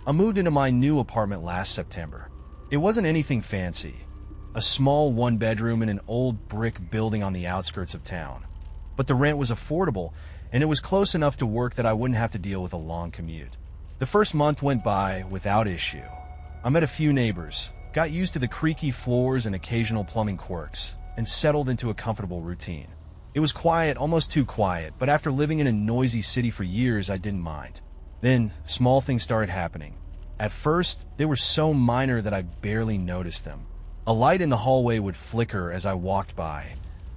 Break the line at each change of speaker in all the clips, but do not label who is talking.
I moved into my new apartment last September. It wasn't anything fancy. A small one-bedroom in an old brick building on the outskirts of town. But the rent was affordable, and it was close enough to work that I wouldn't have to deal with a long commute. The first month went by without issue. I met a few neighbors, got used to the creaky floors and occasional plumbing quirks, and settled into a comfortable routine. It was quiet, almost too quiet, but after living in a noisy city for years, I didn't mind. Then, small things started happening. At first, they were so minor that I barely noticed them. A light in the hallway would flicker as I walked by,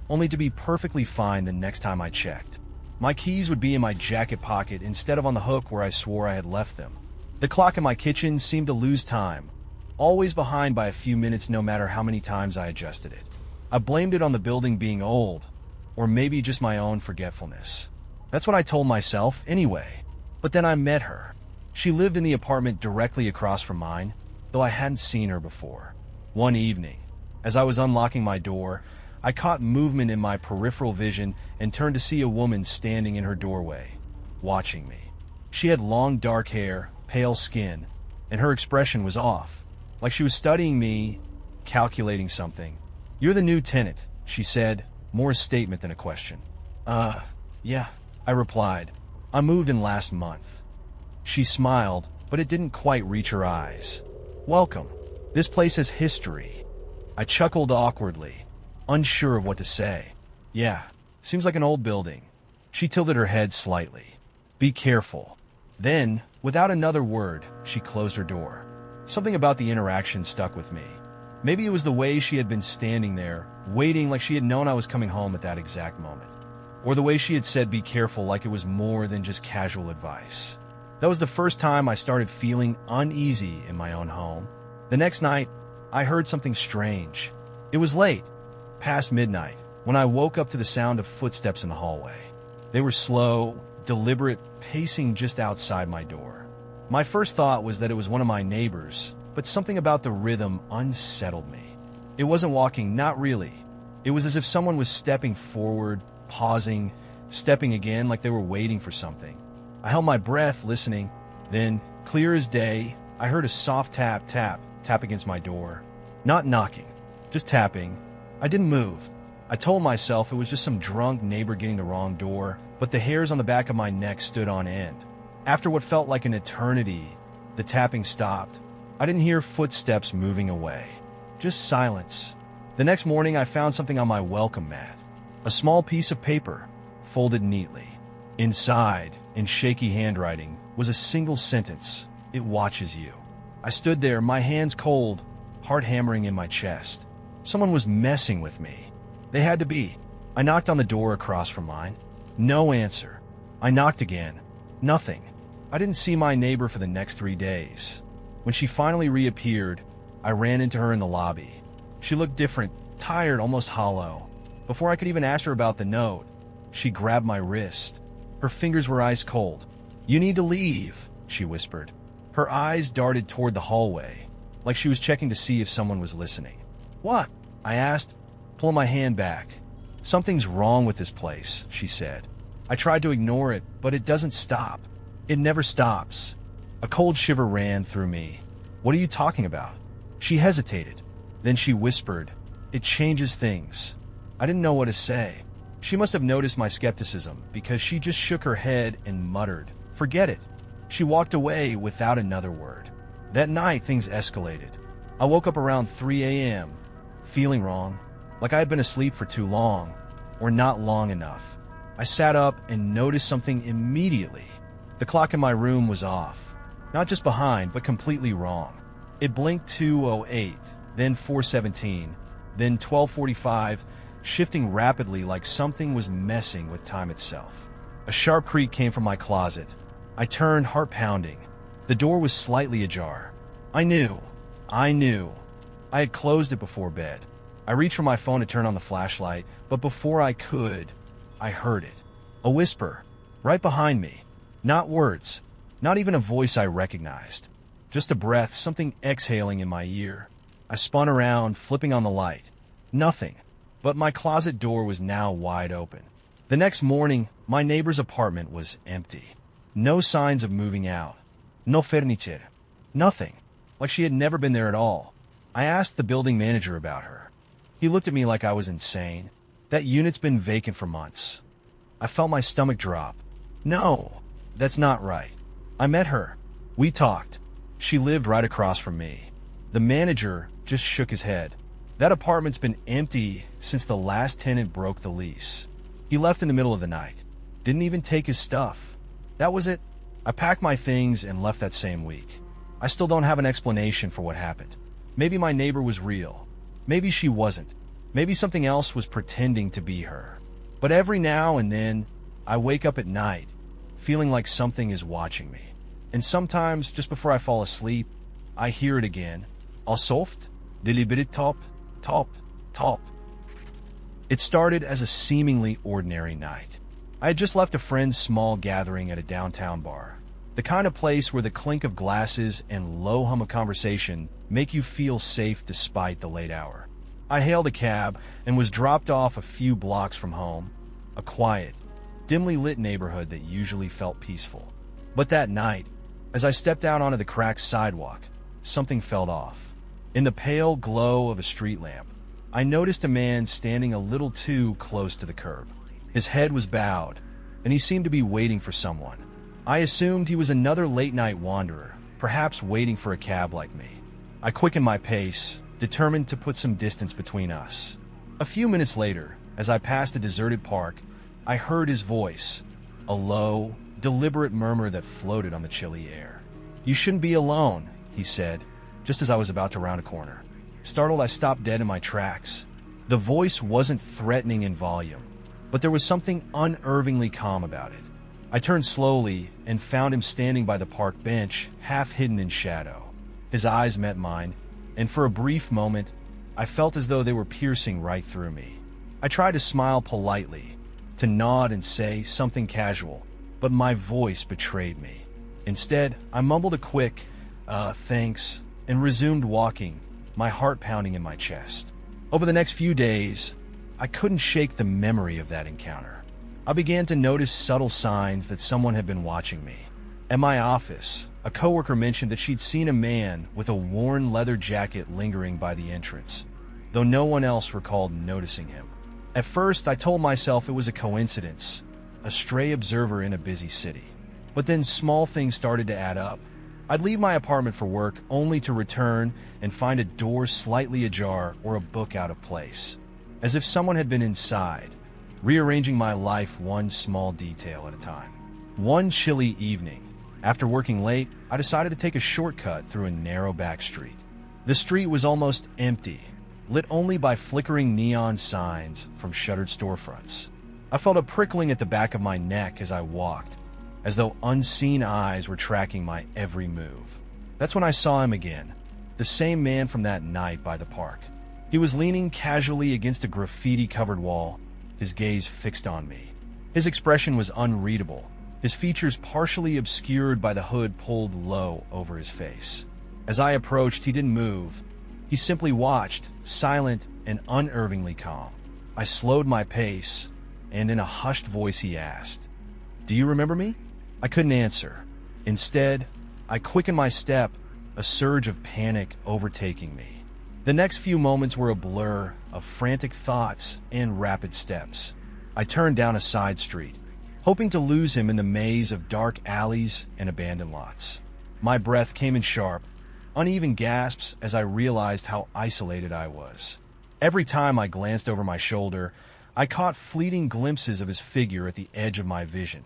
only to be perfectly fine the next time I checked. My keys would be in my jacket pocket instead of on the hook where I swore I had left them. The clock in my kitchen seemed to lose time, always behind by a few minutes no matter how many times I adjusted it. I blamed it on the building being old, or maybe just my own forgetfulness. That's what I told myself anyway. But then I met her. She lived in the apartment directly across from mine, though I hadn't seen her before. One evening, as I was unlocking my door, I caught movement in my peripheral vision and turned to see a woman standing in her doorway, watching me. She had long dark hair, pale skin, and her expression was off, like she was studying me, calculating something. "You're the new tenant," she said, more a statement than a question. Yeah, I replied. "I moved in last month." She smiled, but it didn't quite reach her eyes. "Welcome. This place has history." I chuckled awkwardly, unsure of what to say. "Yeah, seems like an old building." She tilted her head slightly. "Be careful." Then, without another word, she closed her door. Something about the interaction stuck with me. Maybe it was the way she had been standing there, waiting like she had known I was coming home at that exact moment. Or the way she had said be careful like it was more than just casual advice. That was the first time I started feeling uneasy in my own home. The next night, I heard something strange. It was late, past midnight, when I woke up to the sound of footsteps in the hallway. They were slow, deliberate, pacing just outside my door. My first thought was that it was one of my neighbors, but something about the rhythm unsettled me. It wasn't walking, not really. It was as if someone was stepping forward, pausing, stepping again like they were waiting for something. I held my breath, listening. Then, clear as day, I heard a soft tap against my door. Not knocking, just tapping. I didn't move. I told myself it was just some drunk neighbor getting the wrong door, but the hairs on the back of my neck stood on end. After what felt like an eternity, the tapping stopped. I didn't hear footsteps moving away, just silence. The next morning, I found something on my welcome mat. A small piece of paper, folded neatly. Inside, in shaky handwriting, was a single sentence. "It watches you." I stood there, my hands cold, heart hammering in my chest. Someone was messing with me. They had to be. I knocked on the door across from mine. No answer. I knocked again. Nothing. I didn't see my neighbor for the next 3 days. When she finally reappeared, I ran into her in the lobby. She looked different, tired, almost hollow. Before I could even ask her about the note, she grabbed my wrist. Her fingers were ice cold. "You need to leave," she whispered. Her eyes darted toward the hallway, like she was checking to see if someone was listening. "What?" I asked, pulling my hand back. "Something's wrong with this place," she said. I tried to ignore it, but it doesn't stop. It never stops. A cold shiver ran through me. "What are you talking about?" She hesitated. Then she whispered, "It changes things." I didn't know what to say. She must have noticed my skepticism because she just shook her head and muttered, "Forget it." She walked away without another word. That night, things escalated. I woke up around 3 a.m., feeling wrong, like I had been asleep for too long, or not long enough. I sat up and noticed something immediately. The clock in my room was off. Not just behind, but completely wrong. It blinked 2:08, then 4:17, then 12:45, shifting rapidly like something was messing with time itself. A sharp creak came from my closet. I turned, heart pounding. The door was slightly ajar. I knew. I had closed it before bed. I reached for my phone to turn on the flashlight, but before I could, I heard it. A whisper, right behind me. Not words, not even a voice I recognized. Just a breath, something exhaling in my ear. I spun around, flipping on the light. Nothing, but my closet door was now wide open. The next morning, my neighbor's apartment was empty. No signs of moving out. No furniture. Nothing. Like she had never been there at all. I asked the building manager about her. He looked at me like I was insane. That unit's been vacant for months. I felt my stomach drop. No, that's not right. I met her. We talked. She lived right across from me. The manager just shook his head. That apartment's been empty since the last tenant broke the lease. He left in the middle of the night. Didn't even take his stuff. That was it. I packed my things and left that same week. I still don't have an explanation for what happened. Maybe my neighbor was real. Maybe she wasn't. Maybe something else was pretending to be her. But every now and then, I wake up at night, feeling like something is watching me. And sometimes, just before I fall asleep, I hear it again. Alsoft, deliberate top, top, top. It started as a seemingly ordinary night. I had just left a friend's small gathering at a downtown bar. The kind of place where the clink of glasses and low hum of conversation make you feel safe despite the late hour. I hailed a cab and was dropped off a few blocks from home, a quiet, dimly lit neighborhood that usually felt peaceful. But that night, as I stepped out onto the cracked sidewalk, something felt off. In the pale glow of a street lamp, I noticed a man standing a little too close to the curb. His head was bowed, and he seemed to be waiting for someone. I assumed he was another late-night wanderer, perhaps waiting for a cab like me. I quickened my pace, determined to put some distance between us. A few minutes later, as I passed a deserted park, I heard his voice, a low, deliberate murmur that floated on the chilly air. "You shouldn't be alone," he said, just as I was about to round a corner. Startled, I stopped dead in my tracks. The voice wasn't threatening in volume, but there was something unnervingly calm about it. I turned slowly and found him standing by the park bench, half hidden in shadow. His eyes met mine, and for a brief moment, I felt as though they were piercing right through me. I tried to smile politely, to nod and say something casual, but my voice betrayed me. Instead, I mumbled a quick, thanks, and resumed walking, my heart pounding in my chest. Over the next few days, I couldn't shake the memory of that encounter. I began to notice subtle signs that someone had been watching me. At my office, a coworker mentioned that she'd seen a man with a worn leather jacket lingering by the entrance, though no one else recalled noticing him. At first, I told myself it was a coincidence, a stray observer in a busy city. But then small things started to add up. I'd leave my apartment for work only to return and find a door slightly ajar or a book out of place, as if someone had been inside, rearranging my life one small detail at a time. One chilly evening, after working late, I decided to take a shortcut through a narrow back street. The street was almost empty, lit only by flickering neon signs from shuttered storefronts. I felt a prickling at the back of my neck as I walked, as though unseen eyes were tracking my every move. That's when I saw him again, the same man from that night by the park. He was leaning casually against a graffiti-covered wall, his gaze fixed on me. His expression was unreadable, his features partially obscured by the hood pulled low over his face. As I approached, he didn't move. He simply watched, silent and unnervingly calm. I slowed my pace, and in a hushed voice he asked, "Do you remember me?" I couldn't answer. Instead, I quickened my step, a surge of panic overtaking me. The next few moments were a blur of frantic thoughts and rapid steps. I turned down a side street, hoping to lose him in the maze of dark alleys and abandoned lots. My breath came in sharp, uneven gasps as I realized how isolated I was. Every time I glanced over my shoulder, I caught fleeting glimpses of his figure at the edge of my vision,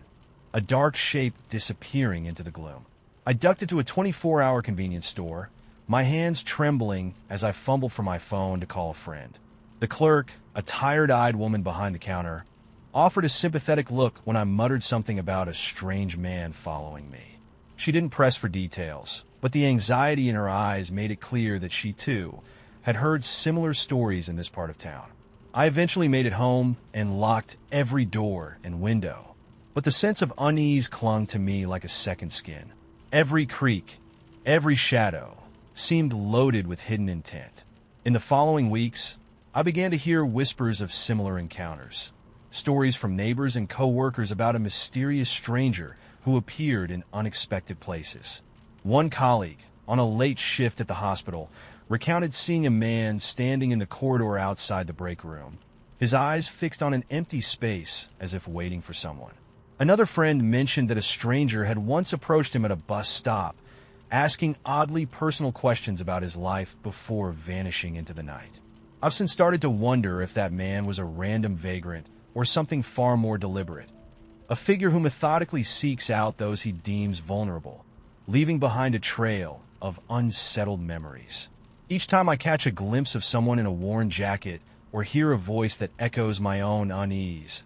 a dark shape disappearing into the gloom. I ducked into a 24-hour convenience store, my hands trembling as I fumbled for my phone to call a friend. The clerk, a tired-eyed woman behind the counter, offered a sympathetic look when I muttered something about a strange man following me. She didn't press for details, but the anxiety in her eyes made it clear that she, too, had heard similar stories in this part of town. I eventually made it home and locked every door and window, but the sense of unease clung to me like a second skin. Every creak, every shadow, seemed loaded with hidden intent. In the following weeks, I began to hear whispers of similar encounters, stories from neighbors and co-workers about a mysterious stranger who appeared in unexpected places. One colleague, on a late shift at the hospital, recounted seeing a man standing in the corridor outside the break room, his eyes fixed on an empty space as if waiting for someone. Another friend mentioned that a stranger had once approached him at a bus stop, asking oddly personal questions about his life before vanishing into the night. I've since started to wonder if that man was a random vagrant or something far more deliberate, a figure who methodically seeks out those he deems vulnerable, leaving behind a trail of unsettled memories. Each time I catch a glimpse of someone in a worn jacket or hear a voice that echoes my own unease,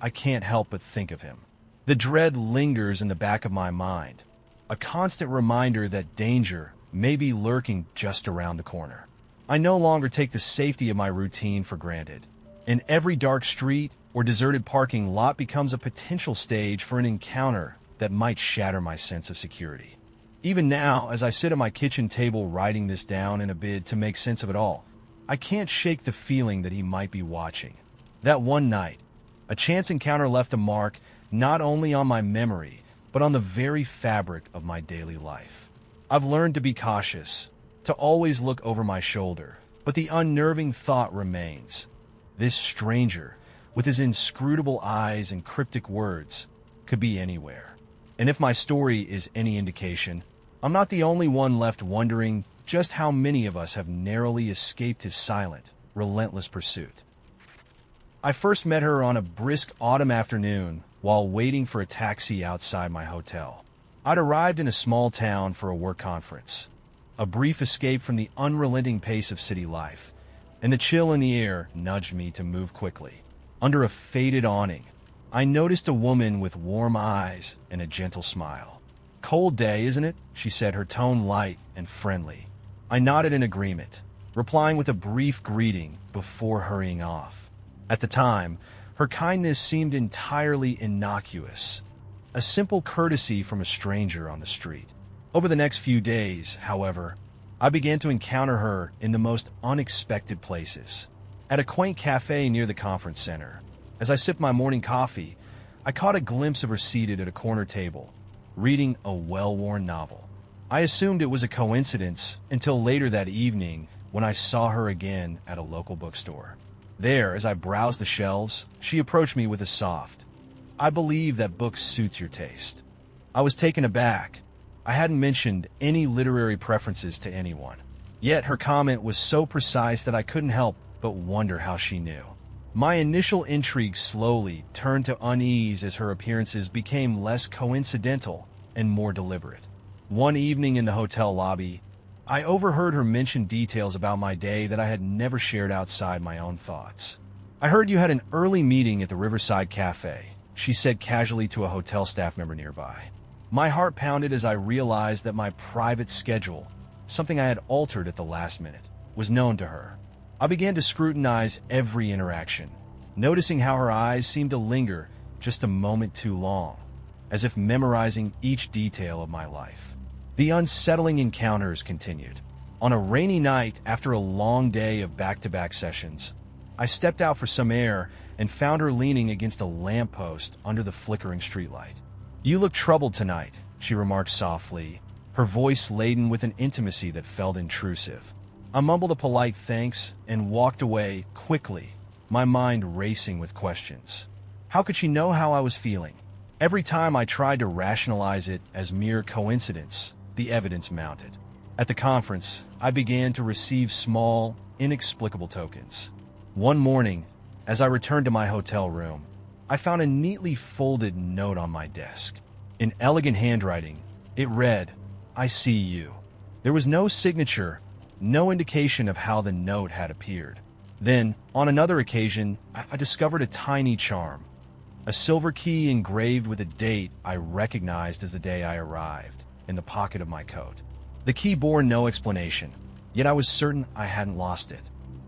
I can't help but think of him. The dread lingers in the back of my mind, a constant reminder that danger may be lurking just around the corner. I no longer take the safety of my routine for granted, and every dark street or deserted parking lot becomes a potential stage for an encounter that might shatter my sense of security. Even now, as I sit at my kitchen table writing this down in a bid to make sense of it all, I can't shake the feeling that he might be watching. That one night, a chance encounter left a mark not only on my memory, but on the very fabric of my daily life. I've learned to be cautious, to always look over my shoulder, but the unnerving thought remains. This stranger, with his inscrutable eyes and cryptic words, could be anywhere. And if my story is any indication, I'm not the only one left wondering just how many of us have narrowly escaped his silent, relentless pursuit. I first met her on a brisk autumn afternoon while waiting for a taxi outside my hotel. I'd arrived in a small town for a work conference, a brief escape from the unrelenting pace of city life, and the chill in the air nudged me to move quickly. Under a faded awning, I noticed a woman with warm eyes and a gentle smile. "Cold day, isn't it?" she said, her tone light and friendly. I nodded in agreement, replying with a brief greeting before hurrying off. At the time, her kindness seemed entirely innocuous, a simple courtesy from a stranger on the street. Over the next few days, however, I began to encounter her in the most unexpected places. At a quaint cafe near the conference center, as I sipped my morning coffee, I caught a glimpse of her seated at a corner table, reading a well-worn novel. I assumed it was a coincidence until later that evening when I saw her again at a local bookstore. There, as I browsed the shelves, she approached me with a soft, "I believe that book suits your taste." I was taken aback. I hadn't mentioned any literary preferences to anyone. Yet her comment was so precise that I couldn't help but wonder how she knew. My initial intrigue slowly turned to unease as her appearances became less coincidental and more deliberate. One evening in the hotel lobby, I overheard her mention details about my day that I had never shared outside my own thoughts. "I heard you had an early meeting at the Riverside Cafe," she said casually to a hotel staff member nearby. My heart pounded as I realized that my private schedule, something I had altered at the last minute, was known to her. I began to scrutinize every interaction, noticing how her eyes seemed to linger just a moment too long, as if memorizing each detail of my life. The unsettling encounters continued. On a rainy night after a long day of back-to-back sessions, I stepped out for some air and found her leaning against a lamppost under the flickering streetlight. "You look troubled tonight," she remarked softly, her voice laden with an intimacy that felt intrusive. I mumbled a polite thanks and walked away quickly, my mind racing with questions. How could she know how I was feeling? Every time I tried to rationalize it as mere coincidence, the evidence mounted. At the conference, I began to receive small, inexplicable tokens. One morning, as I returned to my hotel room, I found a neatly folded note on my desk. In elegant handwriting, it read, "I see you." There was no signature, no indication of how the note had appeared. Then, on another occasion, I discovered a tiny charm, a silver key engraved with a date I recognized as the day I arrived, in the pocket of my coat. The key bore no explanation, yet I was certain I hadn't lost it.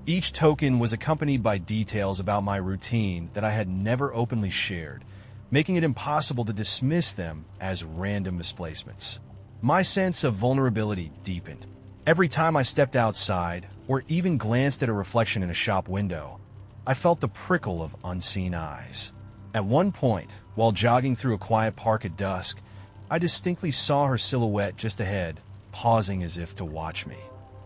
Each token was accompanied by details about my routine that I had never openly shared, making it impossible to dismiss them as random misplacements. My sense of vulnerability deepened. Every time I stepped outside, or even glanced at a reflection in a shop window, I felt the prickle of unseen eyes. At one point, while jogging through a quiet park at dusk, I distinctly saw her silhouette just ahead, pausing as if to watch me.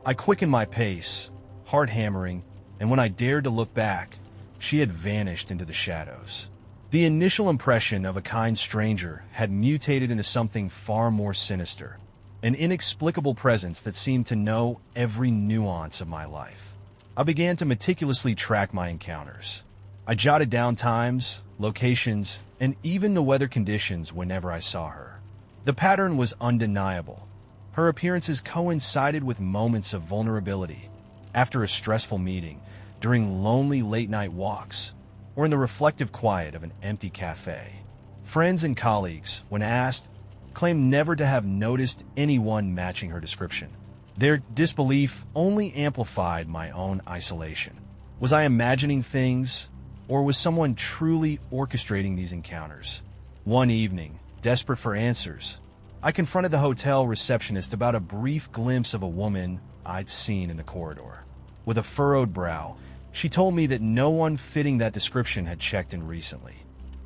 I quickened my pace, heart hammering, and when I dared to look back, she had vanished into the shadows. The initial impression of a kind stranger had mutated into something far more sinister, an inexplicable presence that seemed to know every nuance of my life. I began to meticulously track my encounters. I jotted down times, locations, and even the weather conditions whenever I saw her. The pattern was undeniable. Her appearances coincided with moments of vulnerability, after a stressful meeting, during lonely late-night walks, or in the reflective quiet of an empty cafe. Friends and colleagues, when asked, claimed never to have noticed anyone matching her description. Their disbelief only amplified my own isolation. Was I imagining things, or was someone truly orchestrating these encounters? One evening, desperate for answers, I confronted the hotel receptionist about a brief glimpse of a woman I'd seen in the corridor. With a furrowed brow, she told me that no one fitting that description had checked in recently.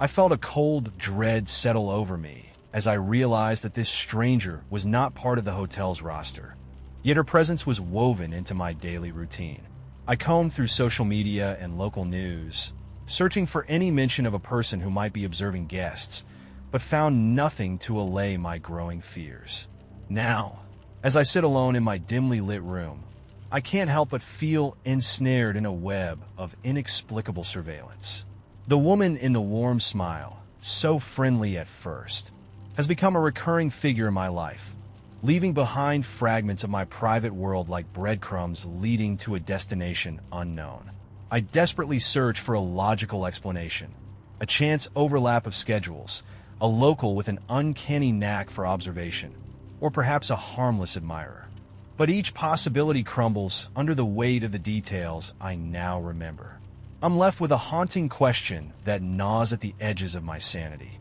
I felt a cold dread settle over me as I realized that this stranger was not part of the hotel's roster. Yet her presence was woven into my daily routine. I combed through social media and local news, searching for any mention of a person who might be observing guests, but found nothing to allay my growing fears. Now, as I sit alone in my dimly lit room, I can't help but feel ensnared in a web of inexplicable surveillance. The woman in the warm smile, so friendly at first, has become a recurring figure in my life, leaving behind fragments of my private world like breadcrumbs leading to a destination unknown. I desperately search for a logical explanation, a chance overlap of schedules, a local with an uncanny knack for observation, or perhaps a harmless admirer. But each possibility crumbles under the weight of the details I now remember. I'm left with a haunting question that gnaws at the edges of my sanity.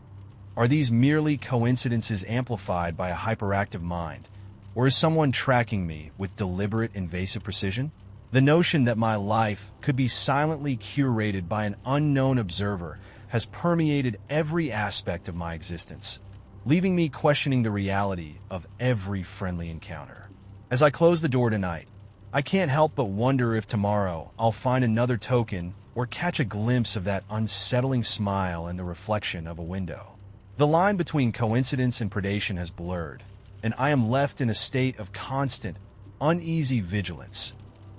Are these merely coincidences amplified by a hyperactive mind, or is someone tracking me with deliberate, invasive precision? The notion that my life could be silently curated by an unknown observer has permeated every aspect of my existence, leaving me questioning the reality of every friendly encounter. As I close the door tonight, I can't help but wonder if tomorrow I'll find another token or catch a glimpse of that unsettling smile in the reflection of a window. The line between coincidence and predation has blurred, and I am left in a state of constant, uneasy vigilance,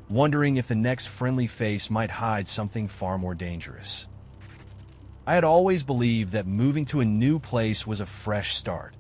wondering if the next friendly face might hide something far more dangerous. I had always believed that moving to a new place was a fresh start,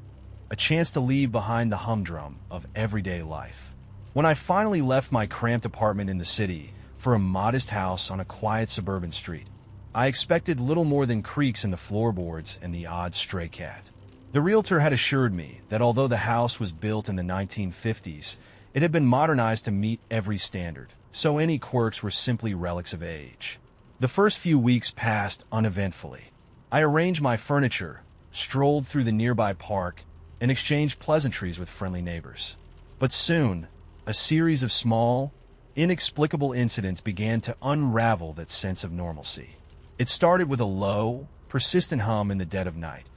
a chance to leave behind the humdrum of everyday life. When I finally left my cramped apartment in the city for a modest house on a quiet suburban street, I expected little more than creaks in the floorboards and the odd stray cat. The realtor had assured me that although the house was built in the 1950s, it had been modernized to meet every standard, so any quirks were simply relics of age. The first few weeks passed uneventfully. I arranged my furniture, strolled through the nearby park, and exchanged pleasantries with friendly neighbors. But soon, a series of small, inexplicable incidents began to unravel that sense of normalcy. It started with a low, persistent hum in the dead of night,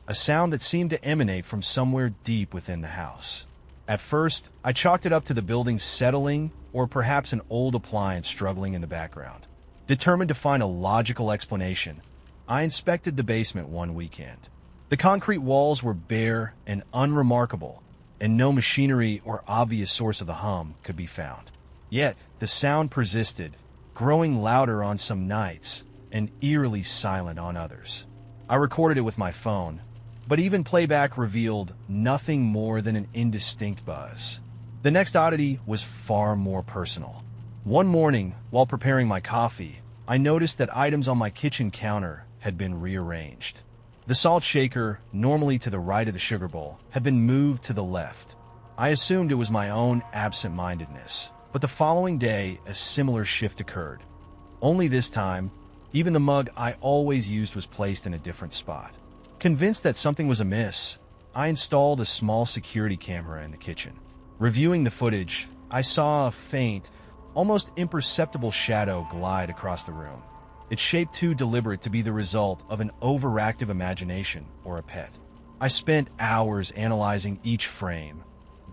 a sound that seemed to emanate from somewhere deep within the house. At first, I chalked it up to the building settling or perhaps an old appliance struggling in the background. Determined to find a logical explanation, I inspected the basement one weekend. The concrete walls were bare and unremarkable, and no machinery or obvious source of the hum could be found. Yet, the sound persisted, growing louder on some nights and eerily silent on others. I recorded it with my phone, but even playback revealed nothing more than an indistinct buzz. The next oddity was far more personal. One morning, while preparing my coffee, I noticed that items on my kitchen counter had been rearranged. The salt shaker, normally to the right of the sugar bowl, had been moved to the left. I assumed it was my own absent-mindedness, but the following day, a similar shift occurred. Only this time, even the mug I always used was placed in a different spot. Convinced that something was amiss, I installed a small security camera in the kitchen. Reviewing the footage, I saw a faint, almost imperceptible shadow glide across the room, its shape too deliberate to be the result of an overactive imagination or a pet. I spent hours analyzing each frame,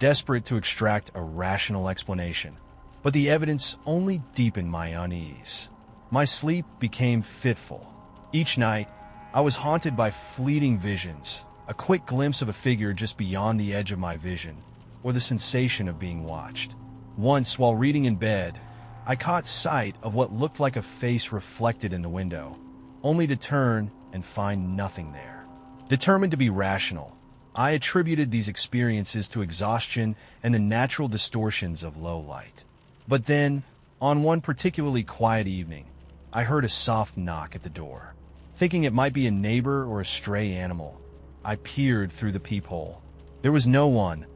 desperate to extract a rational explanation. But the evidence only deepened my unease. My sleep became fitful. Each night, I was haunted by fleeting visions, a quick glimpse of a figure just beyond the edge of my vision, or the sensation of being watched. Once, while reading in bed, I caught sight of what looked like a face reflected in the window, only to turn and find nothing there. Determined to be rational, I attributed these experiences to exhaustion and the natural distortions of low light. But then, on one particularly quiet evening, I heard a soft knock at the door. Thinking it might be a neighbor or a stray animal, I peered through the peephole. There was no one,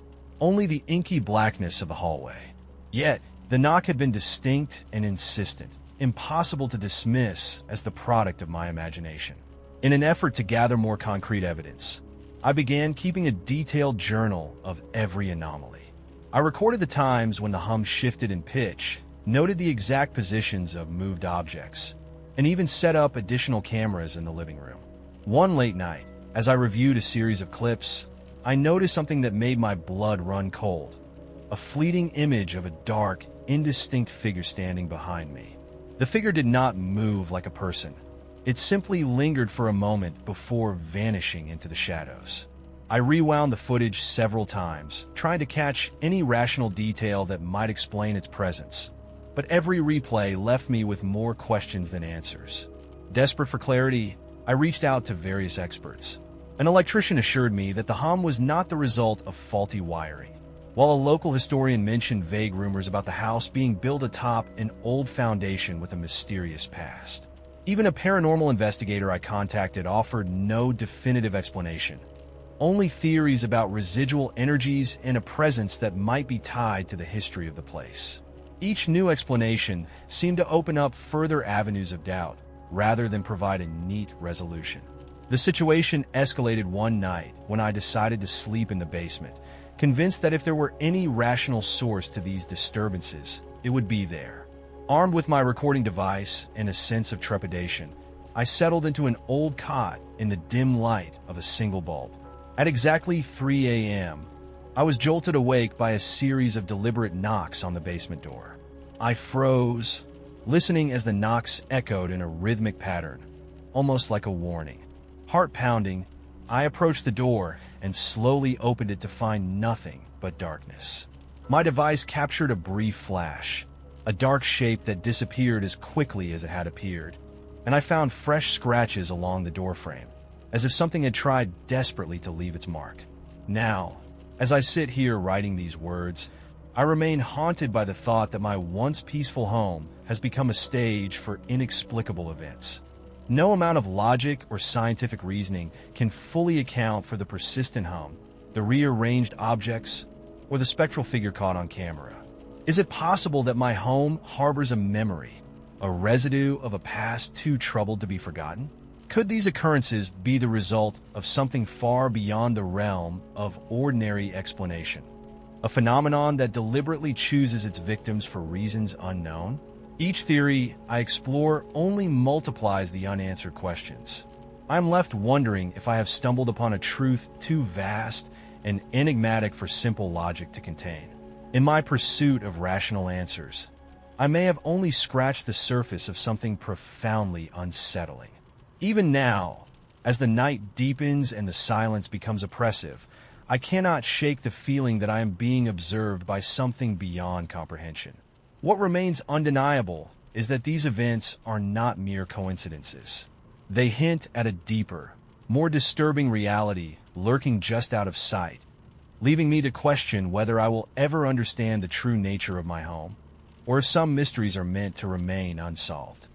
only the inky blackness of the hallway. Yet, the knock had been distinct and insistent, impossible to dismiss as the product of my imagination. In an effort to gather more concrete evidence, I began keeping a detailed journal of every anomaly. I recorded the times when the hum shifted in pitch, noted the exact positions of moved objects, and even set up additional cameras in the living room. One late night, as I reviewed a series of clips, I noticed something that made my blood run cold. A fleeting image of a dark, indistinct figure standing behind me. The figure did not move like a person. It simply lingered for a moment before vanishing into the shadows. I rewound the footage several times, trying to catch any rational detail that might explain its presence. But every replay left me with more questions than answers. Desperate for clarity, I reached out to various experts. An electrician assured me that the hum was not the result of faulty wiring, while a local historian mentioned vague rumors about the house being built atop an old foundation with a mysterious past. Even a paranormal investigator I contacted offered no definitive explanation, only theories about residual energies and a presence that might be tied to the history of the place. Each new explanation seemed to open up further avenues of doubt, rather than provide a neat resolution. The situation escalated one night when I decided to sleep in the basement, convinced that if there were any rational source to these disturbances, it would be there. Armed with my recording device and a sense of trepidation, I settled into an old cot in the dim light of a single bulb. At exactly 3 a.m., I was jolted awake by a series of deliberate knocks on the basement door. I froze, listening as the knocks echoed in a rhythmic pattern, almost like a warning. Heart pounding, I approached the door and slowly opened it to find nothing but darkness. My device captured a brief flash, a dark shape that disappeared as quickly as it had appeared, and I found fresh scratches along the doorframe, as if something had tried desperately to leave its mark. Now, as I sit here writing these words, I remain haunted by the thought that my once peaceful home has become a stage for inexplicable events. No amount of logic or scientific reasoning can fully account for the persistent hum, the rearranged objects, or the spectral figure caught on camera. Is it possible that my home harbors a memory, a residue of a past too troubled to be forgotten? Could these occurrences be the result of something far beyond the realm of ordinary explanation? A phenomenon that deliberately chooses its victims for reasons unknown? Each theory I explore only multiplies the unanswered questions. I'm left wondering if I have stumbled upon a truth too vast and enigmatic for simple logic to contain. In my pursuit of rational answers, I may have only scratched the surface of something profoundly unsettling. Even now, as the night deepens and the silence becomes oppressive, I cannot shake the feeling that I am being observed by something beyond comprehension. What remains undeniable is that these events are not mere coincidences. They hint at a deeper, more disturbing reality lurking just out of sight, leaving me to question whether I will ever understand the true nature of my home, or if some mysteries are meant to remain unsolved.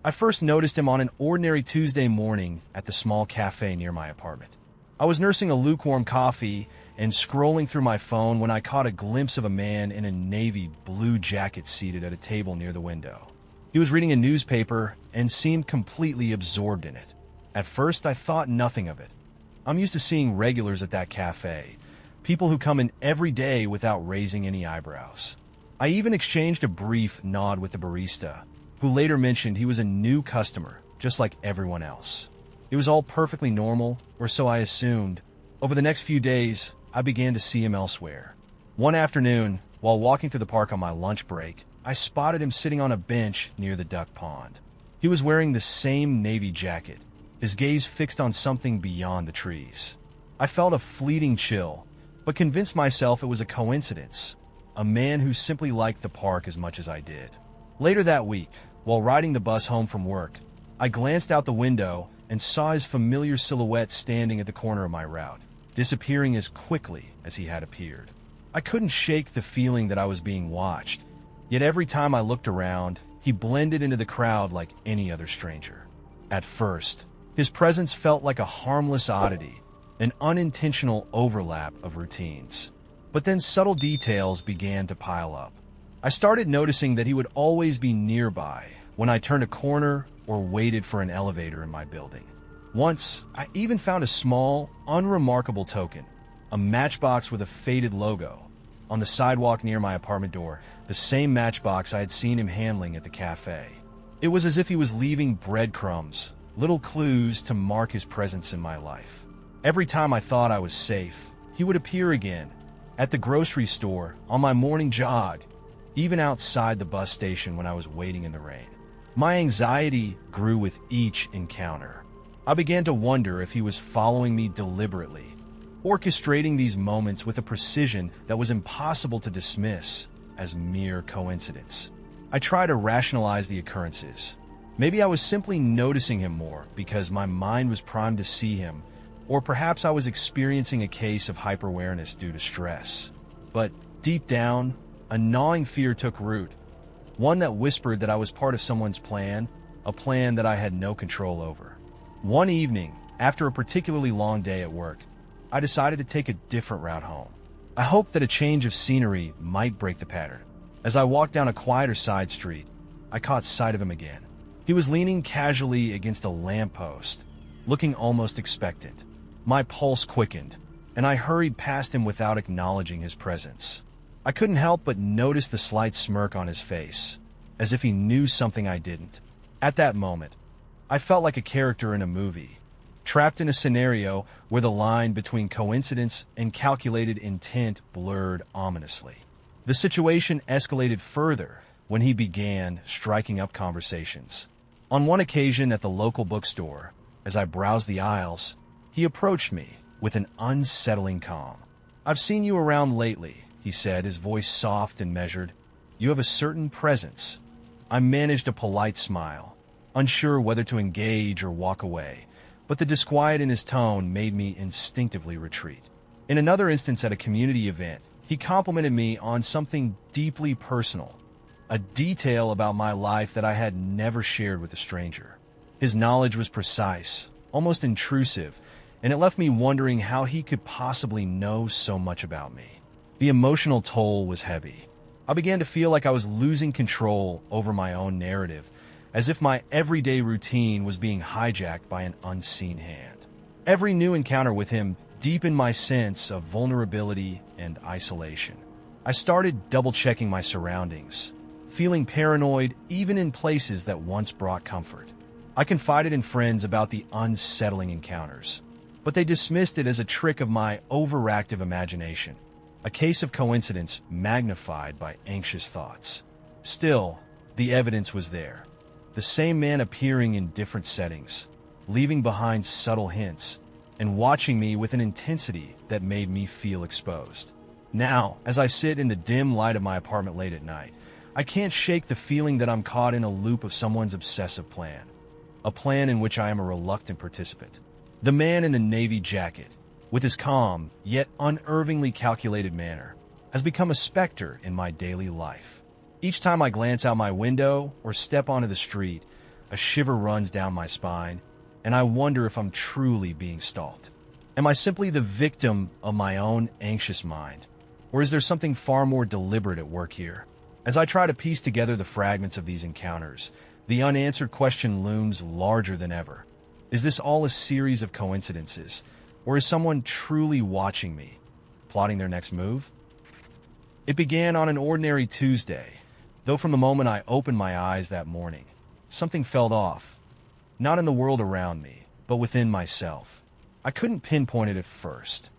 I first noticed him on an ordinary Tuesday morning at the small cafe near my apartment. I was nursing a lukewarm coffee and scrolling through my phone when I caught a glimpse of a man in a navy blue jacket seated at a table near the window. He was reading a newspaper and seemed completely absorbed in it. At first, I thought nothing of it. I'm used to seeing regulars at that cafe, people who come in every day without raising any eyebrows. I even exchanged a brief nod with the barista, who later mentioned he was a new customer, just like everyone else. It was all perfectly normal, or so I assumed. Over the next few days, I began to see him elsewhere. One afternoon, while walking through the park on my lunch break, I spotted him sitting on a bench near the duck pond. He was wearing the same navy jacket, his gaze fixed on something beyond the trees. I felt a fleeting chill, but convinced myself it was a coincidence, a man who simply liked the park as much as I did. Later that week, while riding the bus home from work, I glanced out the window and saw his familiar silhouette standing at the corner of my route, disappearing as quickly as he had appeared. I couldn't shake the feeling that I was being watched, yet every time I looked around, he blended into the crowd like any other stranger. At first, his presence felt like a harmless oddity, an unintentional overlap of routines. But then subtle details began to pile up. I started noticing that he would always be nearby when I turned a corner or waited for an elevator in my building. Once, I even found a small, unremarkable token, a matchbox with a faded logo, on the sidewalk near my apartment door, the same matchbox I had seen him handling at the cafe. It was as if he was leaving breadcrumbs, little clues to mark his presence in my life. Every time I thought I was safe, he would appear again, at the grocery store, on my morning jog, even outside the bus station when I was waiting in the rain. My anxiety grew with each encounter. I began to wonder if he was following me deliberately, orchestrating these moments with a precision that was impossible to dismiss as mere coincidence. I tried to rationalize the occurrences. Maybe I was simply noticing him more because my mind was primed to see him, or perhaps I was experiencing a case of hyperawareness due to stress. But deep down, a gnawing fear took root, one that whispered that I was part of someone's plan, a plan that I had no control over. One evening, after a particularly long day at work, I decided to take a different route home. I hoped that a change of scenery might break the pattern. As I walked down a quieter side street, I caught sight of him again. He was leaning casually against a lamppost, looking almost expectant. My pulse quickened, and I hurried past him without acknowledging his presence. I couldn't help but notice the slight smirk on his face, as if he knew something I didn't. At that moment, I felt like a character in a movie, trapped in a scenario where the line between coincidence and calculated intent blurred ominously. The situation escalated further when he began striking up conversations. On one occasion at the local bookstore, as I browsed the aisles, he approached me with an unsettling calm. "I've seen you around lately," he said, his voice soft and measured. "You have a certain presence." I managed a polite smile, unsure whether to engage or walk away, but the disquiet in his tone made me instinctively retreat. In another instance at a community event, he complimented me on something deeply personal, a detail about my life that I had never shared with a stranger. His knowledge was precise, almost intrusive, and it left me wondering how he could possibly know so much about me. The emotional toll was heavy. I began to feel like I was losing control over my own narrative, as if my everyday routine was being hijacked by an unseen hand. Every new encounter with him deepened my sense of vulnerability and isolation. I started double-checking my surroundings, feeling paranoid even in places that once brought comfort. I confided in friends about the unsettling encounters, but they dismissed it as a trick of my overactive imagination, a case of coincidence magnified by anxious thoughts. Still, the evidence was there. The same man appearing in different settings, leaving behind subtle hints, and watching me with an intensity that made me feel exposed. Now, as I sit in the dim light of my apartment late at night, I can't shake the feeling that I'm caught in a loop of someone's obsessive plan, a plan in which I am a reluctant participant. The man in the navy jacket, with his calm, yet unnervingly calculated manner, has become a specter in my daily life. Each time I glance out my window or step onto the street, a shiver runs down my spine, and I wonder if I'm truly being stalked. Am I simply the victim of my own anxious mind, or is there something far more deliberate at work here? As I try to piece together the fragments of these encounters, the unanswered question looms larger than ever. Is this all a series of coincidences, or is someone truly watching me, plotting their next move? It began on an ordinary Tuesday, though from the moment I opened my eyes that morning, something felt off, not in the world around me, but within myself. I couldn't pinpoint it at first.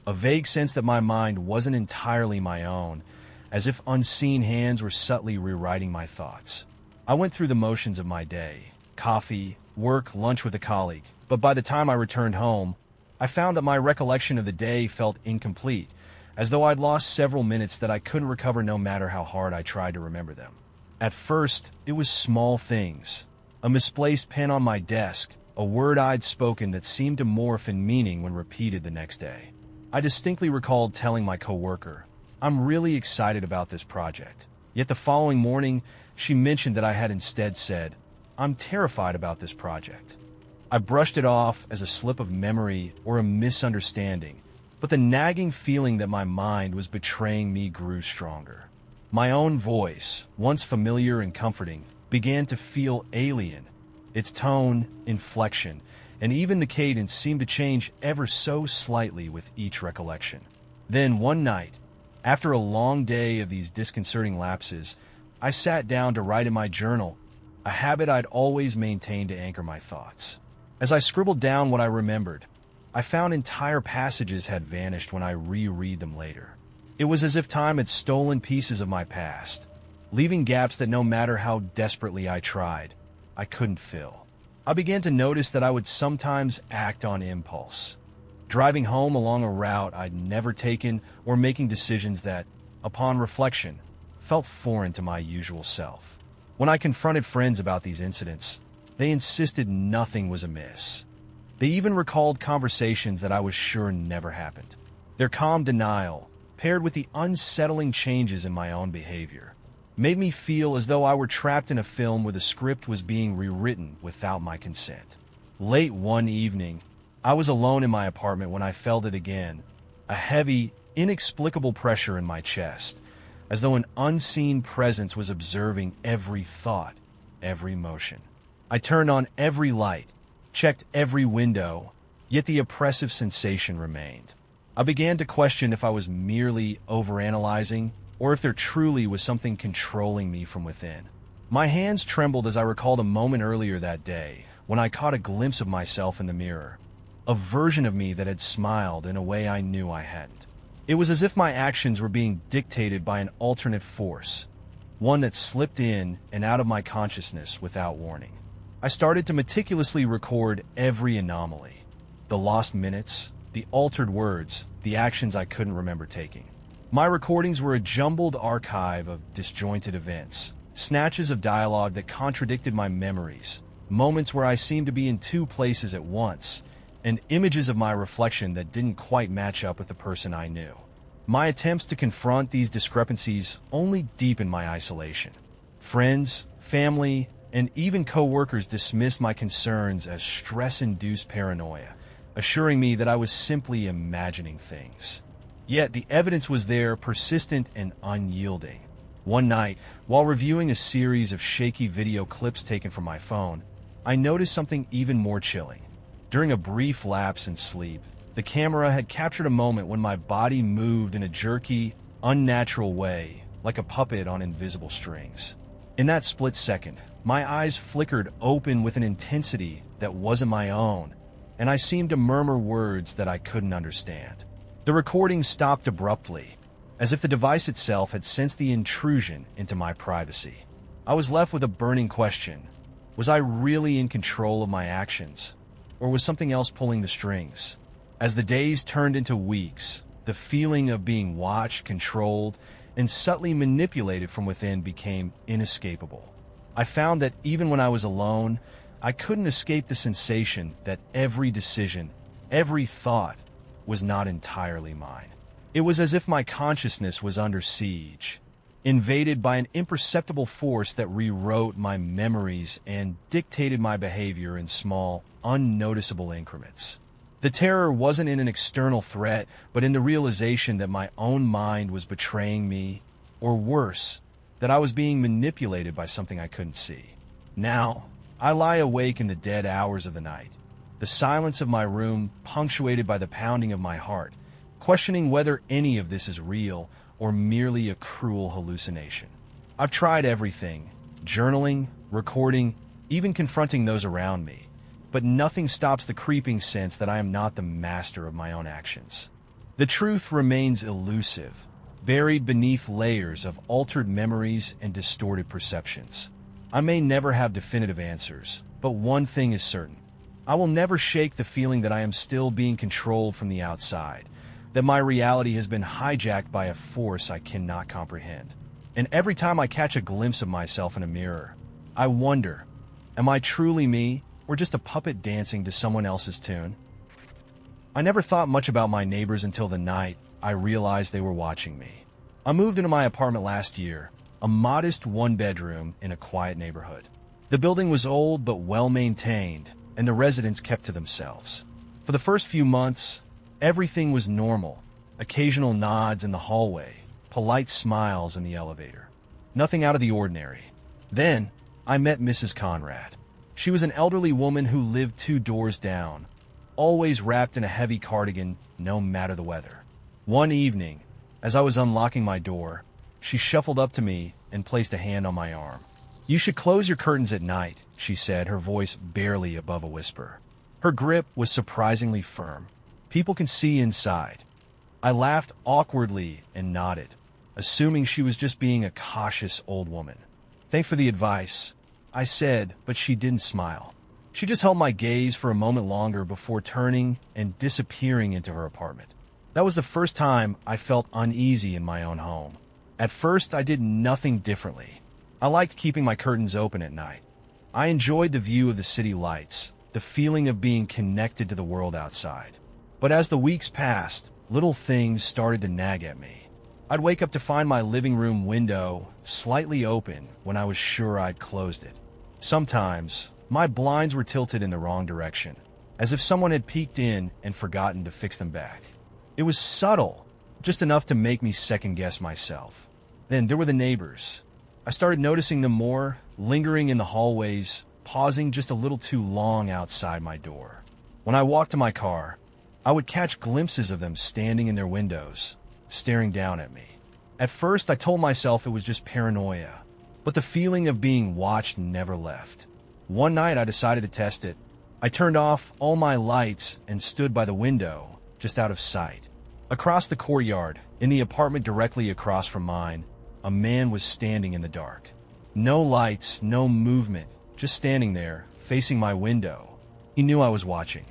a vague sense that my mind wasn't entirely my own, as if unseen hands were subtly rewriting my thoughts. I went through the motions of my day: coffee, work, lunch with a colleague. But by the time I returned home, I found that my recollection of the day felt incomplete, as though I'd lost several minutes that I couldn't recover no matter how hard I tried to remember them. At first, it was small things: a misplaced pen on my desk, a word I'd spoken that seemed to morph in meaning when repeated the next day. I distinctly recalled telling my coworker, "I'm really excited about this project." Yet the following morning, she mentioned that I had instead said, "I'm terrified about this project." I brushed it off as a slip of memory or a misunderstanding, but the nagging feeling that my mind was betraying me grew stronger. My own voice, once familiar and comforting, began to feel alien. Its tone, inflection, and even the cadence seemed to change ever so slightly with each recollection. Then one night, after a long day of these disconcerting lapses, I sat down to write in my journal, a habit I'd always maintained to anchor my thoughts. As I scribbled down what I remembered, I found entire passages had vanished when I reread them later. It was as if time had stolen pieces of my past, leaving gaps that no matter how desperately I tried, I couldn't fill. I began to notice that I would sometimes act on impulse, driving home along a route I'd never taken or making decisions that, upon reflection, felt foreign to my usual self. When I confronted friends about these incidents, they insisted nothing was amiss. They even recalled conversations that I was sure never happened. Their calm denial, paired with the unsettling changes in my own behavior, made me feel as though I were trapped in a film where the script was being rewritten without my consent. Late one evening, I was alone in my apartment when I felt it again, a heavy, inexplicable pressure in my chest, as though an unseen presence was observing every thought, every motion. I turned on every light, checked every window, yet the oppressive sensation remained. I began to question if I was merely overanalyzing, or if there truly was something controlling me from within. My hands trembled as I recalled a moment earlier that day, when I caught a glimpse of myself in the mirror, a version of me that had smiled in a way I knew I hadn't. It was as if my actions were being dictated by an alternate force, one that slipped in and out of my consciousness without warning. I started to meticulously record every anomaly: the lost minutes, the altered words, the actions I couldn't remember taking. My recordings were a jumbled archive of disjointed events, snatches of dialogue that contradicted my memories, moments where I seemed to be in two places at once, and images of my reflection that didn't quite match up with the person I knew. My attempts to confront these discrepancies only deepened my isolation. Friends, family, and even co-workers dismissed my concerns as stress-induced paranoia, assuring me that I was simply imagining things. Yet the evidence was there, persistent and unyielding. One night, while reviewing a series of shaky video clips taken from my phone, I noticed something even more chilling. During a brief lapse in sleep, the camera had captured a moment when my body moved in a jerky, unnatural way, like a puppet on invisible strings. In that split second, my eyes flickered open with an intensity that wasn't my own, and I seemed to murmur words that I couldn't understand. The recording stopped abruptly, as if the device itself had sensed the intrusion into my privacy. I was left with a burning question: was I really in control of my actions, or was something else pulling the strings? As the days turned into weeks, the feeling of being watched, controlled, and subtly manipulated from within became inescapable. I found that even when I was alone, I couldn't escape the sensation that every decision, every thought, was not entirely mine. It was as if my consciousness was under siege, invaded by an imperceptible force that rewrote my memories and dictated my behavior in small, unnoticeable increments. The terror wasn't in an external threat, but in the realization that my own mind was betraying me, or worse, that I was being manipulated by something I couldn't see. Now, I lie awake in the dead hours of the night, the silence of my room punctuated by the pounding of my heart, questioning whether any of this is real or merely a cruel hallucination. I've tried everything: journaling, recording, even confronting those around me, but nothing stops the creeping sense that I am not the master of my own actions. The truth remains elusive, buried beneath layers of altered memories and distorted perceptions. I may never have definitive answers, but one thing is certain. I will never shake the feeling that I am still being controlled from the outside, that my reality has been hijacked by a force I cannot comprehend. And every time I catch a glimpse of myself in a mirror, I wonder, am I truly me, or just a puppet dancing to someone else's tune? I never thought much about my neighbors until the night I realized they were watching me. I moved into my apartment last year, a modest one-bedroom in a quiet neighborhood. The building was old but well-maintained, and the residents kept to themselves. For the first few months, everything was normal. Occasional nods in the hallway, polite smiles in the elevator. Nothing out of the ordinary. Then, I met Mrs. Conrad. She was an elderly woman who lived 2 doors down, always wrapped in a heavy cardigan, no matter the weather. One evening, as I was unlocking my door, she shuffled up to me and placed a hand on my arm. "You should close your curtains at night," she said, her voice barely above a whisper. Her grip was surprisingly firm. "People can see inside." I laughed awkwardly and nodded, assuming she was just being a cautious old woman. "Thanks for the advice," I said, but she didn't smile. She just held my gaze for a moment longer before turning and disappearing into her apartment. That was the first time I felt uneasy in my own home. At first, I did nothing differently. I liked keeping my curtains open at night. I enjoyed the view of the city lights, the feeling of being connected to the world outside. But as the weeks passed, little things started to nag at me. I'd wake up to find my living room window slightly open when I was sure I'd closed it. Sometimes, my blinds were tilted in the wrong direction, as if someone had peeked in and forgotten to fix them back. It was subtle, just enough to make me second-guess myself. Then there were the neighbors. I started noticing them more, lingering in the hallways, pausing just a little too long outside my door. When I walked to my car, I would catch glimpses of them standing in their windows, staring down at me. At first, I told myself it was just paranoia, but the feeling of being watched never left. One night, I decided to test it. I turned off all my lights and stood by the window, just out of sight. Across the courtyard, in the apartment directly across from mine, a man was standing in the dark. No lights, no movement, just standing there, facing my window. He knew I was watching.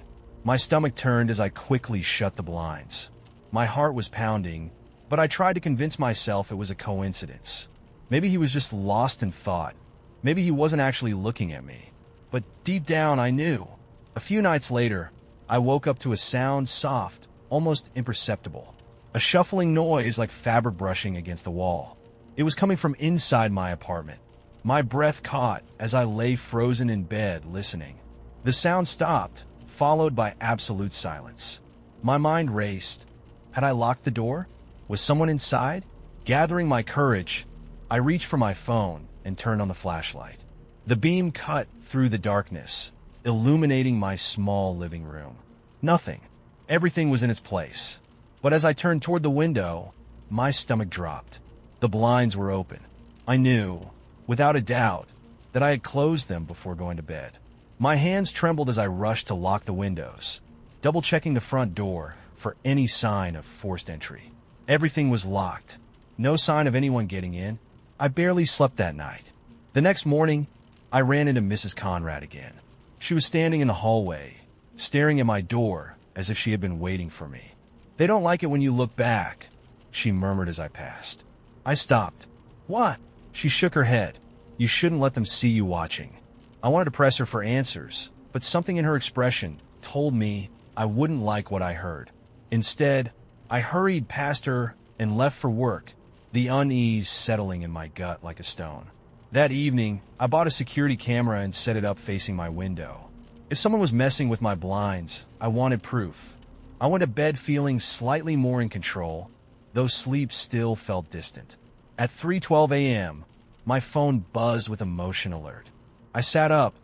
My stomach turned as I quickly shut the blinds. My heart was pounding, but I tried to convince myself it was a coincidence. Maybe he was just lost in thought. Maybe he wasn't actually looking at me. But deep down, I knew. A few nights later, I woke up to a sound soft, almost imperceptible. A shuffling noise like fabric brushing against the wall. It was coming from inside my apartment. My breath caught as I lay frozen in bed, listening. The sound stopped, followed by absolute silence. My mind raced. Had I locked the door? Was someone inside? Gathering my courage, I reached for my phone and turned on the flashlight. The beam cut through the darkness, illuminating my small living room. Nothing. Everything was in its place. But as I turned toward the window, my stomach dropped. The blinds were open. I knew, without a doubt, that I had closed them before going to bed. My hands trembled as I rushed to lock the windows, double-checking the front door for any sign of forced entry. Everything was locked. No sign of anyone getting in. I barely slept that night. The next morning, I ran into Mrs. Conrad again. She was standing in the hallway, staring at my door as if she had been waiting for me. "They don't like it when you look back," she murmured as I passed. I stopped. "What?" She shook her head. "You shouldn't let them see you watching." I wanted to press her for answers, but something in her expression told me I wouldn't like what I heard. Instead, I hurried past her and left for work, the unease settling in my gut like a stone. That evening, I bought a security camera and set it up facing my window. If someone was messing with my blinds, I wanted proof. I went to bed feeling slightly more in control, though sleep still felt distant. At 3:12 a.m., my phone buzzed with a motion alert. I sat up,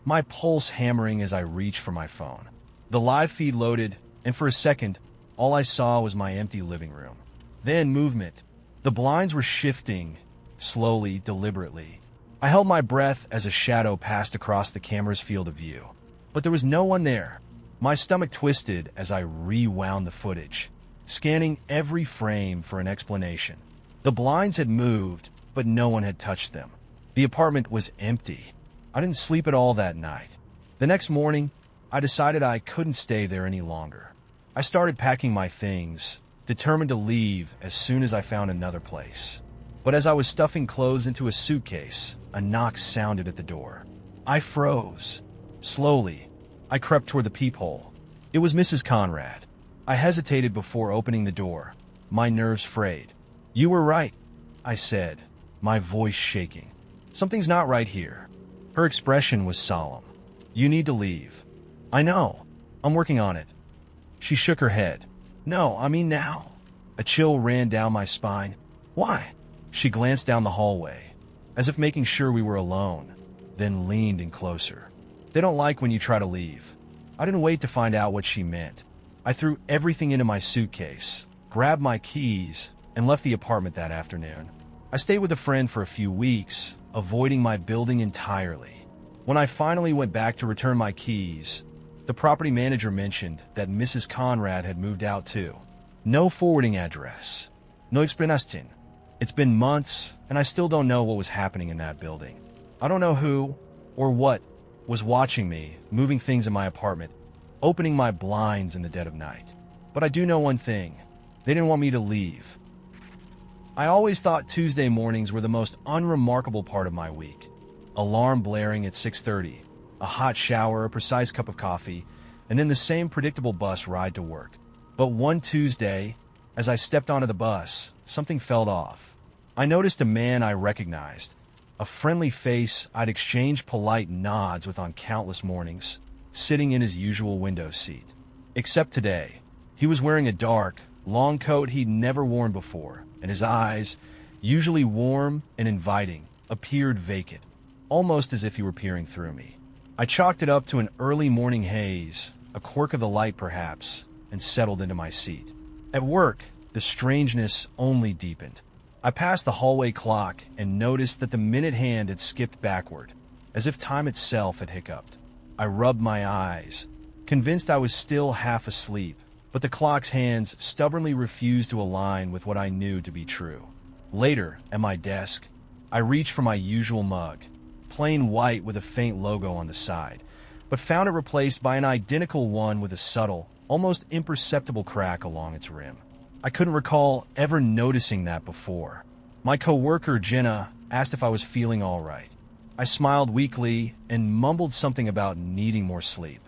my pulse hammering as I reached for my phone. The live feed loaded, and for a second, all I saw was my empty living room. Then movement. The blinds were shifting, slowly, deliberately. I held my breath as a shadow passed across the camera's field of view. But there was no one there. My stomach twisted as I rewound the footage. scanning every frame for an explanation. The blinds had moved, but no one had touched them. The apartment was empty. I didn't sleep at all that night. The next morning, I decided I couldn't stay there any longer. I started packing my things, determined to leave as soon as I found another place. But as I was stuffing clothes into a suitcase, a knock sounded at the door. I froze. Slowly, I crept toward the peephole. It was Mrs. Conrad. I hesitated before opening the door, my nerves frayed. "You were right," I said, my voice shaking. "Something's not right here." Her expression was solemn. "You need to leave." "I know. I'm working on it." She shook her head. "No, I mean now." A chill ran down my spine. "Why?" She glanced down the hallway, as if making sure we were alone, then leaned in closer. "They don't like when you try to leave." I didn't wait to find out what she meant. I threw everything into my suitcase, grabbed my keys, and left the apartment that afternoon. I stayed with a friend for a few weeks, avoiding my building entirely. When I finally went back to return my keys, the property manager mentioned that Mrs. Conrad had moved out too. No forwarding address. No explanación. It's been months, and I still don't know what was happening in that building. I don't know who or what was watching me, moving things in my apartment, opening my blinds in the dead of night. But I do know one thing. They didn't want me to leave. I always thought Tuesday mornings were the most unremarkable part of my week. Alarm blaring at 6:30, a hot shower, a precise cup of coffee, and then the same predictable bus ride to work. But one Tuesday, as I stepped onto the bus, something felt off. I noticed a man I recognized, a friendly face I'd exchanged polite nods with on countless mornings, sitting in his usual window seat. Except today, he was wearing a dark, long coat he'd never worn before, and his eyes, usually warm and inviting, appeared vacant, almost as if he were peering through me. I chalked it up to an early morning haze, a quirk of the light perhaps, and settled into my seat. At work, the strangeness only deepened. I passed the hallway clock and noticed that the minute hand had skipped backward, as if time itself had hiccuped. I rubbed my eyes, convinced I was still half asleep, but the clock's hands stubbornly refused to align with what I knew to be true. Later, at my desk, I reached for my usual mug, plain white with a faint logo on the side, but found it replaced by an identical one with a subtle, almost imperceptible crack along its rim. I couldn't recall ever noticing that before. My coworker, Jenna, asked if I was feeling all right. I smiled weakly and mumbled something about needing more sleep.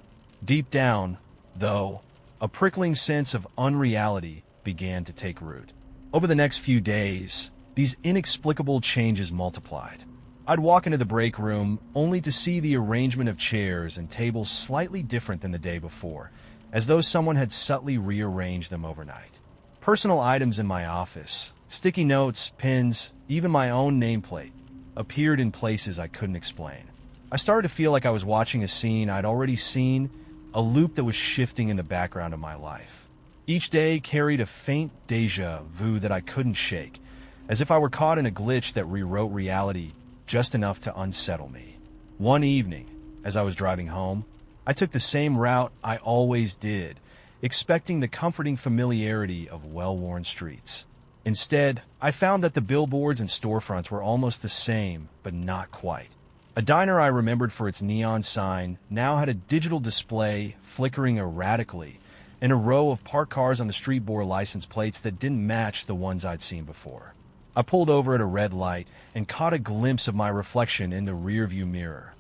Deep down, though, a prickling sense of unreality began to take root. Over the next few days, these inexplicable changes multiplied. I'd walk into the break room only to see the arrangement of chairs and tables slightly different than the day before, as though someone had subtly rearranged them overnight. Personal items in my office, sticky notes, pens, even my own nameplate, appeared in places I couldn't explain. I started to feel like I was watching a scene I'd already seen, a loop that was shifting in the background of my life. Each day carried a faint déjà vu that I couldn't shake, as if I were caught in a glitch that rewrote reality just enough to unsettle me. One evening, as I was driving home, I took the same route I always did, expecting the comforting familiarity of well-worn streets. Instead, I found that the billboards and storefronts were almost the same, but not quite. A diner I remembered for its neon sign now had a digital display flickering erratically, and a row of parked cars on the street bore license plates that didn't match the ones I'd seen before. I pulled over at a red light and caught a glimpse of my reflection in the rearview mirror,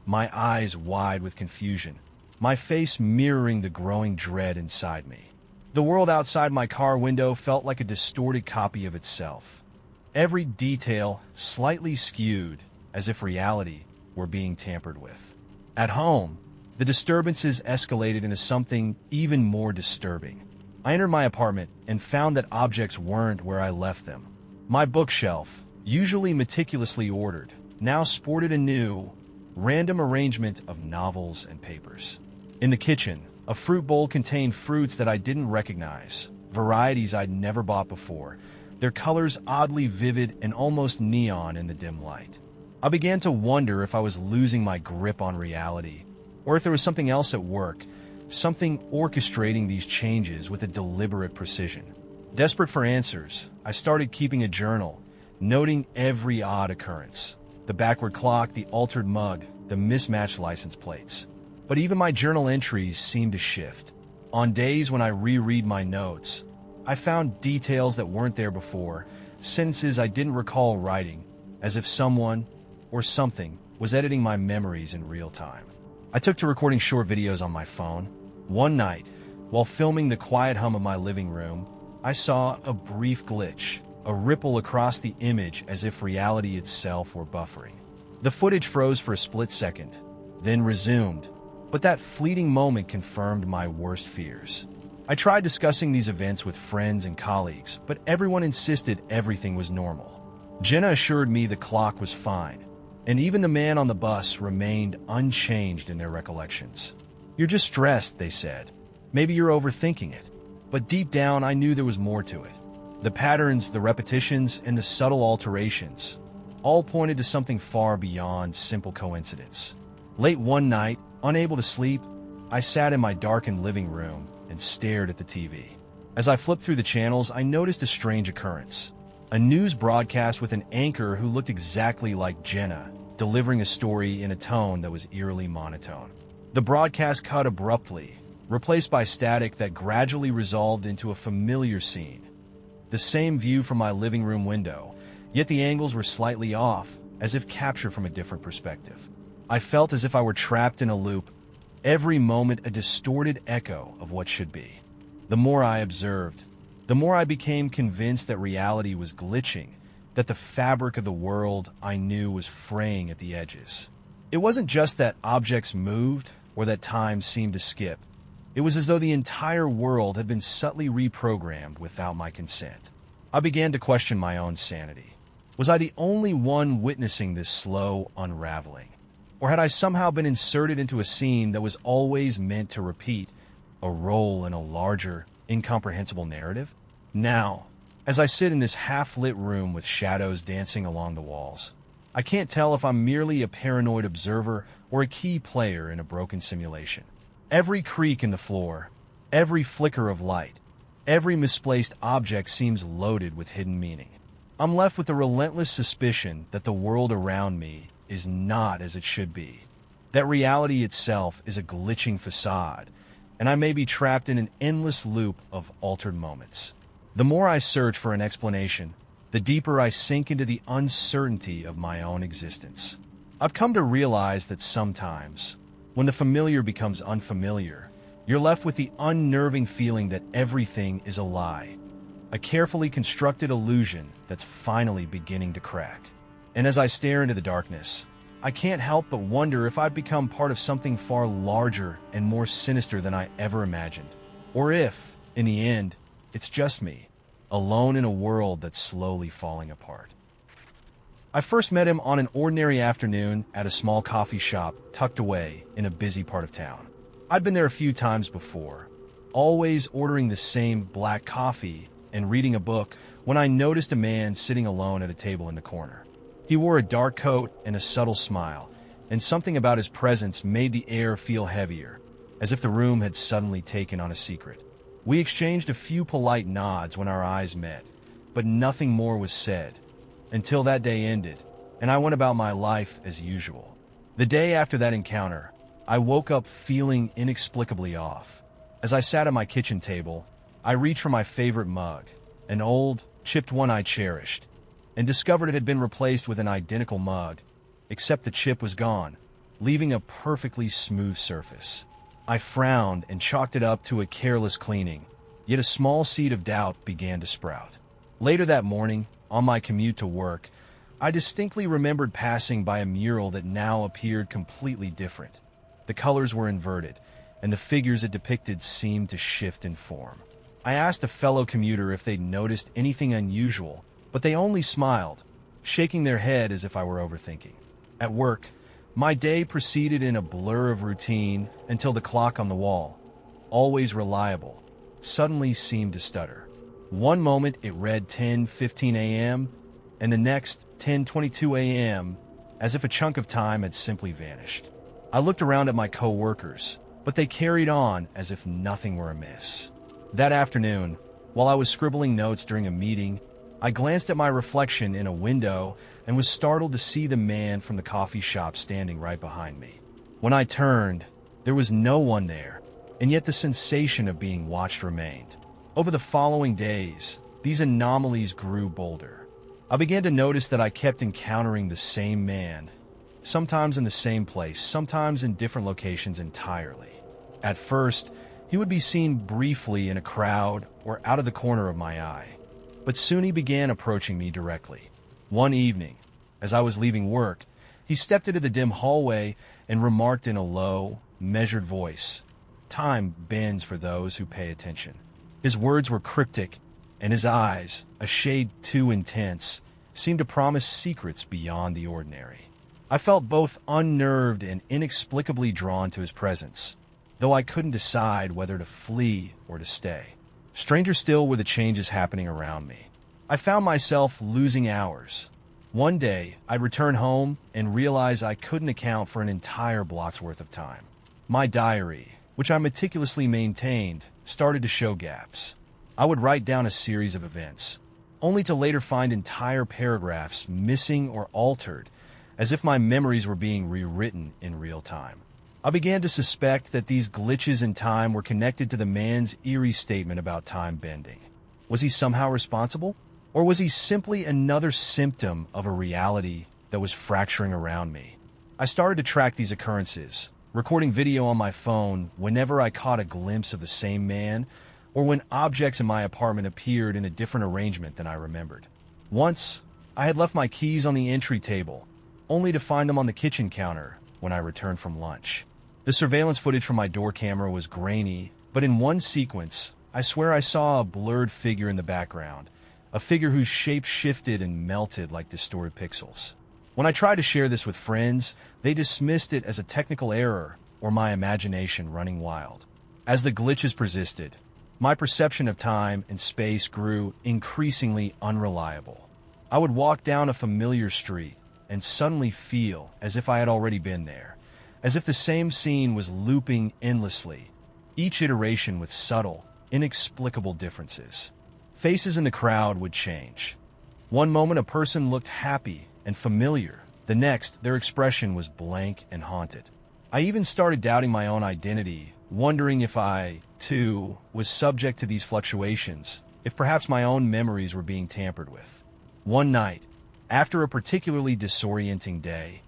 my eyes wide with confusion, my face mirroring the growing dread inside me. The world outside my car window felt like a distorted copy of itself, every detail slightly skewed, as if reality were being tampered with. At home, the disturbances escalated into something even more disturbing. I entered my apartment and found that objects weren't where I left them. My bookshelf, usually meticulously ordered, now sported a new, random arrangement of novels and papers. In the kitchen, a fruit bowl contained fruits that I didn't recognize, varieties I'd never bought before, their colors oddly vivid and almost neon in the dim light. I began to wonder if I was losing my grip on reality, or if there was something else at work, something orchestrating these changes with a deliberate precision. Desperate for answers, I started keeping a journal, noting every odd occurrence. The backward clock, the altered mug, the mismatched license plates. But even my journal entries seemed to shift. On days when I reread my notes, I found details that weren't there before, sentences I didn't recall writing, as if someone or something was editing my memories in real time. I took to recording short videos on my phone. One night, while filming the quiet hum of my living room, I saw a brief glitch, a ripple across the image as if reality itself were buffering. The footage froze for a split second, then resumed, but that fleeting moment confirmed my worst fears. I tried discussing these events with friends and colleagues, but everyone insisted everything was normal. Jenna assured me the clock was fine, and even the man on the bus remained unchanged in their recollections. "You're just stressed," they said. "Maybe you're overthinking it." But deep down, I knew there was more to it. The patterns, the repetitions, and the subtle alterations all pointed to something far beyond simple coincidence. Late one night, unable to sleep, I sat in my darkened living room and stared at the TV. As I flipped through the channels, I noticed a strange occurrence. A news broadcast with an anchor who looked exactly like Jenna, delivering a story in a tone that was eerily monotone. The broadcast cut abruptly, replaced by static that gradually resolved into a familiar scene. The same view from my living room window, yet the angles were slightly off, as if captured from a different perspective. I felt as if I were trapped in a loop, every moment a distorted echo of what should be. The more I observed, the more I became convinced that reality was glitching, that the fabric of the world I knew was fraying at the edges. It wasn't just that objects moved or that time seemed to skip. It was as though the entire world had been subtly reprogrammed without my consent. I began to question my own sanity. Was I the only one witnessing this slow unraveling? Or had I somehow been inserted into a scene that was always meant to repeat, a role in a larger, incomprehensible narrative? Now, as I sit in this half-lit room with shadows dancing along the walls, I can't tell if I'm merely a paranoid observer or a key player in a broken simulation. Every creak in the floor, every flicker of light, every misplaced object seems loaded with hidden meaning. I'm left with the relentless suspicion that the world around me is not as it should be, that reality itself is a glitching facade, and I may be trapped in an endless loop of altered moments. The more I search for an explanation, the deeper I sink into the uncertainty of my own existence. I've come to realize that sometimes, when the familiar becomes unfamiliar, you're left with the unnerving feeling that everything is a lie, a carefully constructed illusion that's finally beginning to crack. And as I stare into the darkness, I can't help but wonder if I've become part of something far larger and more sinister than I ever imagined. Or if, in the end, it's just me, alone in a world that's slowly falling apart. I first met him on an ordinary afternoon at a small coffee shop tucked away in a busy part of town. I'd been there a few times before, always ordering the same black coffee and reading a book when I noticed a man sitting alone at a table in the corner. He wore a dark coat and a subtle smile, and something about his presence made the air feel heavier, as if the room had suddenly taken on a secret. We exchanged a few polite nods when our eyes met, but nothing more was said, until that day ended, and I went about my life as usual. The day after that encounter, I woke up feeling inexplicably off. As I sat at my kitchen table, I reached for my favorite mug, an old, chipped one I cherished, and discovered it had been replaced with an identical mug, except the chip was gone, leaving a perfectly smooth surface. I frowned and chalked it up to a careless cleaning, yet a small seed of doubt began to sprout. Later that morning, on my commute to work, I distinctly remembered passing by a mural that now appeared completely different. The colors were inverted, and the figures it depicted seemed to shift in form. I asked a fellow commuter if they'd noticed anything unusual, but they only smiled, shaking their head as if I were overthinking. At work, my day proceeded in a blur of routine until the clock on the wall, always reliable, suddenly seemed to stutter. One moment it read 10:15 a.m., and the next 10:22 a.m., as if a chunk of time had simply vanished. I looked around at my co-workers, but but they carried on as if nothing were amiss. That afternoon, while I was scribbling notes during a meeting, I glanced at my reflection in a window and was startled to see the man from the coffee shop standing right behind me. When I turned, there was no one there, and yet the sensation of being watched remained. Over the following days, these anomalies grew bolder. I began to notice that I kept encountering the same man, sometimes in the same place, sometimes in different locations entirely. At first, he would be seen briefly in a crowd or out of the corner of my eye, but soon he began approaching me directly. One evening, as I was leaving work, he stepped into the dim hallway and remarked in a low, measured voice, "Time bends for those who pay attention." His words were cryptic, and his eyes, a shade too intense, seemed to promise secrets beyond the ordinary. I felt both unnerved and inexplicably drawn to his presence, though I couldn't decide whether to flee or to stay. Stranger still were the changes happening around me. I found myself losing hours. One day, I'd return home and realize I couldn't account for an entire block's worth of time. My diary, which I meticulously maintained, started to show gaps. I would write down a series of events, only to later find entire paragraphs missing or altered, as if my memories were being rewritten in real time. I began to suspect that these glitches in time were connected to the man's eerie statement about time bending. Was he somehow responsible? Or was he simply another symptom of a reality that was fracturing around me? I started to track these occurrences, recording video on my phone whenever I caught a glimpse of the same man, or when objects in my apartment appeared in a different arrangement than I remembered. Once, I had left my keys on the entry table, only to find them on the kitchen counter when I returned from lunch. The surveillance footage from my door camera was grainy, but in one sequence, I swear I saw a blurred figure in the background, a figure whose shape shifted and melted like distorted pixels. When I tried to share this with friends, they dismissed it as a technical error or my imagination running wild. As the glitches persisted, my perception of time and space grew increasingly unreliable. I would walk down a familiar street and suddenly feel as if I had already been there, as if the same scene was looping endlessly, each iteration with subtle, inexplicable differences. Faces in the crowd would change. One moment a person looked happy and familiar. The next, their expression was blank and haunted. I even started doubting my own identity, wondering if I, too, was subject to these fluctuations, if perhaps my own memories were being tampered with. One night, after a particularly disorienting day,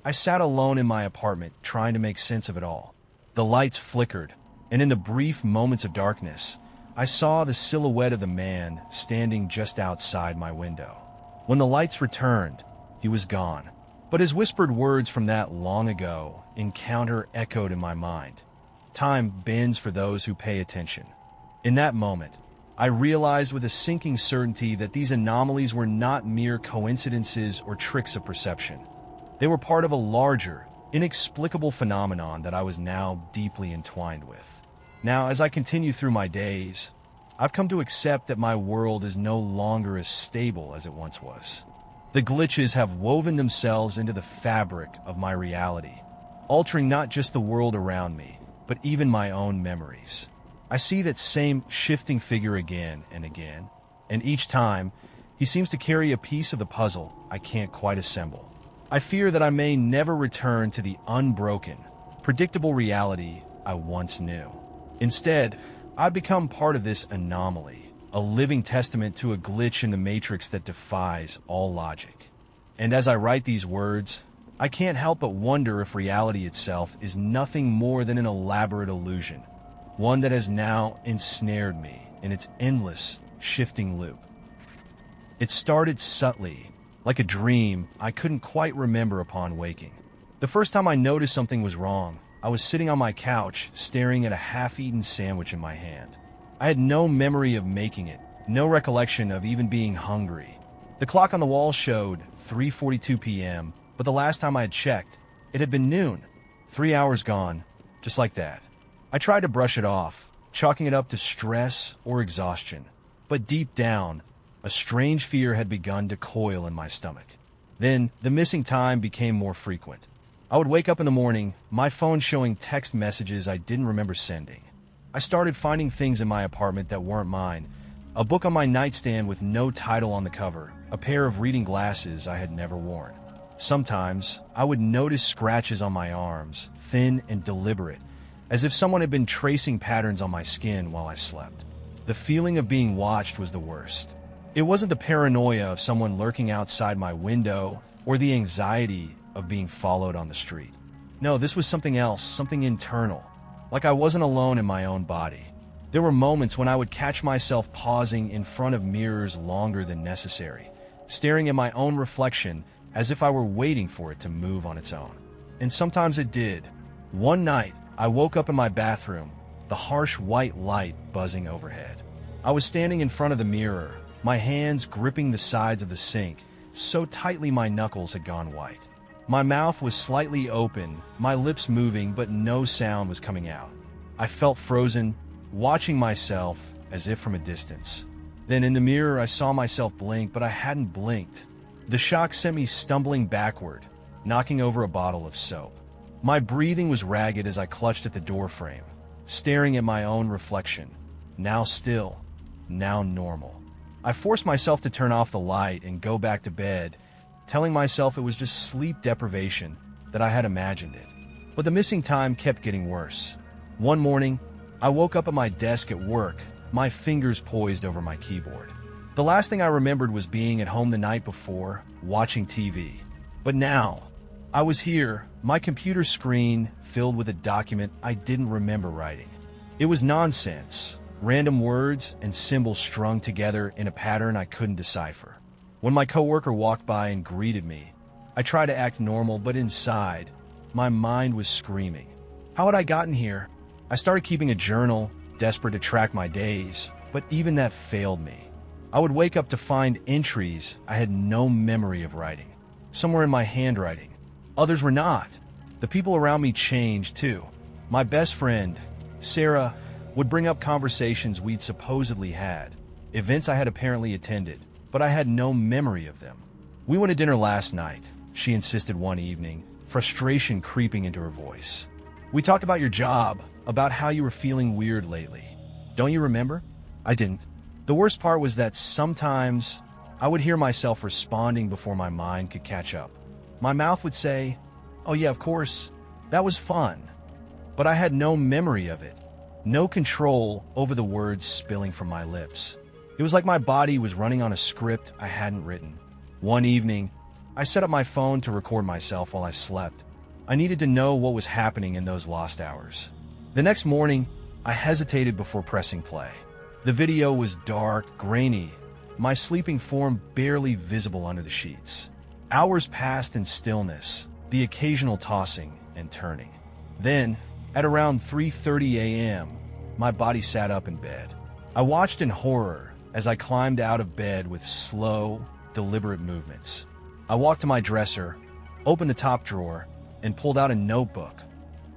I sat alone in my apartment trying to make sense of it all. The lights flickered, and in the brief moments of darkness, I saw the silhouette of the man standing just outside my window. When the lights returned, he was gone, but his whispered words from that long ago encounter echoed in my mind. Time bends for those who pay attention. In that moment, I realized with a sinking certainty that these anomalies were not mere coincidences or tricks of perception. They were part of a larger, inexplicable phenomenon that I was now deeply entwined with. Now, as I continue through my days, I've come to accept that my world is no longer as stable as it once was. The glitches have woven themselves into the fabric of my reality, altering not just the world around me, but even my own memories. I see that same shifting figure again and again, and each time, he seems to carry a piece of the puzzle I can't quite assemble. I fear that I may never return to the unbroken, predictable reality I once knew. Instead, I've become part of this anomaly, a living testament to a glitch in the matrix that defies all logic. And as I write these words, I can't help but wonder if reality itself is nothing more than an elaborate illusion, one that has now ensnared me in its endless, shifting loop. It started subtly, like a dream I couldn't quite remember upon waking. The first time I noticed something was wrong, I was sitting on my couch, staring at a half-eaten sandwich in my hand. I had no memory of making it, no recollection of even being hungry. The clock on the wall showed 3:42 p.m., but the last time I had checked, it had been noon. 3 hours gone, just like that. I tried to brush it off, chalking it up to stress or exhaustion. But deep down, a strange fear had begun to coil in my stomach. Then, the missing time became more frequent. I would wake up in the morning, my phone showing text messages I didn't remember sending. I started finding things in my apartment that weren't mine. A book on my nightstand with no title on the cover, a pair of reading glasses I had never worn. Sometimes, I would notice scratches on my arms, thin and deliberate, as if someone had been tracing patterns on my skin while I slept. The feeling of being watched was the worst. It wasn't the paranoia of someone lurking outside my window or the anxiety of being followed on the street. No, this was something else, something internal, like I wasn't alone in my own body. There were moments when I would catch myself pausing in front of mirrors longer than necessary, staring at my own reflection as if I were waiting for it to move on its own. And sometimes it did. One night, I woke up in my bathroom, the harsh white light buzzing overhead. I was standing in front of the mirror, my hands gripping the sides of the sink, so tightly my knuckles had gone white. My mouth was slightly open, my lips moving, but no sound was coming out. I felt frozen, watching myself as if from a distance. Then in the mirror, I saw myself blink, but I hadn't blinked. The shock sent me stumbling backward, knocking over a bottle of soap. My breathing was ragged as I clutched at the doorframe, staring at my own reflection, now still, now normal. I forced myself to turn off the light and go back to bed, telling myself it was just sleep deprivation, that I had imagined it. But the missing time kept getting worse. One morning, I woke up at my desk at work, my fingers poised over my keyboard. The last thing I remembered was being at home the night before, watching TV. But now, I was here, my computer screen filled with a document I didn't remember writing. It was nonsense, random words and symbols strung together in a pattern I couldn't decipher. When my coworker walked by and greeted me, I tried to act normal, but inside, my mind was screaming. How had I gotten here? I started keeping a journal, desperate to track my days, but even that failed me. I would wake up to find entries I had no memory of writing. Some were in my handwriting. Others were not. The people around me changed, too. My best friend, Sarah, would bring up conversations we'd supposedly had, events I had apparently attended, but I had no memory of them. We went to dinner last night, she insisted one evening, frustration creeping into her voice. We talked about your job, about how you were feeling weird lately. Don't you remember? I didn't. The worst part was that sometimes I would hear myself responding before my mind could catch up. My mouth would say, "Oh yeah, of course, that was fun." But I had no memory of it, no control over the words spilling from my lips. It was like my body was running on a script I hadn't written. One evening, I set up my phone to record myself while I slept. I needed to know what was happening in those lost hours. The next morning, I hesitated before pressing play. The video was dark, grainy, my sleeping form barely visible under the sheets. Hours passed in stillness, the occasional tossing and turning. Then, at around 3:30 a.m., my body sat up in bed. I watched in horror as I climbed out of bed with slow, deliberate movements. I walked to my dresser, opened the top drawer, and pulled out a notebook,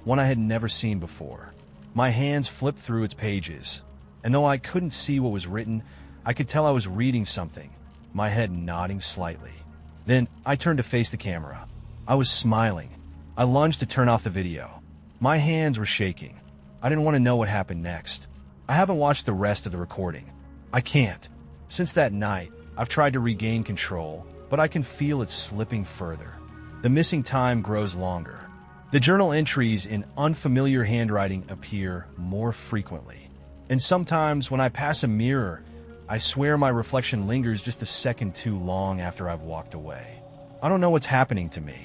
one I had never seen before. My hands flipped through its pages, and though I couldn't see what was written, I could tell I was reading something, my head nodding slightly. Then I turned to face the camera. I was smiling. I lunged to turn off the video. My hands were shaking. I didn't want to know what happened next. I haven't watched the rest of the recording. I can't. Since that night, I've tried to regain control, but I can feel it slipping further. The missing time grows longer. The journal entries in unfamiliar handwriting appear more frequently. And sometimes when I pass a mirror, I swear my reflection lingers just a second too long after I've walked away. I don't know what's happening to me.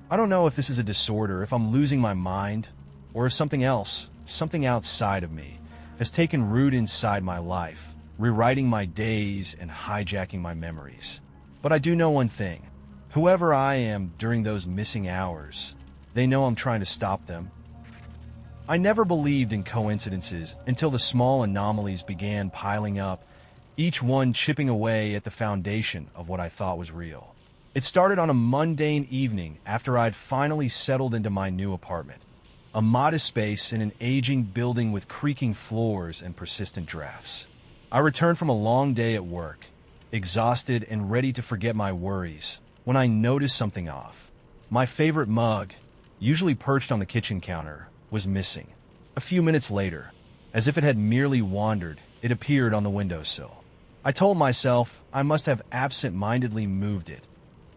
I don't know if this is a disorder, if I'm losing my mind, or if something else, something outside of me, has taken root inside my life, rewriting my days and hijacking my memories. But I do know one thing. Whoever I am during those missing hours, they know I'm trying to stop them. I never believed in coincidences until the small anomalies began piling up, each one chipping away at the foundation of what I thought was real. It started on a mundane evening after I'd finally settled into my new apartment, a modest space in an aging building with creaking floors and persistent drafts. I returned from a long day at work, exhausted and ready to forget my worries, when I noticed something off. My favorite mug, usually perched on the kitchen counter, was missing. A few minutes later, as if it had merely wandered, it appeared on the windowsill. I told myself I must have absent-mindedly moved it,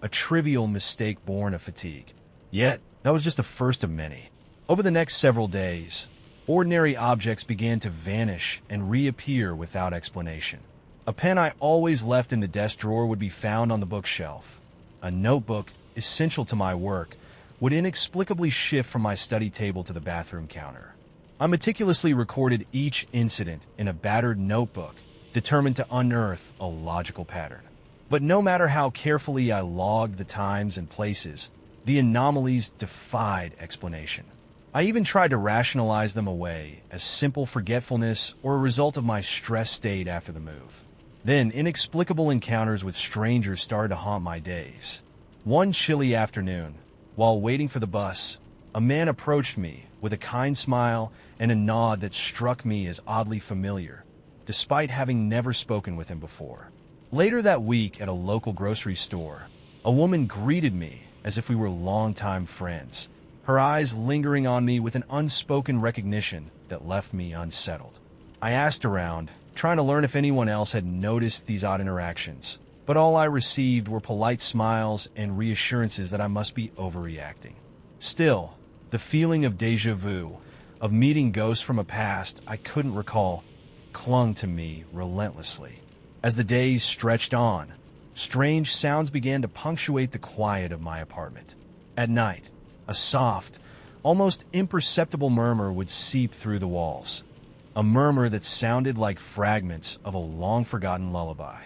a trivial mistake born of fatigue. Yet, that was just the first of many. Over the next several days, ordinary objects began to vanish and reappear without explanation. A pen I always left in the desk drawer would be found on the bookshelf. A notebook, essential to my work, would inexplicably shift from my study table to the bathroom counter. I meticulously recorded each incident in a battered notebook, determined to unearth a logical pattern. But no matter how carefully I logged the times and places, the anomalies defied explanation. I even tried to rationalize them away as simple forgetfulness or a result of my stress state after the move. Then, inexplicable encounters with strangers started to haunt my days. One chilly afternoon, while waiting for the bus, a man approached me with a kind smile and a nod that struck me as oddly familiar, despite having never spoken with him before. Later that week at a local grocery store, a woman greeted me as if we were longtime friends, her eyes lingering on me with an unspoken recognition that left me unsettled. I asked around, trying to learn if anyone else had noticed these odd interactions, but all I received were polite smiles and reassurances that I must be overreacting. Still, the feeling of déjà vu, of meeting ghosts from a past I couldn't recall, clung to me relentlessly. As the days stretched on, strange sounds began to punctuate the quiet of my apartment. At night, a soft, almost imperceptible murmur would seep through the walls, a murmur that sounded like fragments of a long-forgotten lullaby.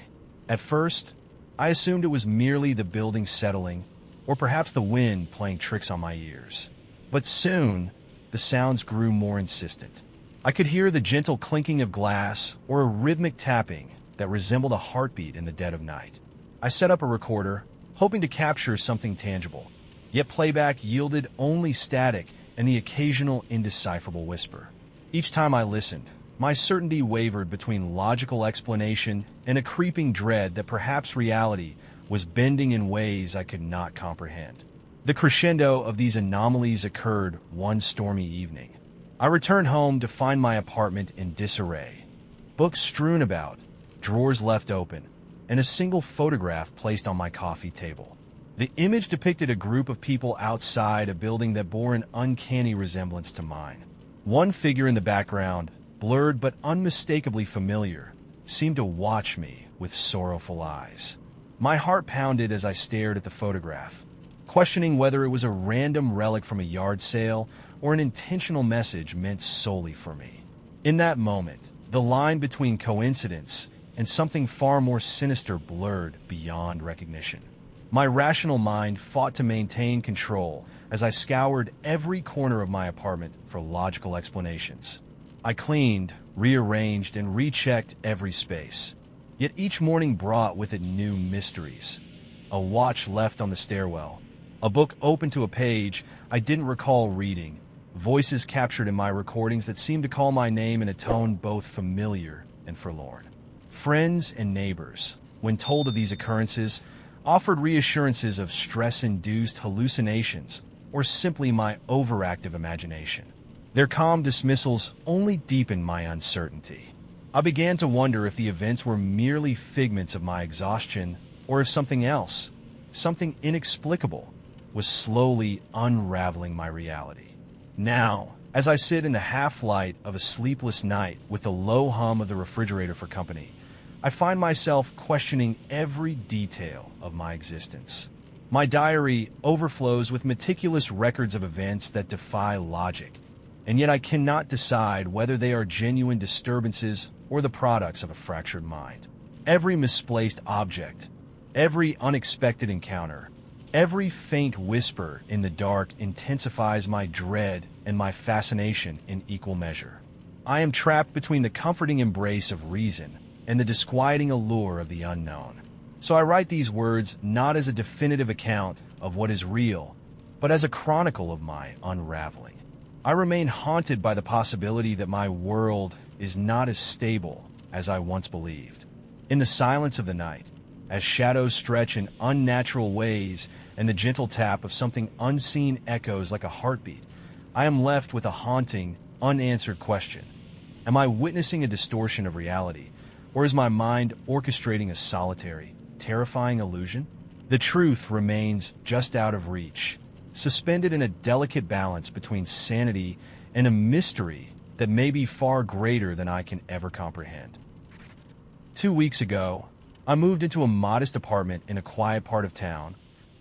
At first, I assumed it was merely the building settling, or perhaps the wind playing tricks on my ears. But soon, the sounds grew more insistent. I could hear the gentle clinking of glass or a rhythmic tapping that resembled a heartbeat in the dead of night. I set up a recorder, hoping to capture something tangible, yet playback yielded only static and the occasional indecipherable whisper. Each time I listened, my certainty wavered between logical explanation and a creeping dread that perhaps reality was bending in ways I could not comprehend. The crescendo of these anomalies occurred one stormy evening. I returned home to find my apartment in disarray. Books strewn about, drawers left open, and a single photograph placed on my coffee table. The image depicted a group of people outside a building that bore an uncanny resemblance to mine. One figure in the background, blurred but unmistakably familiar, seemed to watch me with sorrowful eyes. My heart pounded as I stared at the photograph, questioning whether it was a random relic from a yard sale or an intentional message meant solely for me. In that moment, the line between coincidence and something far more sinister blurred beyond recognition. My rational mind fought to maintain control as I scoured every corner of my apartment for logical explanations. I cleaned, rearranged, and rechecked every space. Yet each morning brought with it new mysteries. A watch left on the stairwell, a book open to a page I didn't recall reading, voices captured in my recordings that seemed to call my name in a tone both familiar and forlorn. Friends and neighbors, when told of these occurrences, offered reassurances of stress-induced hallucinations or simply my overactive imagination. Their calm dismissals only deepened my uncertainty. I began to wonder if the events were merely figments of my exhaustion or if something else, something inexplicable, was slowly unraveling my reality. Now, as I sit in the half-light of a sleepless night with the low hum of the refrigerator for company, I find myself questioning every detail of my existence. My diary overflows with meticulous records of events that defy logic, and yet I cannot decide whether they are genuine disturbances or the products of a fractured mind. Every misplaced object, every unexpected encounter, every faint whisper in the dark intensifies my dread and my fascination in equal measure. I am trapped between the comforting embrace of reason and the disquieting allure of the unknown. So I write these words not as a definitive account of what is real, but as a chronicle of my unraveling. I remain haunted by the possibility that my world is not as stable as I once believed. In the silence of the night, as shadows stretch in unnatural ways and the gentle tap of something unseen echoes like a heartbeat, I am left with a haunting, unanswered question. Am I witnessing a distortion of reality, or is my mind orchestrating a solitary, terrifying illusion? The truth remains just out of reach, suspended in a delicate balance between sanity and a mystery that may be far greater than I can ever comprehend. 2 weeks ago, I moved into a modest apartment in a quiet part of town,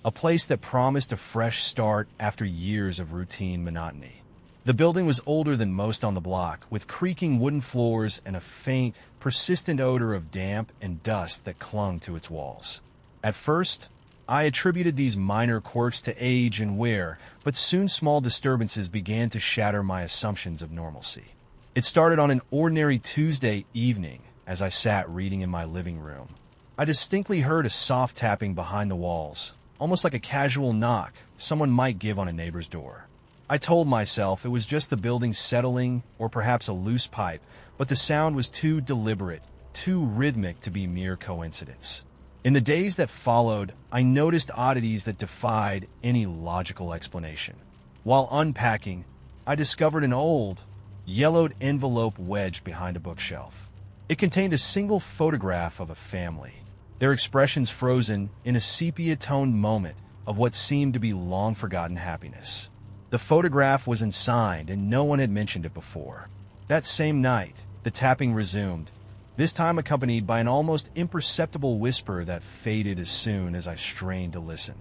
a place that promised a fresh start after years of routine monotony. The building was older than most on the block, with creaking wooden floors and a faint, persistent odor of damp and dust that clung to its walls. At first, I attributed these minor quirks to age and wear, but soon small disturbances began to shatter my assumptions of normalcy. It started on an ordinary Tuesday evening as I sat reading in my living room. I distinctly heard a soft tapping behind the walls, almost like a casual knock someone might give on a neighbor's door. I told myself it was just the building settling or perhaps a loose pipe, but the sound was too deliberate, too rhythmic to be mere coincidence. In the days that followed, I noticed oddities that defied any logical explanation. While unpacking, I discovered an old, yellowed envelope wedged behind a bookshelf. It contained a single photograph of a family, their expressions frozen in a sepia-toned moment of what seemed to be long-forgotten happiness. The photograph was unsigned, and no one had mentioned it before. That same night, the tapping resumed, this time accompanied by an almost imperceptible whisper that faded as soon as I strained to listen.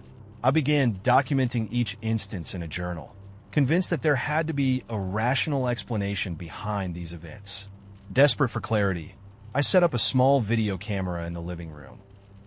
I began documenting each instance in a journal, convinced that there had to be a rational explanation behind these events. Desperate for clarity, I set up a small video camera in the living room,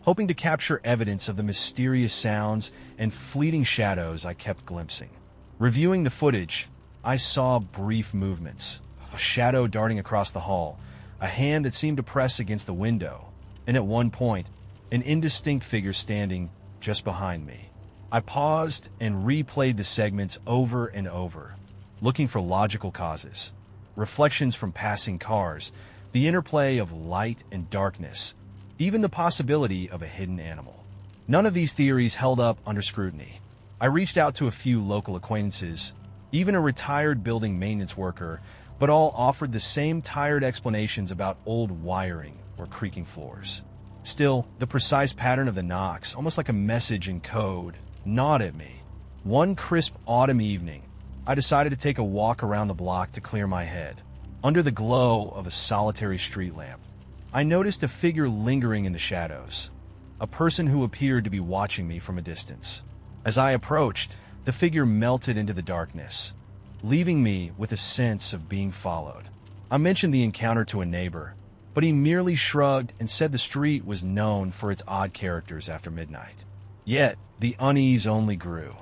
hoping to capture evidence of the mysterious sounds and fleeting shadows I kept glimpsing. Reviewing the footage, I saw brief movements, a shadow darting across the hall, a hand that seemed to press against the window, and at one point, an indistinct figure standing just behind me. I paused and replayed the segments over and over, looking for logical causes, reflections from passing cars, the interplay of light and darkness, even the possibility of a hidden animal. None of these theories held up under scrutiny. I reached out to a few local acquaintances, even a retired building maintenance worker, but all offered the same tired explanations about old wiring or creaking floors. Still, the precise pattern of the knocks, almost like a message in code, gnawed at me. One crisp autumn evening, I decided to take a walk around the block to clear my head. Under the glow of a solitary street lamp, I noticed a figure lingering in the shadows, a person who appeared to be watching me from a distance. As I approached, the figure melted into the darkness, leaving me with a sense of being followed. I mentioned the encounter to a neighbor, but he merely shrugged and said the street was known for its odd characters after midnight. Yet, the unease only grew.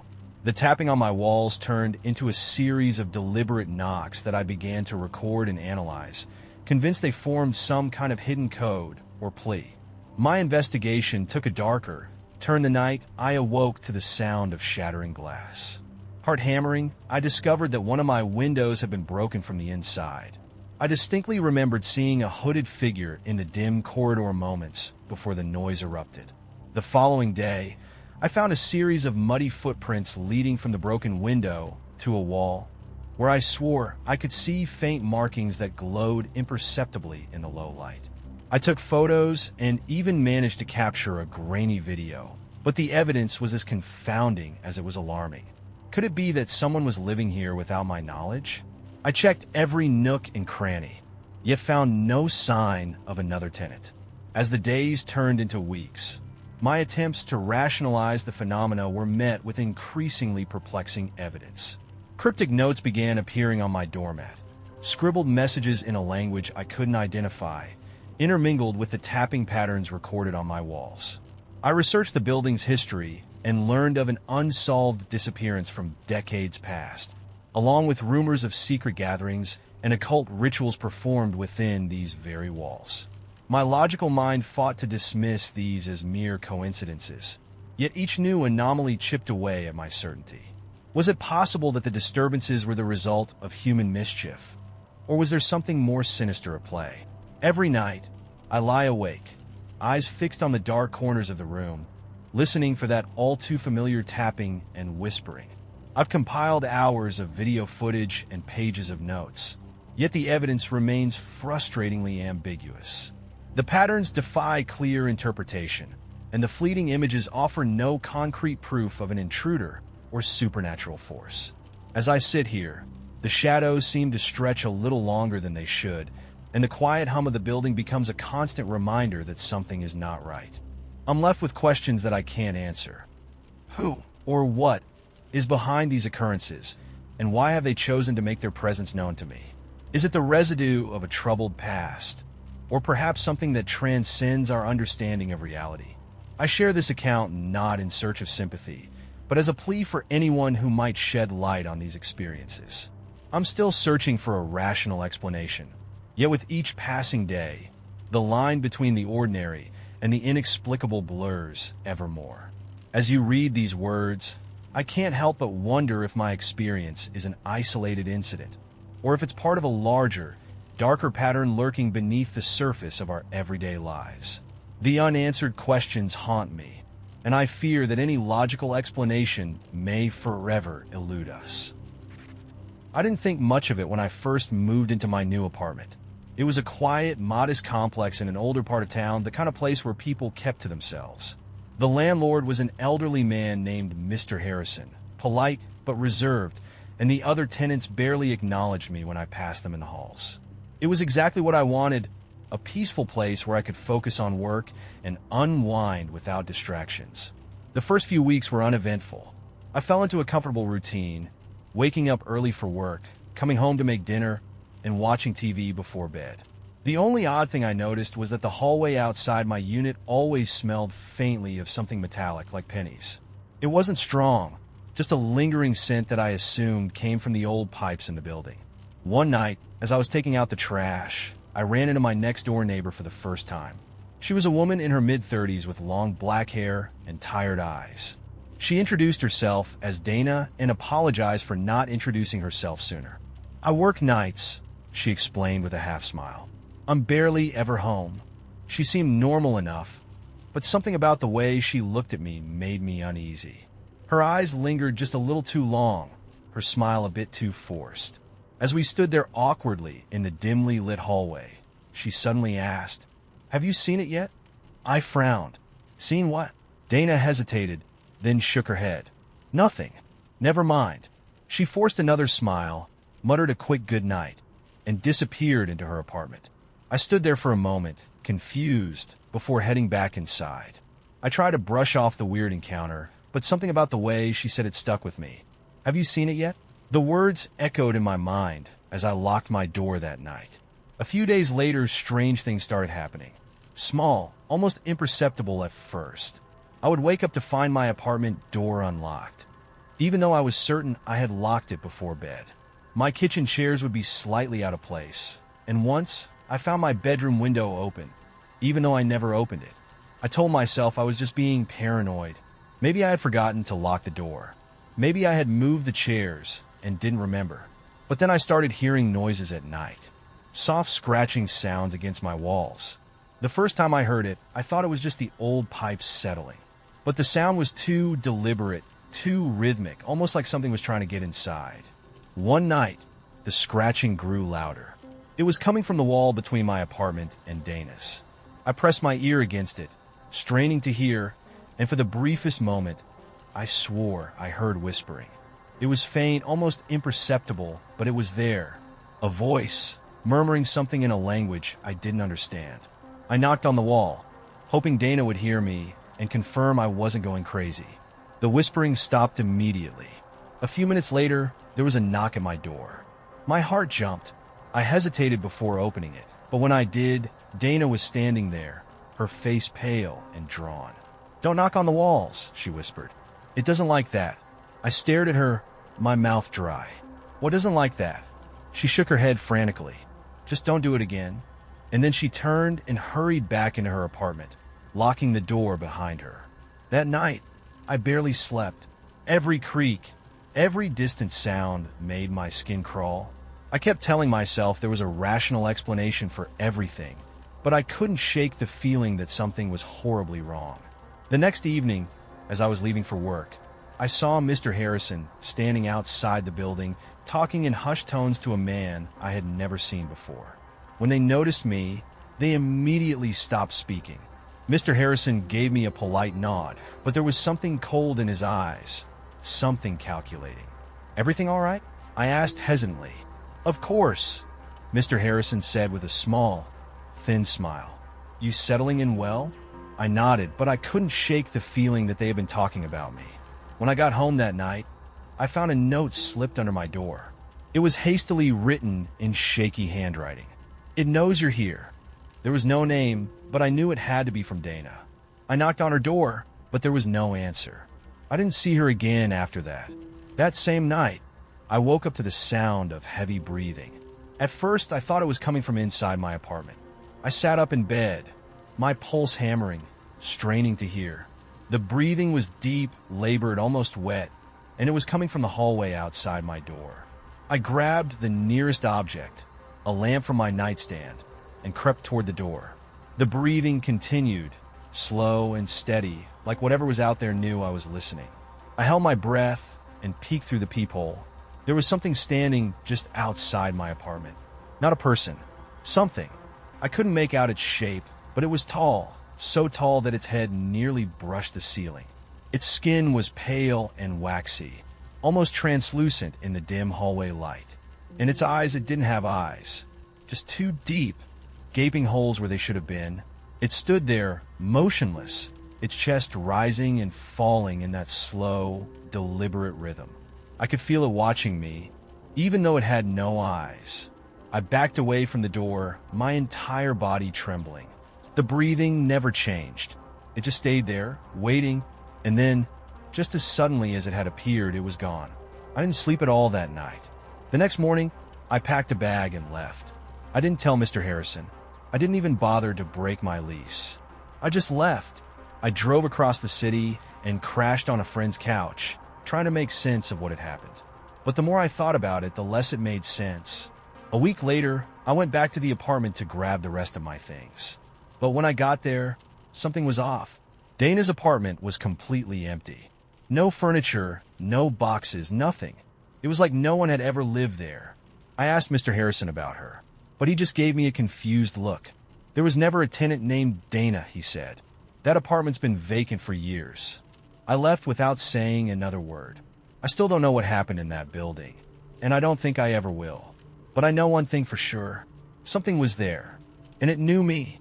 The tapping on my walls turned into a series of deliberate knocks that I began to record and analyze, convinced they formed some kind of hidden code or plea. My investigation took a darker turn the night I awoke to the sound of shattering glass. Heart hammering, I discovered that one of my windows had been broken from the inside. I distinctly remembered seeing a hooded figure in the dim corridor moments before the noise erupted. The following day, I found a series of muddy footprints leading from the broken window to a wall, where I swore I could see faint markings that glowed imperceptibly in the low light. I took photos and even managed to capture a grainy video, but the evidence was as confounding as it was alarming. Could it be that someone was living here without my knowledge? I checked every nook and cranny, yet found no sign of another tenant. As the days turned into weeks, my attempts to rationalize the phenomena were met with increasingly perplexing evidence. Cryptic notes began appearing on my doormat, scribbled messages in a language I couldn't identify, intermingled with the tapping patterns recorded on my walls. I researched the building's history and learned of an unsolved disappearance from decades past, along with rumors of secret gatherings and occult rituals performed within these very walls. My logical mind fought to dismiss these as mere coincidences, yet each new anomaly chipped away at my certainty. Was it possible that the disturbances were the result of human mischief, or was there something more sinister at play? Every night, I lie awake, eyes fixed on the dark corners of the room, listening for that all-too-familiar tapping and whispering. I've compiled hours of video footage and pages of notes, yet the evidence remains frustratingly ambiguous. The patterns defy clear interpretation, and the fleeting images offer no concrete proof of an intruder or supernatural force. As I sit here, the shadows seem to stretch a little longer than they should, and the quiet hum of the building becomes a constant reminder that something is not right. I'm left with questions that I can't answer. Who or what is behind these occurrences, and why have they chosen to make their presence known to me? Is it the residue of a troubled past, or perhaps something that transcends our understanding of reality? I share this account not in search of sympathy, but as a plea for anyone who might shed light on these experiences. I'm still searching for a rational explanation, yet with each passing day, the line between the ordinary and the inexplicable blurs ever more. As you read these words, I can't help but wonder if my experience is an isolated incident, or if it's part of a larger, darker pattern lurking beneath the surface of our everyday lives. The unanswered questions haunt me, and I fear that any logical explanation may forever elude us. I didn't think much of it when I first moved into my new apartment. It was a quiet, modest complex in an older part of town, the kind of place where people kept to themselves. The landlord was an elderly man named Mr. Harrison, polite but reserved, and the other tenants barely acknowledged me when I passed them in the halls. It was exactly what I wanted, a peaceful place where I could focus on work and unwind without distractions. The first few weeks were uneventful. I fell into a comfortable routine, waking up early for work, coming home to make dinner, and watching TV before bed. The only odd thing I noticed was that the hallway outside my unit always smelled faintly of something metallic, like pennies. It wasn't strong, just a lingering scent that I assumed came from the old pipes in the building. One night, as I was taking out the trash, I ran into my next-door neighbor for the first time. She was a woman in her mid-30s with long black hair and tired eyes. She introduced herself as Dana and apologized for not introducing herself sooner. "I work nights," she explained with a half-smile. "I'm barely ever home." She seemed normal enough, but something about the way she looked at me made me uneasy. Her eyes lingered just a little too long, her smile a bit too forced. As we stood there awkwardly in the dimly lit hallway, she suddenly asked, "Have you seen it yet?" I frowned. "Seen what?" Dana hesitated, then shook her head. "Nothing. Never mind." She forced another smile, muttered a quick good night, and disappeared into her apartment. I stood there for a moment, confused, before heading back inside. I tried to brush off the weird encounter, but something about the way she said it stuck with me. "Have you seen it yet?" The words echoed in my mind as I locked my door that night. A few days later, strange things started happening. Small, almost imperceptible at first. I would wake up to find my apartment door unlocked, even though I was certain I had locked it before bed. My kitchen chairs would be slightly out of place, and once I found my bedroom window open, even though I never opened it. I told myself I was just being paranoid. Maybe I had forgotten to lock the door. Maybe I had moved the chairs and didn't remember. But then I started hearing noises at night. Soft scratching sounds against my walls. The first time I heard it, I thought it was just the old pipes settling. But the sound was too deliberate, too rhythmic, almost like something was trying to get inside. One night, the scratching grew louder. It was coming from the wall between my apartment and Dana's. I pressed my ear against it, straining to hear, and for the briefest moment, I swore I heard whispering. It was faint, almost imperceptible, but it was there. A voice, murmuring something in a language I didn't understand. I knocked on the wall, hoping Dana would hear me and confirm I wasn't going crazy. The whispering stopped immediately. A few minutes later, there was a knock at my door. My heart jumped. I hesitated before opening it, but when I did, Dana was standing there, her face pale and drawn. "Don't knock on the walls," she whispered. "It doesn't like that." I stared at her, my mouth dry. "What doesn't like that?" She shook her head frantically. "Just don't do it again." And then she turned and hurried back into her apartment, locking the door behind her. That night, I barely slept. Every creak, every distant sound made my skin crawl. I kept telling myself there was a rational explanation for everything, but I couldn't shake the feeling that something was horribly wrong. The next evening, as I was leaving for work, I saw Mr. Harrison standing outside the building, talking in hushed tones to a man I had never seen before. When they noticed me, they immediately stopped speaking. Mr. Harrison gave me a polite nod, but there was something cold in his eyes, something calculating. "Everything all right?" I asked hesitantly. "Of course," Mr. Harrison said with a small, thin smile. "You settling in well?" I nodded, but I couldn't shake the feeling that they had been talking about me. When I got home that night, I found a note slipped under my door. It was hastily written in shaky handwriting. "It knows you're here." There was no name, but I knew it had to be from Dana. I knocked on her door, but there was no answer. I didn't see her again after that. That same night, I woke up to the sound of heavy breathing. At first, I thought it was coming from inside my apartment. I sat up in bed, my pulse hammering, straining to hear. The breathing was deep, labored, almost wet, and it was coming from the hallway outside my door. I grabbed the nearest object, a lamp from my nightstand, and crept toward the door. The breathing continued, slow and steady, like whatever was out there knew I was listening. I held my breath and peeked through the peephole. There was something standing just outside my apartment. Not a person. Something. I couldn't make out its shape, but it was tall, so tall that its head nearly brushed the ceiling. Its skin was pale and waxy, almost translucent in the dim hallway light. In its eyes, it didn't have eyes, just two deep, gaping holes where they should have been. It stood there, motionless, its chest rising and falling in that slow, deliberate rhythm. I could feel it watching me, even though it had no eyes. I backed away from the door, my entire body trembling. The breathing never changed. It just stayed there, waiting, and then, just as suddenly as it had appeared, it was gone. I didn't sleep at all that night. The next morning, I packed a bag and left. I didn't tell Mr. Harrison. I didn't even bother to break my lease. I just left. I drove across the city and crashed on a friend's couch, trying to make sense of what had happened. But the more I thought about it, the less it made sense. A week later, I went back to the apartment to grab the rest of my things. But when I got there, something was off. Dana's apartment was completely empty. No furniture, no boxes, nothing. It was like no one had ever lived there. I asked Mr. Harrison about her, but he just gave me a confused look. "There was never a tenant named Dana," he said. "That apartment's been vacant for years." I left without saying another word. I still don't know what happened in that building, and I don't think I ever will. But I know one thing for sure. Something was there, and it knew me.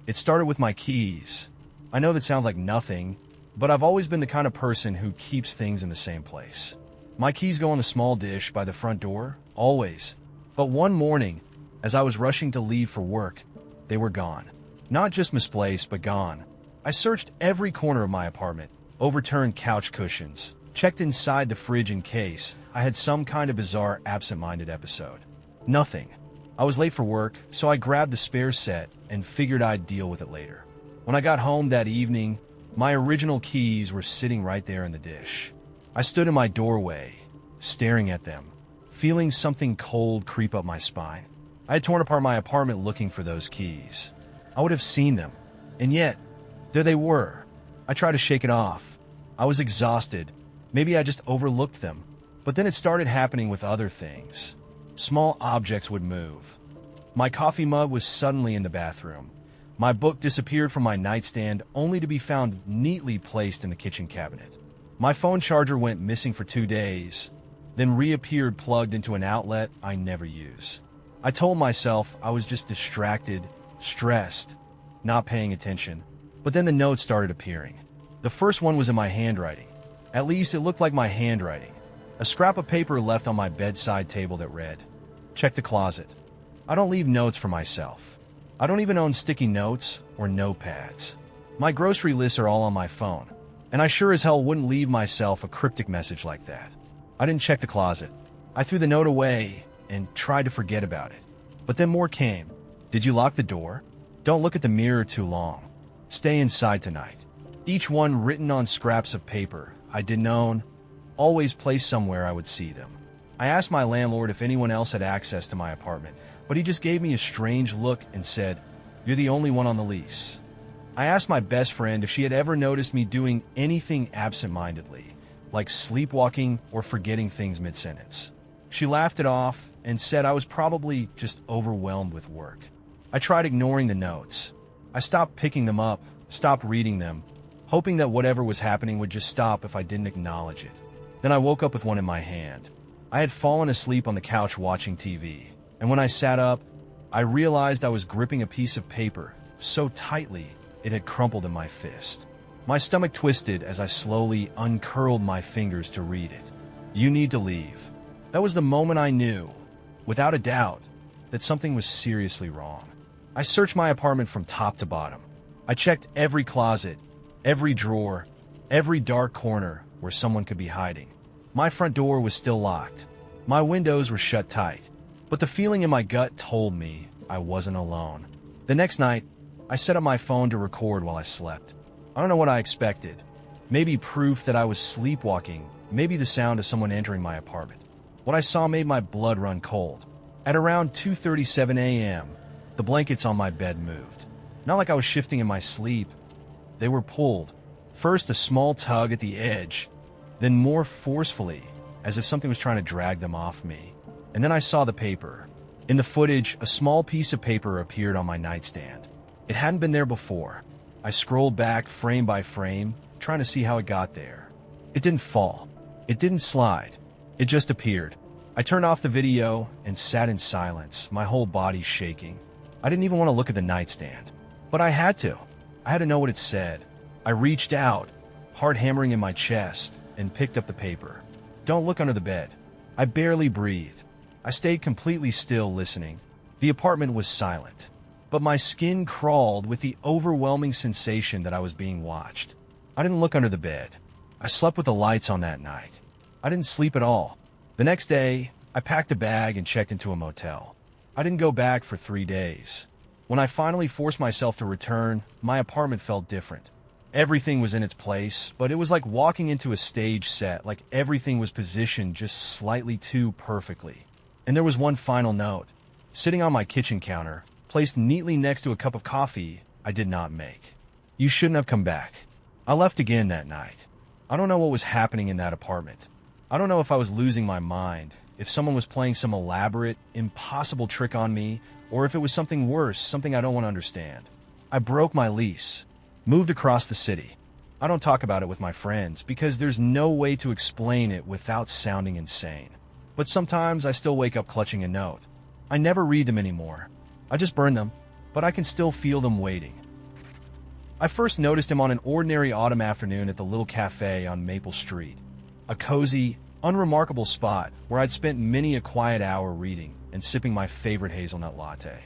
It started with my keys. I know that sounds like nothing, but I've always been the kind of person who keeps things in the same place. My keys go on the small dish by the front door, always. But one morning, as I was rushing to leave for work, they were gone. Not just misplaced, but gone. I searched every corner of my apartment, overturned couch cushions, checked inside the fridge in case I had some kind of bizarre absent-minded episode. Nothing. I was late for work, so I grabbed the spare set and figured I'd deal with it later. When I got home that evening, my original keys were sitting right there in the dish. I stood in my doorway, staring at them, feeling something cold creep up my spine. I had torn apart my apartment looking for those keys. I would have seen them, and yet, there they were. I tried to shake it off. I was exhausted. Maybe I just overlooked them. But then it started happening with other things. Small objects would move. My coffee mug was suddenly in the bathroom. My book disappeared from my nightstand, only to be found neatly placed in the kitchen cabinet. My phone charger went missing for 2 days, then reappeared plugged into an outlet I never use. I told myself I was just distracted, stressed, not paying attention. But then the notes started appearing. The first one was in my handwriting. At least it looked like my handwriting. A scrap of paper left on my bedside table that read, "Check the closet. I don't leave notes for myself. I don't even own sticky notes or notepads. My grocery lists are all on my phone, and I sure as hell wouldn't leave myself a cryptic message like that." I didn't check the closet. I threw the note away and tried to forget about it. But then more came. "Did you lock the door? Don't look at the mirror too long. Stay inside tonight." Each one written on scraps of paper I didn't own, always placed somewhere I would see them. I asked my landlord if anyone else had access to my apartment, but he just gave me a strange look and said, You're the only one on the lease. I asked my best friend if she had ever noticed me doing anything absent-mindedly, like sleepwalking or forgetting things mid-sentence. She laughed it off and said I was probably just overwhelmed with work. I tried ignoring the notes. I stopped picking them up, stopped reading them, hoping that whatever was happening would just stop if I didn't acknowledge it. Then I woke up with one in my hand. I had fallen asleep on the couch watching TV, and when I sat up, I realized I was gripping a piece of paper so tightly it had crumpled in my fist. My stomach twisted as I slowly uncurled my fingers to read it. You need to leave. That was the moment I knew, without a doubt, that something was seriously wrong. I searched my apartment from top to bottom. I checked every closet, every drawer, every dark corner where someone could be hiding. My front door was still locked. My windows were shut tight. But the feeling in my gut told me I wasn't alone. The next night, I set up my phone to record while I slept. I don't know what I expected. Maybe proof that I was sleepwalking, maybe the sound of someone entering my apartment. What I saw made my blood run cold. At around 2:37 a.m., the blankets on my bed moved. Not like I was shifting in my sleep. They were pulled. First a small tug at the edge, then more forcefully, as if something was trying to drag them off me. And then I saw the paper. In the footage, a small piece of paper appeared on my nightstand. It hadn't been there before. I scrolled back frame by frame, trying to see how it got there. It didn't fall. It didn't slide. It just appeared. I turned off the video and sat in silence, my whole body shaking. I didn't even want to look at the nightstand. But I had to. I had to know what it said. I reached out, heart hammering in my chest, and picked up the paper. Don't look under the bed. I barely breathed. I stayed completely still, listening. The apartment was silent, but my skin crawled with the overwhelming sensation that I was being watched. I didn't look under the bed. I slept with the lights on that night. I didn't sleep at all. The next day, I packed a bag and checked into a motel. I didn't go back for 3 days. When I finally forced myself to return, my apartment felt different. Everything was in its place, but it was like walking into a stage set, like everything was positioned just slightly too perfectly. And there was one final note, sitting on my kitchen counter, placed neatly next to a cup of coffee I did not make. You shouldn't have come back. I left again that night. I don't know what was happening in that apartment. I don't know if I was losing my mind, if someone was playing some elaborate, impossible trick on me, or if it was something worse, something I don't want to understand. I broke my lease, moved across the city. I don't talk about it with my friends because there's no way to explain it without sounding insane. But sometimes I still wake up clutching a note. I never read them anymore. I just burn them, but I can still feel them waiting. I first noticed him on an ordinary autumn afternoon at the little cafe on Maple Street, a cozy, unremarkable spot where I'd spent many a quiet hour reading and sipping my favorite hazelnut latte.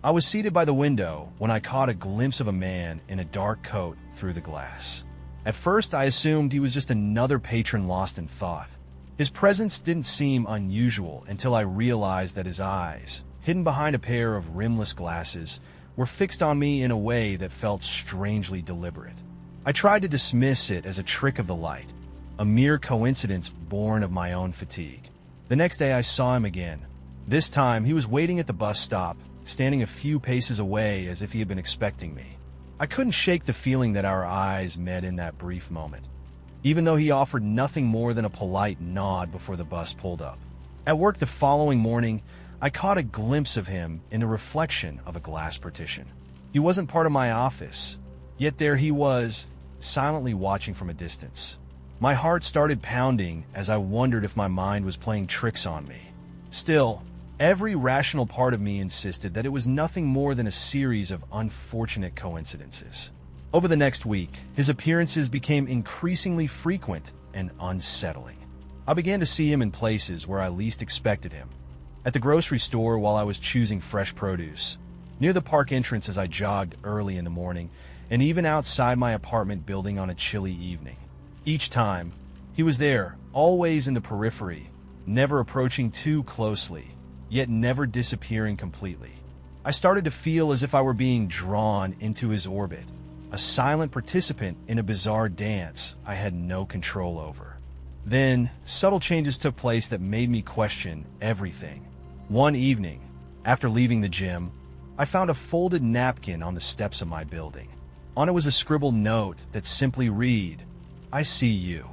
I was seated by the window when I caught a glimpse of a man in a dark coat through the glass. At first, I assumed he was just another patron lost in thought. His presence didn't seem unusual until I realized that his eyes, hidden behind a pair of rimless glasses, were fixed on me in a way that felt strangely deliberate. I tried to dismiss it as a trick of the light, a mere coincidence born of my own fatigue. The next day I saw him again. This time he was waiting at the bus stop, standing a few paces away as if he had been expecting me. I couldn't shake the feeling that our eyes met in that brief moment, even though he offered nothing more than a polite nod before the bus pulled up. At work the following morning, I caught a glimpse of him in the reflection of a glass partition. He wasn't part of my office, yet there he was, silently watching from a distance. My heart started pounding as I wondered if my mind was playing tricks on me. Still, every rational part of me insisted that it was nothing more than a series of unfortunate coincidences. Over the next week, his appearances became increasingly frequent and unsettling. I began to see him in places where I least expected him. At the grocery store while I was choosing fresh produce, near the park entrance as I jogged early in the morning, and even outside my apartment building on a chilly evening. Each time, he was there, always in the periphery, never approaching too closely, yet never disappearing completely. I started to feel as if I were being drawn into his orbit, a silent participant in a bizarre dance I had no control over. Then, subtle changes took place that made me question everything. One evening, after leaving the gym, I found a folded napkin on the steps of my building. On it was a scribbled note that simply read, "I see you."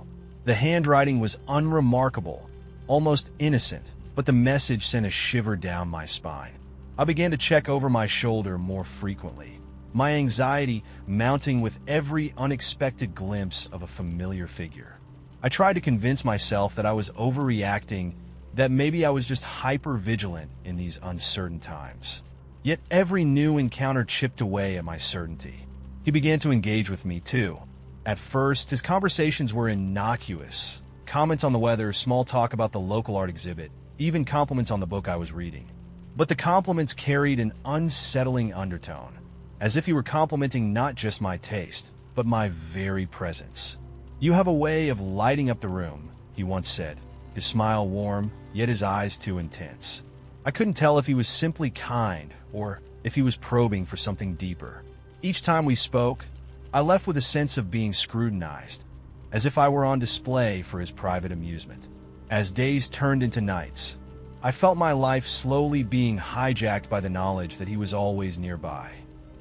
The handwriting was unremarkable, almost innocent, but the message sent a shiver down my spine. I began to check over my shoulder more frequently, my anxiety mounting with every unexpected glimpse of a familiar figure. I tried to convince myself that I was overreacting, that maybe I was just hyper-vigilant in these uncertain times. Yet every new encounter chipped away at my certainty. He began to engage with me too. At first, his conversations were innocuous. Comments on the weather, small talk about the local art exhibit, even compliments on the book I was reading. But the compliments carried an unsettling undertone, as if he were complimenting not just my taste, but my very presence. "You have a way of lighting up the room," he once said, his smile warm, yet his eyes too intense. I couldn't tell if he was simply kind or if he was probing for something deeper. Each time we spoke, I left with a sense of being scrutinized, as if I were on display for his private amusement. As days turned into nights, I felt my life slowly being hijacked by the knowledge that he was always nearby.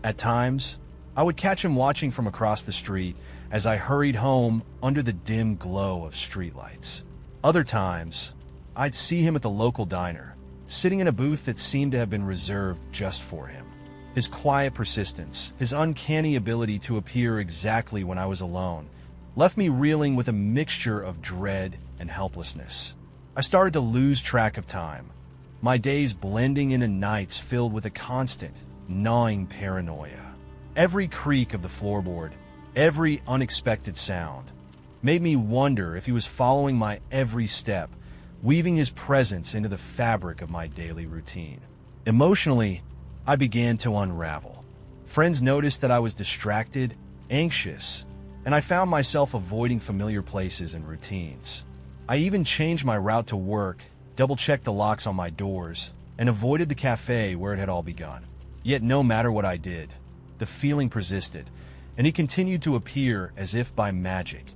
At times, I would catch him watching from across the street as I hurried home under the dim glow of streetlights. Other times, I'd see him at the local diner, sitting in a booth that seemed to have been reserved just for him. His quiet persistence, his uncanny ability to appear exactly when I was alone, left me reeling with a mixture of dread and helplessness. I started to lose track of time, my days blending into nights filled with a constant, gnawing paranoia. Every creak of the floorboard, every unexpected sound, made me wonder if he was following my every step, weaving his presence into the fabric of my daily routine. Emotionally, I began to unravel. Friends noticed that I was distracted, anxious, and I found myself avoiding familiar places and routines. I even changed my route to work, double-checked the locks on my doors, and avoided the cafe where it had all begun. Yet no matter what I did, the feeling persisted, and he continued to appear as if by magic,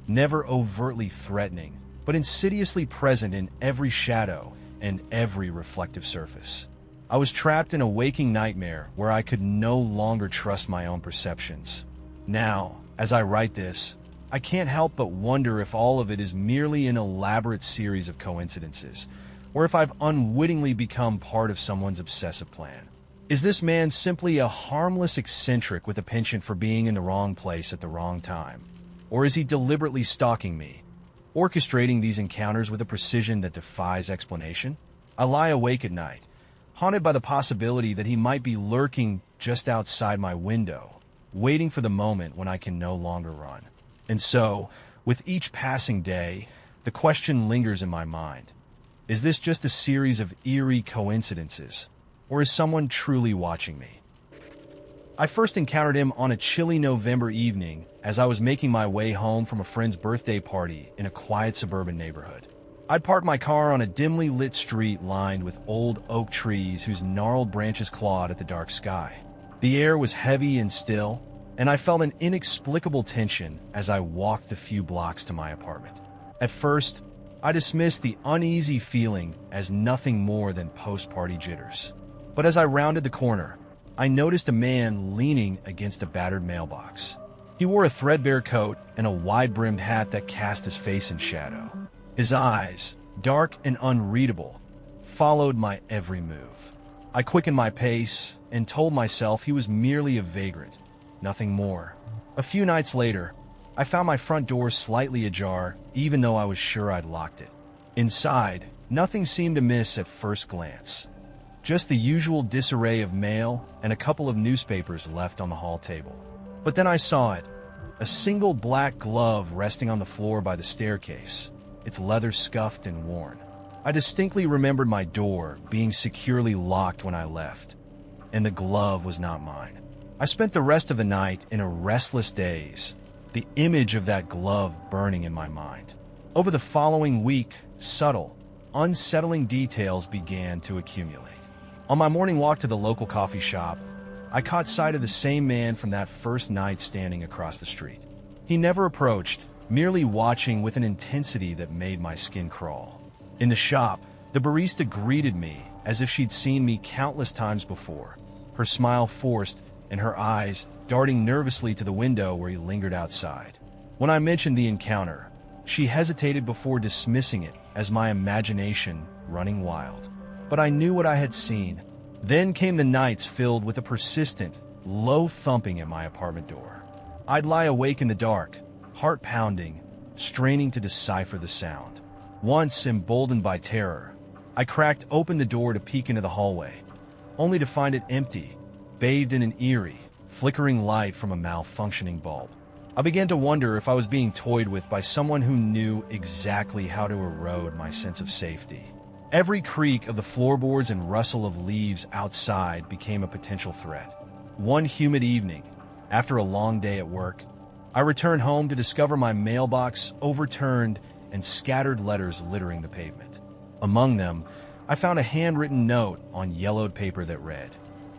never overtly threatening, but insidiously present in every shadow and every reflective surface. I was trapped in a waking nightmare where I could no longer trust my own perceptions. Now, as I write this, I can't help but wonder if all of it is merely an elaborate series of coincidences, or if I've unwittingly become part of someone's obsessive plan. Is this man simply a harmless eccentric with a penchant for being in the wrong place at the wrong time? Or is he deliberately stalking me, orchestrating these encounters with a precision that defies explanation? I lie awake at night, haunted by the possibility that he might be lurking just outside my window, waiting for the moment when I can no longer run. And so, with each passing day, the question lingers in my mind. Is this just a series of eerie coincidences, or is someone truly watching me? I first encountered him on a chilly November evening as I was making my way home from a friend's birthday party in a quiet suburban neighborhood. I'd parked my car on a dimly lit street lined with old oak trees whose gnarled branches clawed at the dark sky. The air was heavy and still, and I felt an inexplicable tension as I walked the few blocks to my apartment. At first, I dismissed the uneasy feeling as nothing more than post-party jitters. But as I rounded the corner, I noticed a man leaning against a battered mailbox. He wore a threadbare coat and a wide-brimmed hat that cast his face in shadow. His eyes, dark and unreadable, followed my every move. I quickened my pace and told myself he was merely a vagrant, nothing more. A few nights later, I found my front door slightly ajar, even though I was sure I'd locked it. Inside, nothing seemed amiss at first glance. Just the usual disarray of mail and a couple of newspapers left on the hall table. But then I saw it, a single black glove resting on the floor by the staircase, its leather scuffed and worn. I distinctly remembered my door being securely locked when I left, and the glove was not mine. I spent the rest of the night in a restless daze, the image of that glove burning in my mind. Over the following week, subtle, unsettling details began to accumulate. On my morning walk to the local coffee shop, I caught sight of the same man from that first night standing across the street. He never approached, merely watching with an intensity that made my skin crawl. In the shop, the barista greeted me as if she'd seen me countless times before, her smile forced and her eyes darting nervously to the window where he lingered outside. When I mentioned the encounter, she hesitated before dismissing it as my imagination running wild. But I knew what I had seen. Then came the nights filled with a persistent, low thumping at my apartment door. I'd lie awake in the dark, heart pounding, straining to decipher the sound. Once, emboldened by terror, I cracked open the door to peek into the hallway, only to find it empty, bathed in an eerie, flickering light from a malfunctioning bulb. I began to wonder if I was being toyed with by someone who knew exactly how to erode my sense of safety. Every creak of the floorboards and rustle of leaves outside became a potential threat. One humid evening, after a long day at work, I returned home to discover my mailbox overturned and scattered letters littering the pavement. Among them, I found a handwritten note on yellowed paper that read,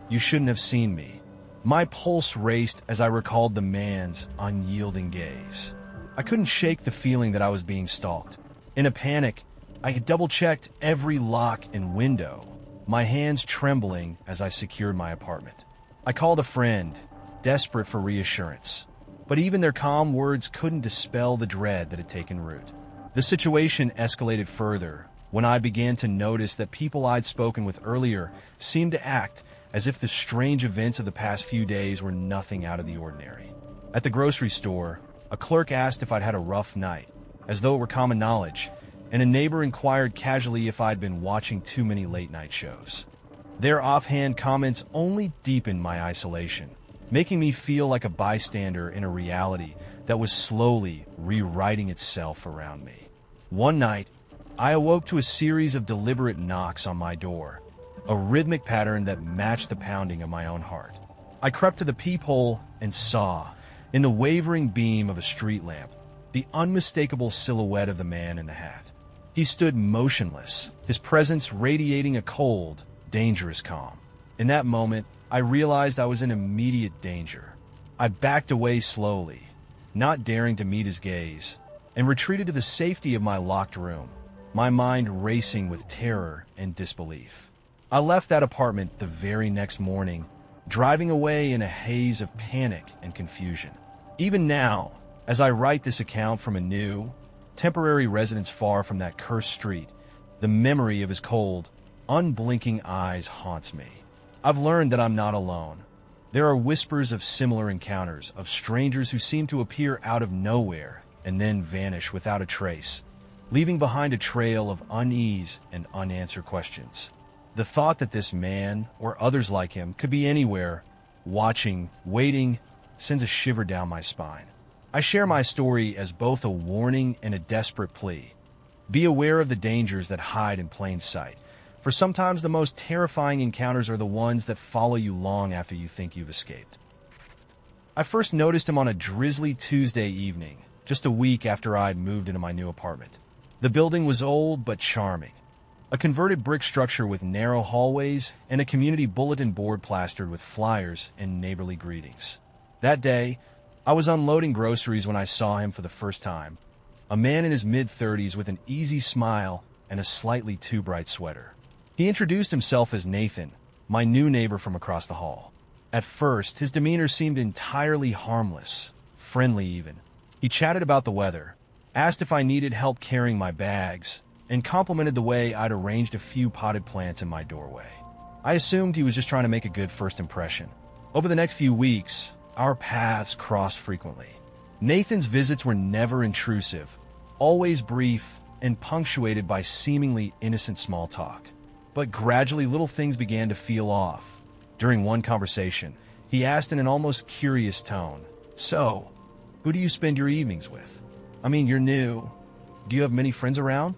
"You shouldn't have seen me." My pulse raced as I recalled the man's unyielding gaze. I couldn't shake the feeling that I was being stalked. In a panic, I had double-checked every lock and window, my hands trembling as I secured my apartment. I called a friend, desperate for reassurance, but even their calm words couldn't dispel the dread that had taken root. The situation escalated further when I began to notice that people I'd spoken with earlier seemed to act as if the strange events of the past few days were nothing out of the ordinary. At the grocery store, a clerk asked if I'd had a rough night, as though it were common knowledge, and a neighbor inquired casually if I'd been watching too many late-night shows. Their offhand comments only deepened my isolation, making me feel like a bystander in a reality that was slowly rewriting itself around me. One night, I awoke to a series of deliberate knocks on my door, a rhythmic pattern that matched the pounding of my own heart. I crept to the peephole and saw, in the wavering beam of a street lamp, the unmistakable silhouette of the man in the hat. He stood motionless, his presence radiating a cold, dangerous calm. In that moment, I realized I was in immediate danger. I backed away slowly, not daring to meet his gaze, and retreated to the safety of my locked room, my mind racing with terror and disbelief. I left that apartment the very next morning, driving away in a haze of panic and confusion. Even now, as I write this account from a new, temporary residence far from that cursed street, the memory of his cold, unblinking eyes haunts me. I've learned that I'm not alone. There are whispers of similar encounters, of strangers who seem to appear out of nowhere and then vanish without a trace, leaving behind a trail of unease and unanswered questions. The thought that this man, or others like him, could be anywhere, watching, waiting, sends a shiver down my spine. I share my story as both a warning and a desperate plea. Be aware of the dangers that hide in plain sight, for sometimes the most terrifying encounters are the ones that follow you long after you think you've escaped. I first noticed him on a drizzly Tuesday evening, just a week after I'd moved into my new apartment. The building was old but charming. A converted brick structure with narrow hallways and a community bulletin board plastered with flyers and neighborly greetings. That day, I was unloading groceries when I saw him for the first time. A man in his mid-30s with an easy smile and a slightly too bright sweater. He introduced himself as Nathan, my new neighbor from across the hall. At first, his demeanor seemed entirely harmless, friendly even. He chatted about the weather, asked if I needed help carrying my bags, and complimented the way I'd arranged a few potted plants in my doorway. I assumed he was just trying to make a good first impression. Over the next few weeks, our paths crossed frequently. Nathan's visits were never intrusive, always brief, and punctuated by seemingly innocent small talk. But gradually, little things began to feel off. During one conversation, he asked in an almost curious tone, "So, who do you spend your evenings with? I mean, you're new. Do you have many friends around?"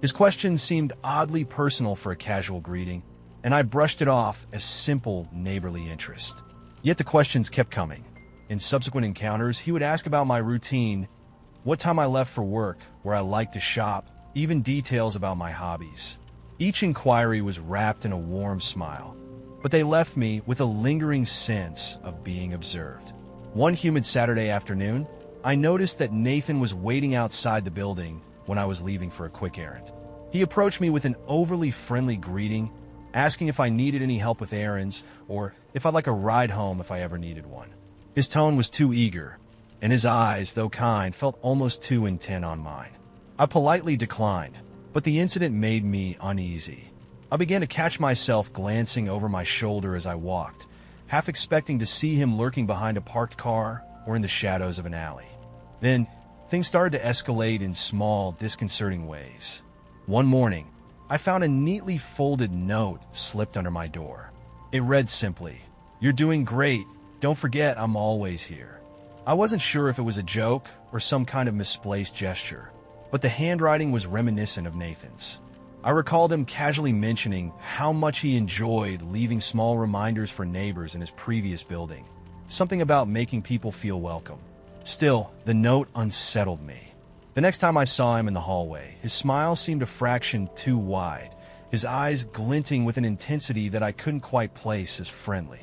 His question seemed oddly personal for a casual greeting, and I brushed it off as simple neighborly interest. Yet the questions kept coming. In subsequent encounters, he would ask about my routine, what time I left for work, where I liked to shop, even details about my hobbies. Each inquiry was wrapped in a warm smile, but they left me with a lingering sense of being observed. One humid Saturday afternoon, I noticed that Nathan was waiting outside the building when I was leaving for a quick errand. He approached me with an overly friendly greeting, asking if I needed any help with errands or if I'd like a ride home if I ever needed one. His tone was too eager, and his eyes, though kind, felt almost too intent on mine. I politely declined, but the incident made me uneasy. I began to catch myself glancing over my shoulder as I walked, half expecting to see him lurking behind a parked car or in the shadows of an alley. Then, things started to escalate in small, disconcerting ways. One morning, I found a neatly folded note slipped under my door. It read simply, "You're doing great. Don't forget I'm always here." I wasn't sure if it was a joke or some kind of misplaced gesture, but the handwriting was reminiscent of Nathan's. I recalled him casually mentioning how much he enjoyed leaving small reminders for neighbors in his previous building, something about making people feel welcome. Still, the note unsettled me. The next time I saw him in the hallway, his smile seemed a fraction too wide, his eyes glinting with an intensity that I couldn't quite place as friendly.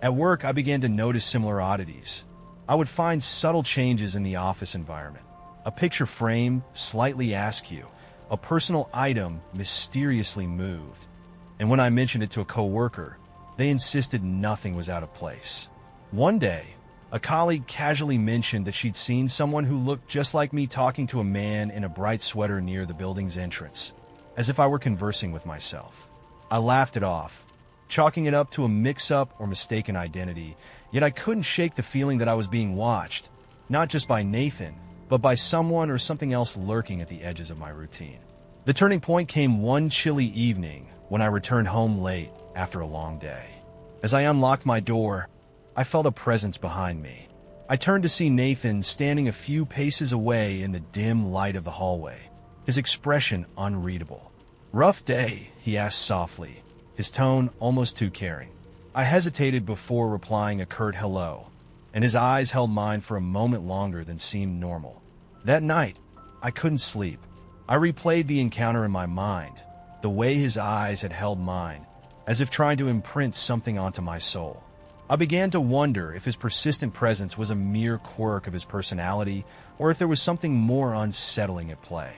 At work, I began to notice similar oddities. I would find subtle changes in the office environment. A picture frame slightly askew, a personal item mysteriously moved. And when I mentioned it to a coworker, they insisted nothing was out of place. One day, a colleague casually mentioned that she'd seen someone who looked just like me talking to a man in a bright sweater near the building's entrance, as if I were conversing with myself. I laughed it off, chalking it up to a mix-up or mistaken identity, yet I couldn't shake the feeling that I was being watched, not just by Nathan, but by someone or something else lurking at the edges of my routine. The turning point came one chilly evening when I returned home late after a long day. As I unlocked my door, I felt a presence behind me. I turned to see Nathan standing a few paces away in the dim light of the hallway, his expression unreadable. "Rough day?" he asked softly, his tone almost too caring. I hesitated before replying a curt hello, and his eyes held mine for a moment longer than seemed normal. That night, I couldn't sleep. I replayed the encounter in my mind, the way his eyes had held mine, as if trying to imprint something onto my soul. I began to wonder if his persistent presence was a mere quirk of his personality or if there was something more unsettling at play.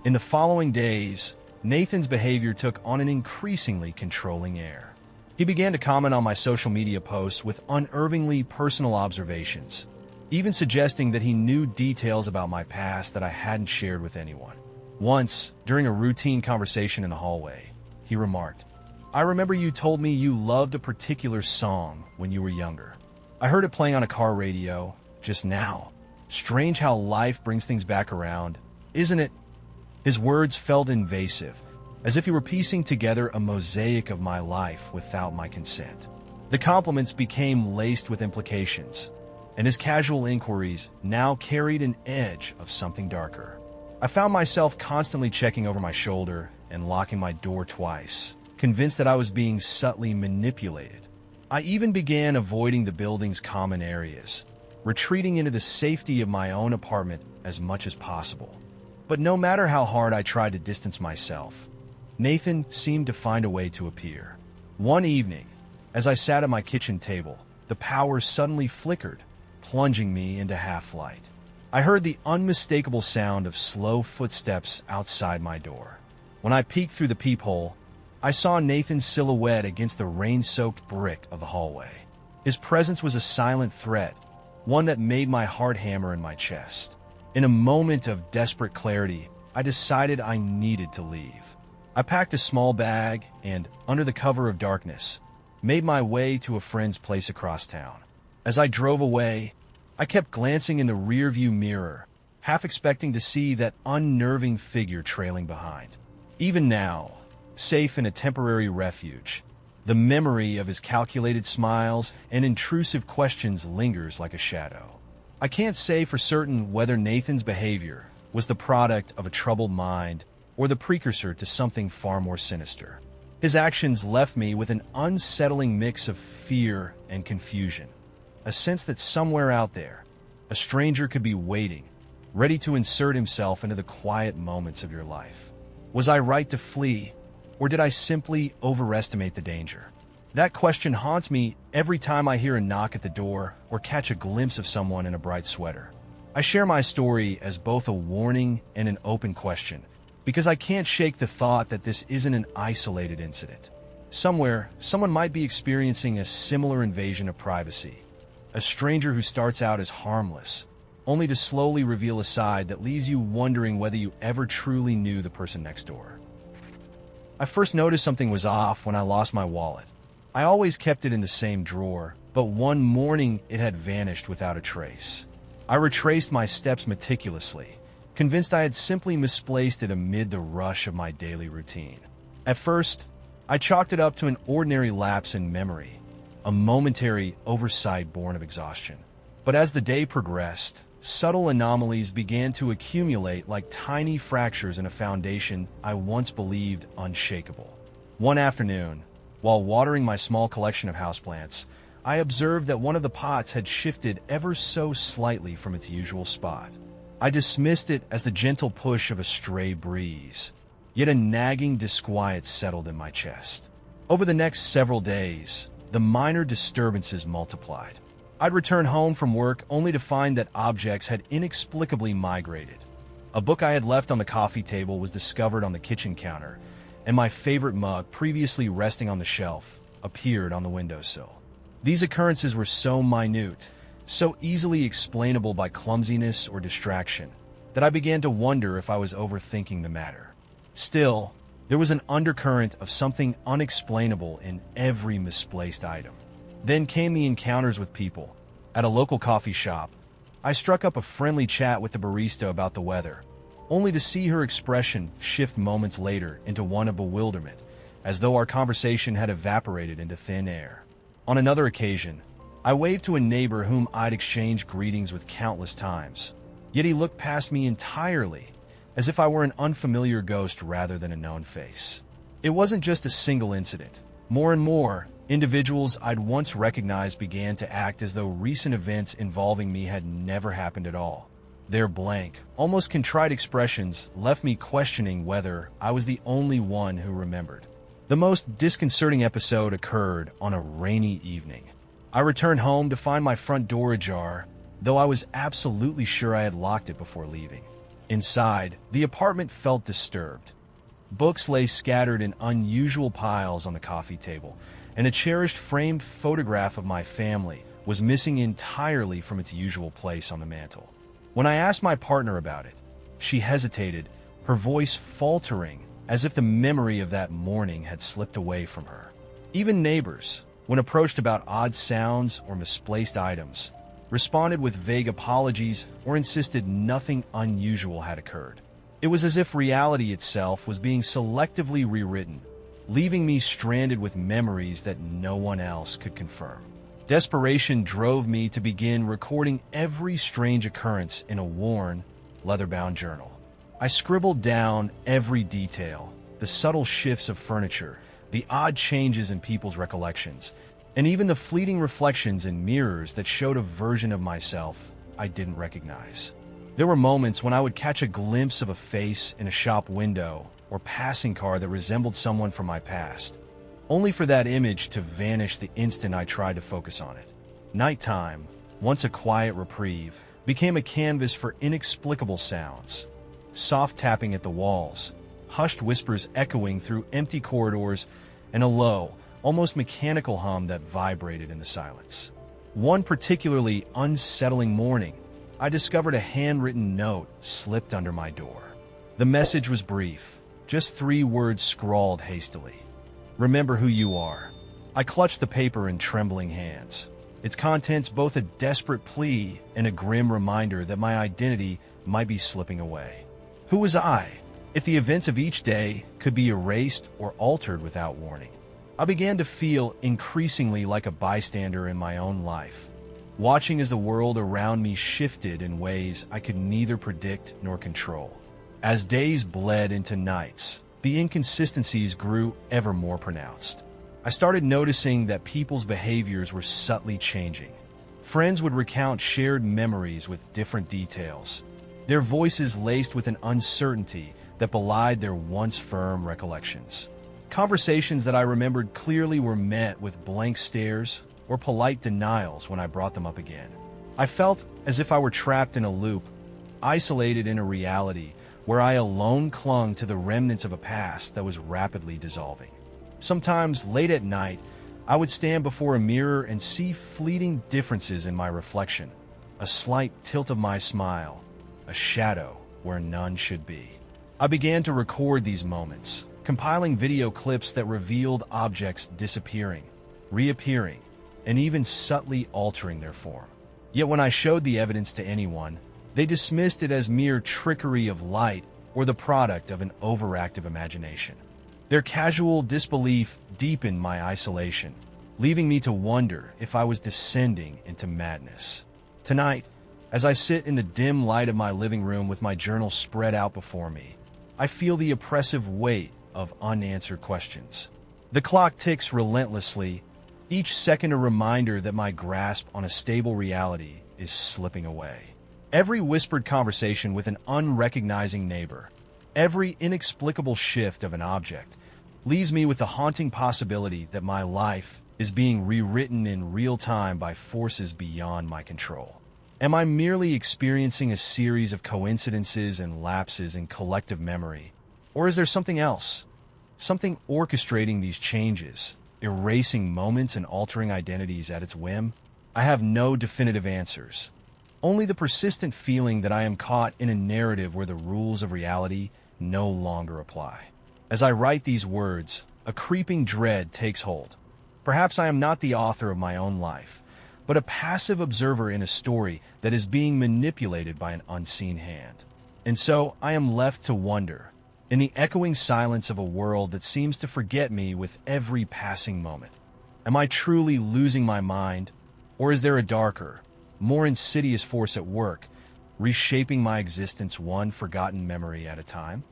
In the following days, Nathan's behavior took on an increasingly controlling air. He began to comment on my social media posts with unnervingly personal observations, even suggesting that he knew details about my past that I hadn't shared with anyone. Once, during a routine conversation in the hallway, he remarked, "I remember you told me you loved a particular song when you were younger. I heard it playing on a car radio just now. Strange how life brings things back around, isn't it?" His words felt invasive, as if he were piecing together a mosaic of my life without my consent. The compliments became laced with implications, and his casual inquiries now carried an edge of something darker. I found myself constantly checking over my shoulder and locking my door twice, convinced that I was being subtly manipulated. I even began avoiding the building's common areas, retreating into the safety of my own apartment as much as possible. But no matter how hard I tried to distance myself, Nathan seemed to find a way to appear. One evening, as I sat at my kitchen table, the power suddenly flickered, plunging me into half-flight. I heard the unmistakable sound of slow footsteps outside my door. When I peeked through the peephole, I saw Nathan's silhouette against the rain-soaked brick of the hallway. His presence was a silent threat, one that made my heart hammer in my chest. In a moment of desperate clarity, I decided I needed to leave. I packed a small bag and, under the cover of darkness, made my way to a friend's place across town. As I drove away, I kept glancing in the rearview mirror, half expecting to see that unnerving figure trailing behind. Even now, safe in a temporary refuge, the memory of his calculated smiles and intrusive questions lingers like a shadow. I can't say for certain whether Nathan's behavior was the product of a troubled mind or the precursor to something far more sinister. His actions left me with an unsettling mix of fear and confusion, a sense that somewhere out there, a stranger could be waiting, ready to insert himself into the quiet moments of your life. Was I right to flee, or did I simply overestimate the danger? That question haunts me every time I hear a knock at the door or catch a glimpse of someone in a bright sweater. I share my story as both a warning and an open question, because I can't shake the thought that this isn't an isolated incident. Somewhere, someone might be experiencing a similar invasion of privacy. A stranger who starts out as harmless, only to slowly reveal a side that leaves you wondering whether you ever truly knew the person next door. I first noticed something was off when I lost my wallet. I always kept it in the same drawer, but one morning it had vanished without a trace. I retraced my steps meticulously, convinced I had simply misplaced it amid the rush of my daily routine. At first, I chalked it up to an ordinary lapse in memory, a momentary oversight born of exhaustion. But as the day progressed, subtle anomalies began to accumulate like tiny fractures in a foundation I once believed unshakable. One afternoon, while watering my small collection of houseplants, I observed that one of the pots had shifted ever so slightly from its usual spot. I dismissed it as the gentle push of a stray breeze, yet a nagging disquiet settled in my chest. Over the next several days, the minor disturbances multiplied. I'd return home from work only to find that objects had inexplicably migrated. A book I had left on the coffee table was discovered on the kitchen counter, and my favorite mug, previously resting on the shelf, appeared on the windowsill. These occurrences were so minute, so easily explainable by clumsiness or distraction, that I began to wonder if I was overthinking the matter. Still, there was an undercurrent of something unexplainable in every misplaced item. Then came the encounters with people. At a local coffee shop, I struck up a friendly chat with the barista about the weather, only to see her expression shift moments later into one of bewilderment, as though our conversation had evaporated into thin air. On another occasion, I waved to a neighbor whom I'd exchanged greetings with countless times, yet he looked past me entirely, as if I were an unfamiliar ghost rather than a known face. It wasn't just a single incident. More and more, individuals I'd once recognized began to act as though recent events involving me had never happened at all. Their blank, almost contrite expressions left me questioning whether I was the only one who remembered. The most disconcerting episode occurred on a rainy evening. I returned home to find my front door ajar, though I was absolutely sure I had locked it before leaving. Inside, the apartment felt disturbed. Books lay scattered in unusual piles on the coffee table, and a cherished framed photograph of my family was missing entirely from its usual place on the mantel. When I asked my partner about it, she hesitated, her voice faltering, as if the memory of that morning had slipped away from her. Even neighbors, when approached about odd sounds or misplaced items, responded with vague apologies or insisted nothing unusual had occurred. It was as if reality itself was being selectively rewritten, leaving me stranded with memories that no one else could confirm. Desperation drove me to begin recording every strange occurrence in a worn, leather-bound journal. I scribbled down every detail, the subtle shifts of furniture, the odd changes in people's recollections, and even the fleeting reflections in mirrors that showed a version of myself I didn't recognize. There were moments when I would catch a glimpse of a face in a shop window or passing car that resembled someone from my past, only for that image to vanish the instant I tried to focus on it. Nighttime, once a quiet reprieve, became a canvas for inexplicable sounds. Soft tapping at the walls, hushed whispers echoing through empty corridors, and a low, almost mechanical hum that vibrated in the silence. One particularly unsettling morning, I discovered a handwritten note slipped under my door. The message was brief, just 3 words scrawled hastily. "Remember who you are." I clutched the paper in trembling hands, its contents both a desperate plea and a grim reminder that my identity might be slipping away. Who was I, if the events of each day could be erased or altered without warning? I began to feel increasingly like a bystander in my own life, watching as the world around me shifted in ways I could neither predict nor control. As days bled into nights, the inconsistencies grew ever more pronounced. I started noticing that people's behaviors were subtly changing. Friends would recount shared memories with different details, their voices laced with an uncertainty that belied their once firm recollections. Conversations that I remembered clearly were met with blank stares or polite denials when I brought them up again. I felt as if I were trapped in a loop, isolated in a reality where I alone clung to the remnants of a past that was rapidly dissolving. Sometimes, late at night, I would stand before a mirror and see fleeting differences in my reflection. A slight tilt of my smile, a shadow where none should be. I began to record these moments, compiling video clips that revealed objects disappearing, reappearing, and even subtly altering their form. Yet when I showed the evidence to anyone, they dismissed it as mere trickery of light or the product of an overactive imagination. Their casual disbelief deepened my isolation, leaving me to wonder if I was descending into madness. Tonight, as I sit in the dim light of my living room with my journal spread out before me, I feel the oppressive weight of unanswered questions. The clock ticks relentlessly, each second a reminder that my grasp on a stable reality is slipping away. Every whispered conversation with an unrecognizing neighbor, every inexplicable shift of an object, leaves me with the haunting possibility that my life is being rewritten in real time by forces beyond my control. Am I merely experiencing a series of coincidences and lapses in collective memory? Or is there something else? Something orchestrating these changes, erasing moments and altering identities at its whim? I have no definitive answers. Only the persistent feeling that I am caught in a narrative where the rules of reality no longer apply. As I write these words, a creeping dread takes hold. Perhaps I am not the author of my own life, but a passive observer in a story that is being manipulated by an unseen hand. And so I am left to wonder, in the echoing silence of a world that seems to forget me with every passing moment. Am I truly losing my mind, or is there a darker, more insidious force at work, reshaping my existence one forgotten memory at a time?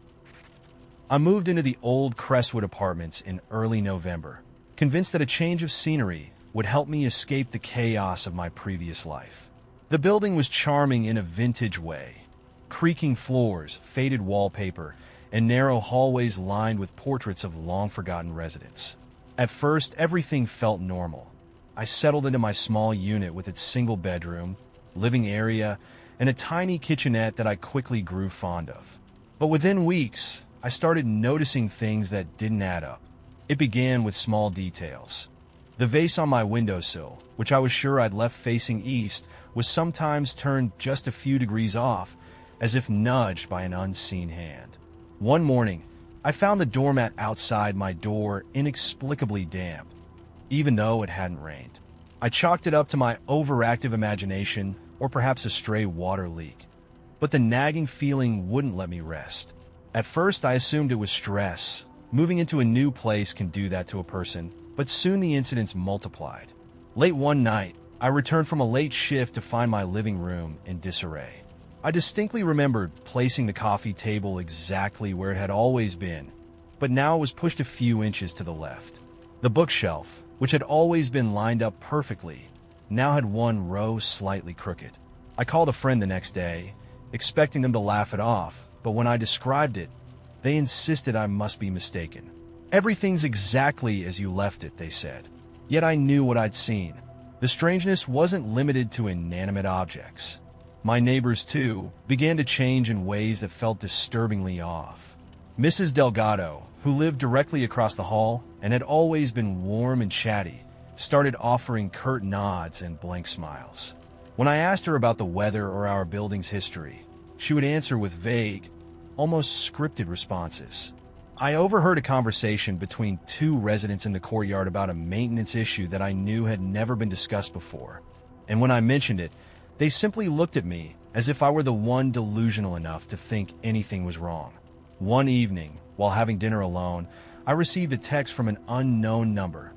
I moved into the old Crestwood apartments in early November, convinced that a change of scenery would help me escape the chaos of my previous life. The building was charming in a vintage way. Creaking floors, faded wallpaper, and narrow hallways lined with portraits of long-forgotten residents. At first, everything felt normal. I settled into my small unit with its single bedroom, living area, and a tiny kitchenette that I quickly grew fond of. But within weeks, I started noticing things that didn't add up. It began with small details. The vase on my windowsill, which I was sure I'd left facing east, was sometimes turned just a few degrees off, as if nudged by an unseen hand. One morning, I found the doormat outside my door inexplicably damp, even though it hadn't rained. I chalked it up to my overactive imagination or perhaps a stray water leak. But the nagging feeling wouldn't let me rest. At first, I assumed it was stress. Moving into a new place can do that to a person, but soon the incidents multiplied. Late one night, I returned from a late shift to find my living room in disarray. I distinctly remembered placing the coffee table exactly where it had always been, but now it was pushed a few inches to the left. The bookshelf, which had always been lined up perfectly, now had one row slightly crooked. I called a friend the next day, expecting them to laugh it off, but when I described it, they insisted I must be mistaken. "Everything's exactly as you left it," they said. Yet I knew what I'd seen. The strangeness wasn't limited to inanimate objects. My neighbors, too, began to change in ways that felt disturbingly off. Mrs. Delgado, who lived directly across the hall and had always been warm and chatty, started offering curt nods and blank smiles. When I asked her about the weather or our building's history, she would answer with vague, almost scripted responses. I overheard a conversation between two residents in the courtyard about a maintenance issue that I knew had never been discussed before, and when I mentioned it, they simply looked at me as if I were the one delusional enough to think anything was wrong. One evening, while having dinner alone, I received a text from an unknown number.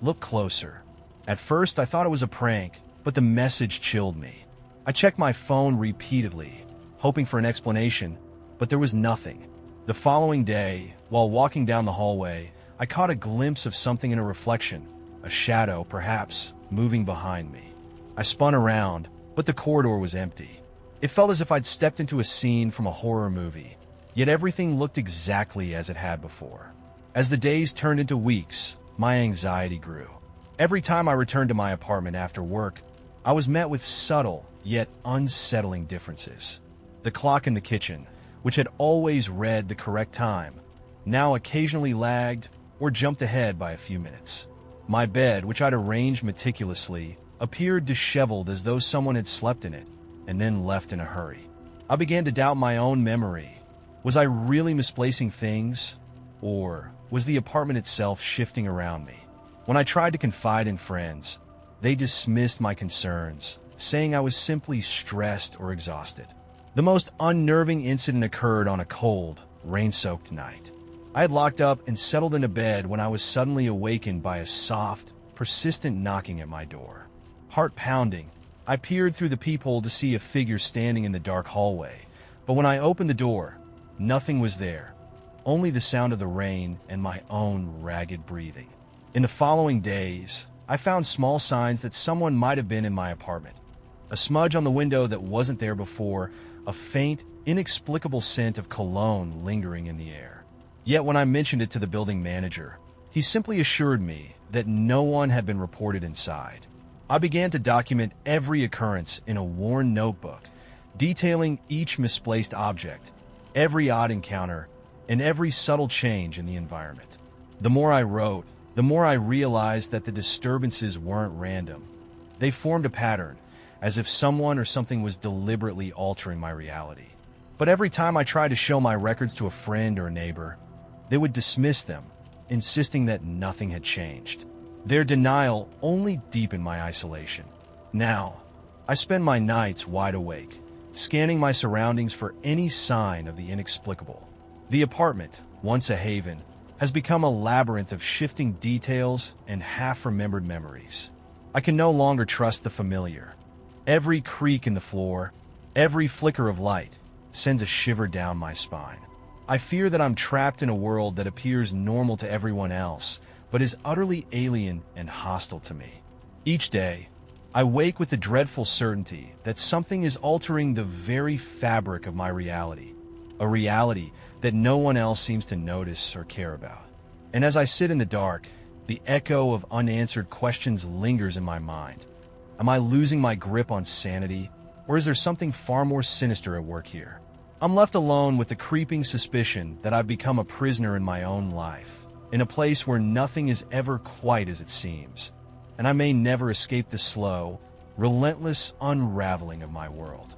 "Look closer." At first, I thought it was a prank, but the message chilled me. I checked my phone repeatedly, hoping for an explanation, but there was nothing. The following day, while walking down the hallway, I caught a glimpse of something in a reflection, a shadow, perhaps, moving behind me. I spun around, but the corridor was empty. It felt as if I'd stepped into a scene from a horror movie, yet everything looked exactly as it had before. As the days turned into weeks, my anxiety grew. Every time I returned to my apartment after work, I was met with subtle, yet unsettling differences. The clock in the kitchen, which had always read the correct time, now occasionally lagged or jumped ahead by a few minutes. My bed, which I'd arranged meticulously, appeared disheveled as though someone had slept in it and then left in a hurry. I began to doubt my own memory. Was I really misplacing things? Or was the apartment itself shifting around me? When I tried to confide in friends, they dismissed my concerns, saying I was simply stressed or exhausted. The most unnerving incident occurred on a cold, rain-soaked night. I had locked up and settled into bed when I was suddenly awakened by a soft, persistent knocking at my door. Heart pounding, I peered through the peephole to see a figure standing in the dark hallway, but when I opened the door, nothing was there, only the sound of the rain and my own ragged breathing. In the following days, I found small signs that someone might have been in my apartment. A smudge on the window that wasn't there before, a faint, inexplicable scent of cologne lingering in the air. Yet when I mentioned it to the building manager, he simply assured me that no one had been reported inside. I began to document every occurrence in a worn notebook, detailing each misplaced object, every odd encounter, and every subtle change in the environment. The more I wrote, the more I realized that the disturbances weren't random. They formed a pattern, as if someone or something was deliberately altering my reality. But every time I tried to show my records to a friend or a neighbor, they would dismiss them, insisting that nothing had changed. Their denial only deepened my isolation. Now, I spend my nights wide awake, scanning my surroundings for any sign of the inexplicable. The apartment, once a haven, has become a labyrinth of shifting details and half-remembered memories. I can no longer trust the familiar. Every creak in the floor, every flicker of light, sends a shiver down my spine. I fear that I'm trapped in a world that appears normal to everyone else, but is utterly alien and hostile to me. Each day, I wake with the dreadful certainty that something is altering the very fabric of my reality, a reality that no one else seems to notice or care about. And as I sit in the dark, the echo of unanswered questions lingers in my mind. Am I losing my grip on sanity, or is there something far more sinister at work here? I'm left alone with the creeping suspicion that I've become a prisoner in my own life, in a place where nothing is ever quite as it seems, and I may never escape the slow, relentless unraveling of my world.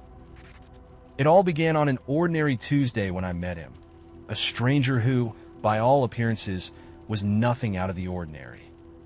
It all began on an ordinary Tuesday when I met him, a stranger who, by all appearances, was nothing out of the ordinary.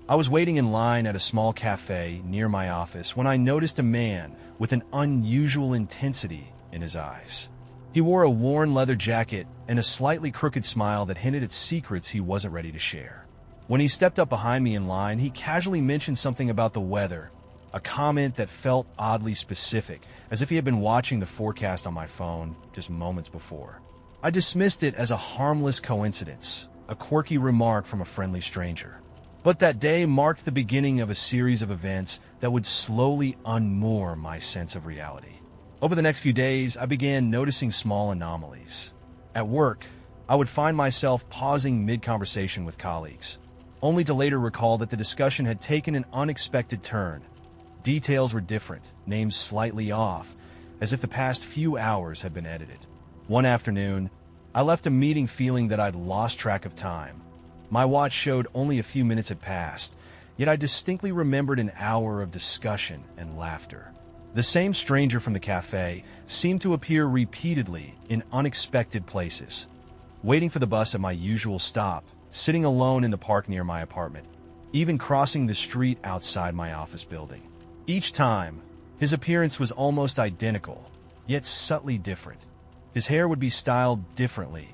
I was waiting in line at a small cafe near my office when I noticed a man with an unusual intensity in his eyes. He wore a worn leather jacket and a slightly crooked smile that hinted at secrets he wasn't ready to share. When he stepped up behind me in line, he casually mentioned something about the weather, a comment that felt oddly specific, as if he had been watching the forecast on my phone just moments before. I dismissed it as a harmless coincidence, a quirky remark from a friendly stranger. But that day marked the beginning of a series of events that would slowly unmoor my sense of reality. Over the next few days, I began noticing small anomalies. At work, I would find myself pausing mid-conversation with colleagues, only to later recall that the discussion had taken an unexpected turn. Details were different, names slightly off, as if the past few hours had been edited. One afternoon, I left a meeting feeling that I'd lost track of time. My watch showed only a few minutes had passed, yet I distinctly remembered an hour of discussion and laughter. The same stranger from the cafe seemed to appear repeatedly in unexpected places, waiting for the bus at my usual stop, sitting alone in the park near my apartment, even crossing the street outside my office building. Each time, his appearance was almost identical, yet subtly different. His hair would be styled differently,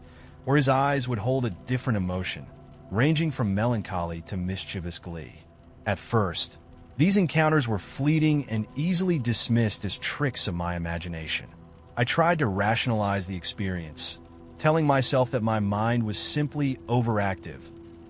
or his eyes would hold a different emotion, ranging from melancholy to mischievous glee. At first, these encounters were fleeting and easily dismissed as tricks of my imagination. I tried to rationalize the experience, telling myself that my mind was simply overactive,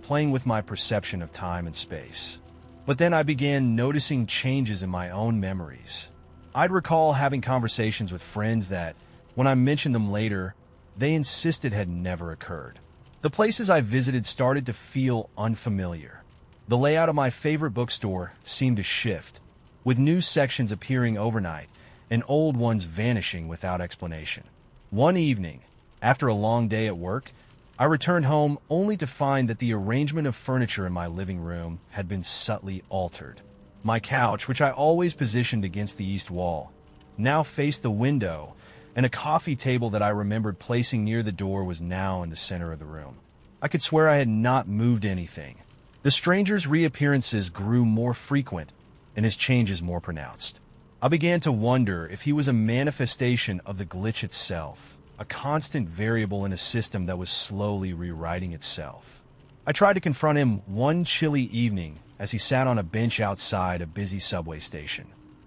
playing with my perception of time and space. But then I began noticing changes in my own memories. I'd recall having conversations with friends that, when I mentioned them later, they insisted had never occurred. The places I visited started to feel unfamiliar. The layout of my favorite bookstore seemed to shift, with new sections appearing overnight and old ones vanishing without explanation. One evening, after a long day at work, I returned home only to find that the arrangement of furniture in my living room had been subtly altered. My couch, which I always positioned against the east wall, now faced the window, and a coffee table that I remembered placing near the door was now in the center of the room. I could swear I had not moved anything. The stranger's reappearances grew more frequent, and his changes more pronounced. I began to wonder if he was a manifestation of the glitch itself, a constant variable in a system that was slowly rewriting itself. I tried to confront him one chilly evening as he sat on a bench outside a busy subway station.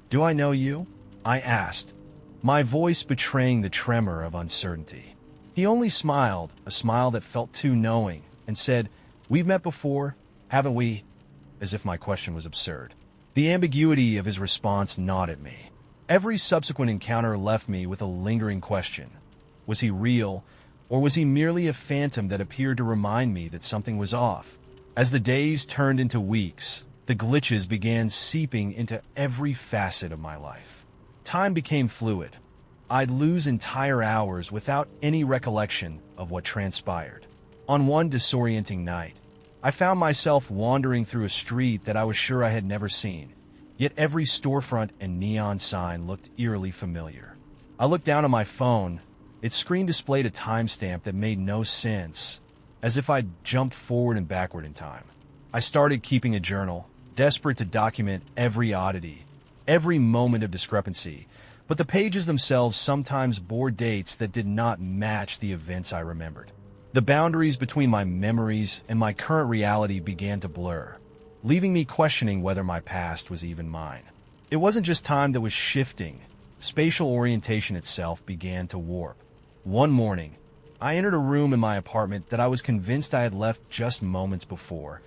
"Do I know you?" I asked, my voice betraying the tremor of uncertainty. He only smiled, a smile that felt too knowing, and said, "We've met before, haven't we?" As if my question was absurd. The ambiguity of his response gnawed at me. Every subsequent encounter left me with a lingering question. Was he real, or was he merely a phantom that appeared to remind me that something was off? As the days turned into weeks, the glitches began seeping into every facet of my life. Time became fluid. I'd lose entire hours without any recollection of what transpired. On one disorienting night, I found myself wandering through a street that I was sure I had never seen, yet every storefront and neon sign looked eerily familiar. I looked down at my phone. Its screen displayed a timestamp that made no sense, as if I'd jumped forward and backward in time. I started keeping a journal, desperate to document every oddity, every moment of discrepancy, but the pages themselves sometimes bore dates that did not match the events I remembered. The boundaries between my memories and my current reality began to blur, leaving me questioning whether my past was even mine. It wasn't just time that was shifting. Spatial orientation itself began to warp. One morning, I entered a room in my apartment that I was convinced I had left just moments before,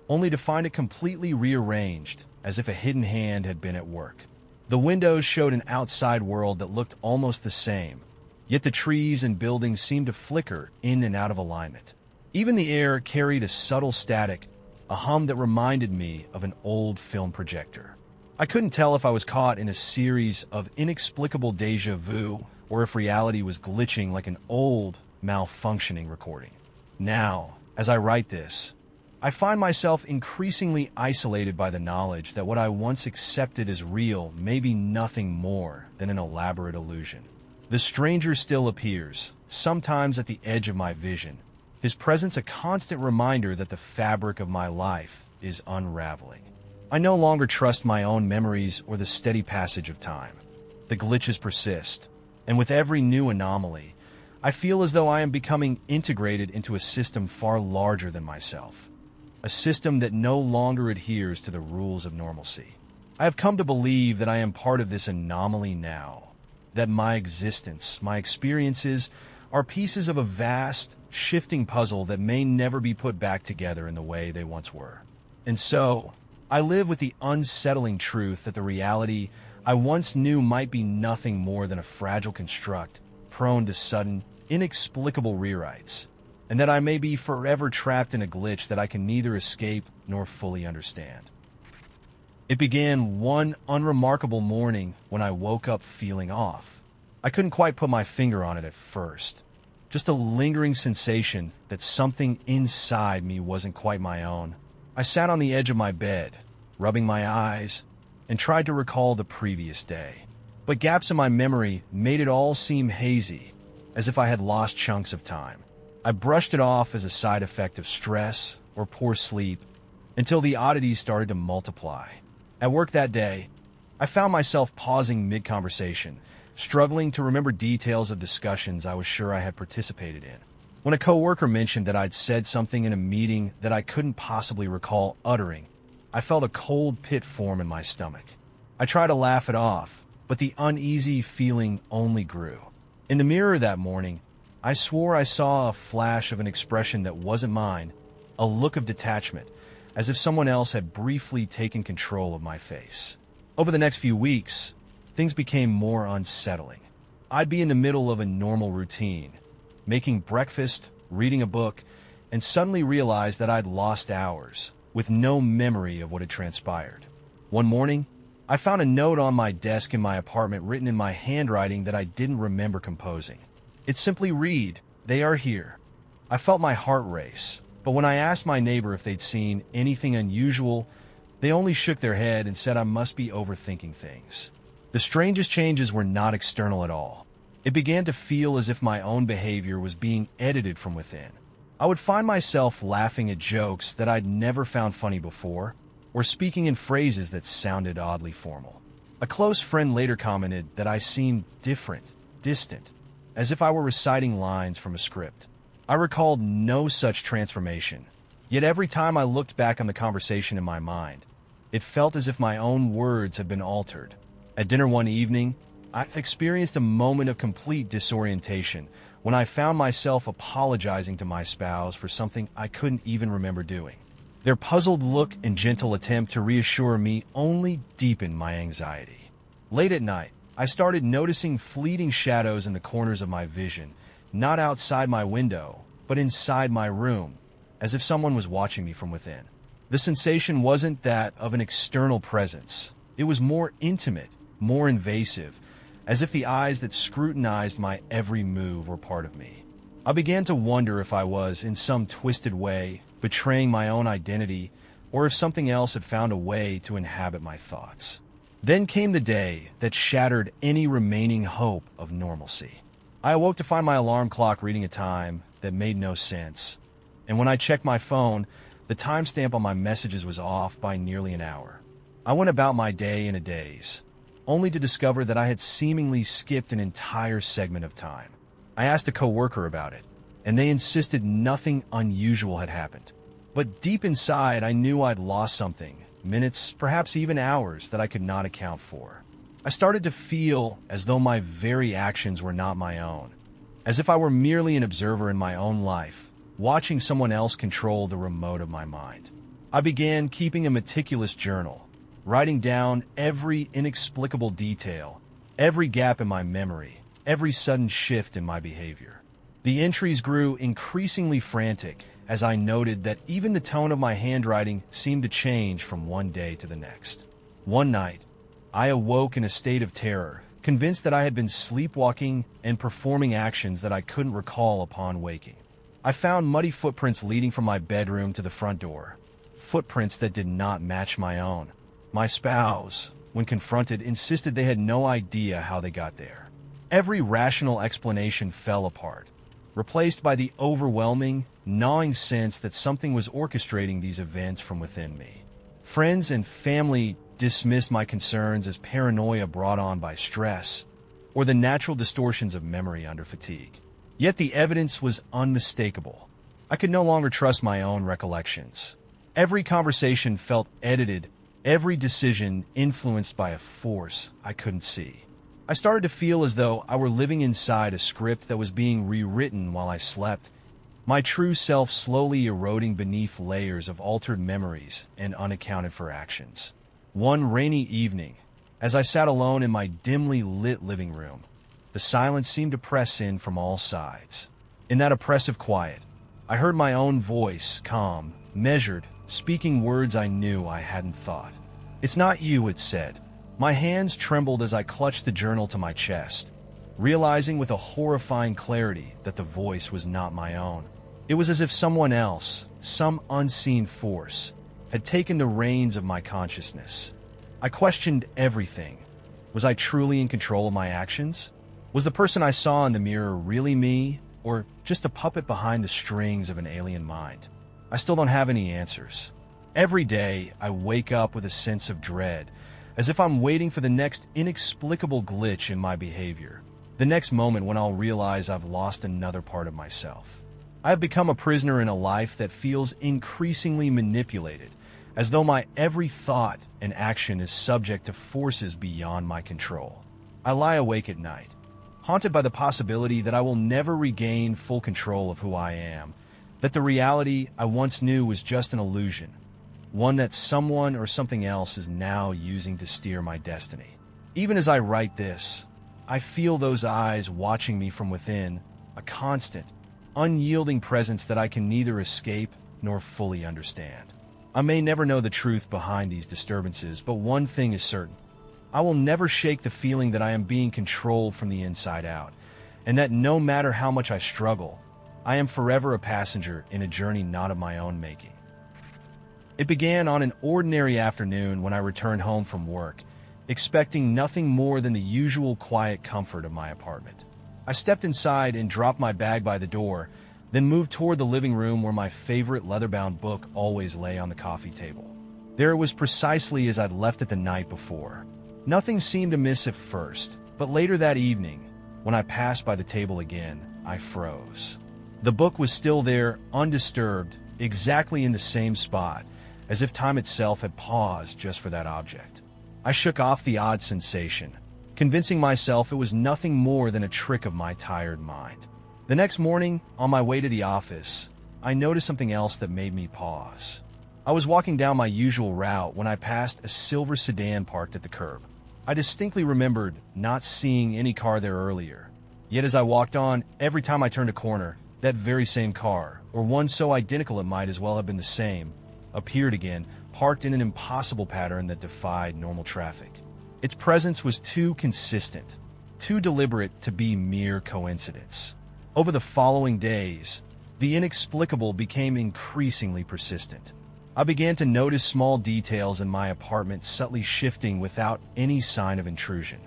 only to find it completely rearranged, as if a hidden hand had been at work. The windows showed an outside world that looked almost the same, yet the trees and buildings seemed to flicker in and out of alignment. Even the air carried a subtle static, a hum that reminded me of an old film projector. I couldn't tell if I was caught in a series of inexplicable déjà vu or if reality was glitching like an old, malfunctioning recording. Now, as I write this, I find myself increasingly isolated by the knowledge that what I once accepted as real may be nothing more than an elaborate illusion. The stranger still appears, sometimes at the edge of my vision, his presence a constant reminder that the fabric of my life is unraveling. I no longer trust my own memories or the steady passage of time. The glitches persist, and with every new anomaly, I feel as though I am becoming integrated into a system far larger than myself. A system that no longer adheres to the rules of normalcy. I have come to believe that I am part of this anomaly now, that my existence, my experiences, are pieces of a vast, shifting puzzle that may never be put back together in the way they once were. And so, I live with the unsettling truth that the reality I once knew might be nothing more than a fragile construct, prone to sudden, inexplicable rewrites, and that I may be forever trapped in a glitch that I can neither escape nor fully understand. It began one unremarkable morning when I woke up feeling off. I couldn't quite put my finger on it at first. Just a lingering sensation that something inside me wasn't quite my own. I sat on the edge of my bed, rubbing my eyes, and tried to recall the previous day. But gaps in my memory made it all seem hazy, as if I had lost chunks of time. I brushed it off as a side effect of stress or poor sleep until the oddities started to multiply. At work that day, I found myself pausing mid-conversation, struggling to remember details of discussions I was sure I had participated in. When a coworker mentioned that I'd said something in a meeting that I couldn't possibly recall uttering, I felt a cold pit form in my stomach. I tried to laugh it off, but the uneasy feeling only grew. In the mirror that morning, I swore I saw a flash of an expression that wasn't mine, a look of detachment, as if someone else had briefly taken control of my face. Over the next few weeks, things became more unsettling. I'd be in the middle of a normal routine, making breakfast, reading a book, and suddenly realize that I'd lost hours, with no memory of what had transpired. One morning, I found a note on my desk in my apartment written in my handwriting that I didn't remember composing. It simply read, "They are here. I felt my heart race, but when I asked my neighbor if they'd seen anything unusual, they only shook their head and said I must be overthinking things. The strangest changes were not external at all. It began to feel as if my own behavior was being edited from within. I would find myself laughing at jokes that I'd never found funny before, or speaking in phrases that sounded oddly formal. A close friend later commented that I seemed different, distant, as if I were reciting lines from a script. I recalled no such transformation, yet every time I looked back on the conversation in my mind, it felt as if my own words had been altered. At dinner one evening, I experienced a moment of complete disorientation when I found myself apologizing to my spouse for something I couldn't even remember doing. Their puzzled look and gentle attempt to reassure me only deepened my anxiety. Late at night, I started noticing fleeting shadows in the corners of my vision, not outside my window, but inside my room, as if someone was watching me from within. The sensation wasn't that of an external presence. It was more intimate, more invasive, as if the eyes that scrutinized my every move were part of me. I began to wonder if I was, in some twisted way, betraying my own identity, or if something else had found a way to inhabit my thoughts. Then came the day that shattered any remaining hope of normalcy. I awoke to find my alarm clock reading a time that made no sense, and when I checked my phone, the timestamp on my messages was off by nearly an hour. I went about my day in a daze, only to discover that I had seemingly skipped an entire segment of time. I asked a coworker about it, and they insisted nothing unusual had happened. But deep inside, I knew I'd lost something, minutes, perhaps even hours, that I could not account for. I started to feel as though my very actions were not my own, as if I were merely an observer in my own life, watching someone else control the remote of my mind. I began keeping a meticulous journal, writing down every inexplicable detail, every gap in my memory, every sudden shift in my behavior. The entries grew increasingly frantic as I noted that even the tone of my handwriting seemed to change from one day to the next. One night, I awoke in a state of terror, convinced that I had been sleepwalking and performing actions that I couldn't recall upon waking. I found muddy footprints leading from my bedroom to the front door, footprints that did not match my own. My spouse, when confronted, insisted they had no idea how they got there. Every rational explanation fell apart, replaced by the overwhelming, gnawing sense that something was orchestrating these events from within me. Friends and family dismissed my concerns as paranoia brought on by stress, or the natural distortions of memory under fatigue. Yet the evidence was unmistakable. I could no longer trust my own recollections. Every conversation felt edited, every decision influenced by a force I couldn't see. I started to feel as though I were living inside a script that was being rewritten while I slept, my true self slowly eroding beneath layers of altered memories and unaccounted for actions. One rainy evening, as I sat alone in my dimly lit living room, the silence seemed to press in from all sides. In that oppressive quiet, I heard my own voice, calm, measured, speaking words I knew I hadn't thought. "It's not you," it said. My hands trembled as I clutched the journal to my chest, realizing with a horrifying clarity that the voice was not my own. It was as if someone else, some unseen force, had taken the reins of my consciousness. I questioned everything. Was I truly in control of my actions? Was the person I saw in the mirror really me, or just a puppet behind the strings of an alien mind? I still don't have any answers. Every day, I wake up with a sense of dread, as if I'm waiting for the next inexplicable glitch in my behavior, the next moment when I'll realize I've lost another part of myself. I have become a prisoner in a life that feels increasingly manipulated, as though my every thought and action is subject to forces beyond my control. I lie awake at night, haunted by the possibility that I will never regain full control of who I am, that the reality I once knew was just an illusion, one that someone or something else is now using to steer my destiny. Even as I write this, I feel those eyes watching me from within, a constant, unyielding presence that I can neither escape nor fully understand. I may never know the truth behind these disturbances, but one thing is certain. I will never shake the feeling that I am being controlled from the inside out, and that no matter how much I struggle, I am forever a passenger in a journey not of my own making. It began on an ordinary afternoon when I returned home from work, expecting nothing more than the usual quiet comfort of my apartment. I stepped inside and dropped my bag by the door, then moved toward the living room where my favorite leather-bound book always lay on the coffee table. There it was precisely as I'd left it the night before. Nothing seemed amiss at first, but later that evening, when I passed by the table again, I froze. The book was still there, undisturbed, exactly in the same spot, as if time itself had paused just for that object. I shook off the odd sensation, convincing myself it was nothing more than a trick of my tired mind. The next morning, on my way to the office, I noticed something else that made me pause. I was walking down my usual route when I passed a silver sedan parked at the curb. I distinctly remembered not seeing any car there earlier. Yet as I walked on, every time I turned a corner, that very same car, or one so identical it might as well have been the same, appeared again, parked in an impossible pattern that defied normal traffic. Its presence was too consistent, too deliberate to be mere coincidence. Over the following days, the inexplicable became increasingly persistent. I began to notice small details in my apartment subtly shifting without any sign of intrusion.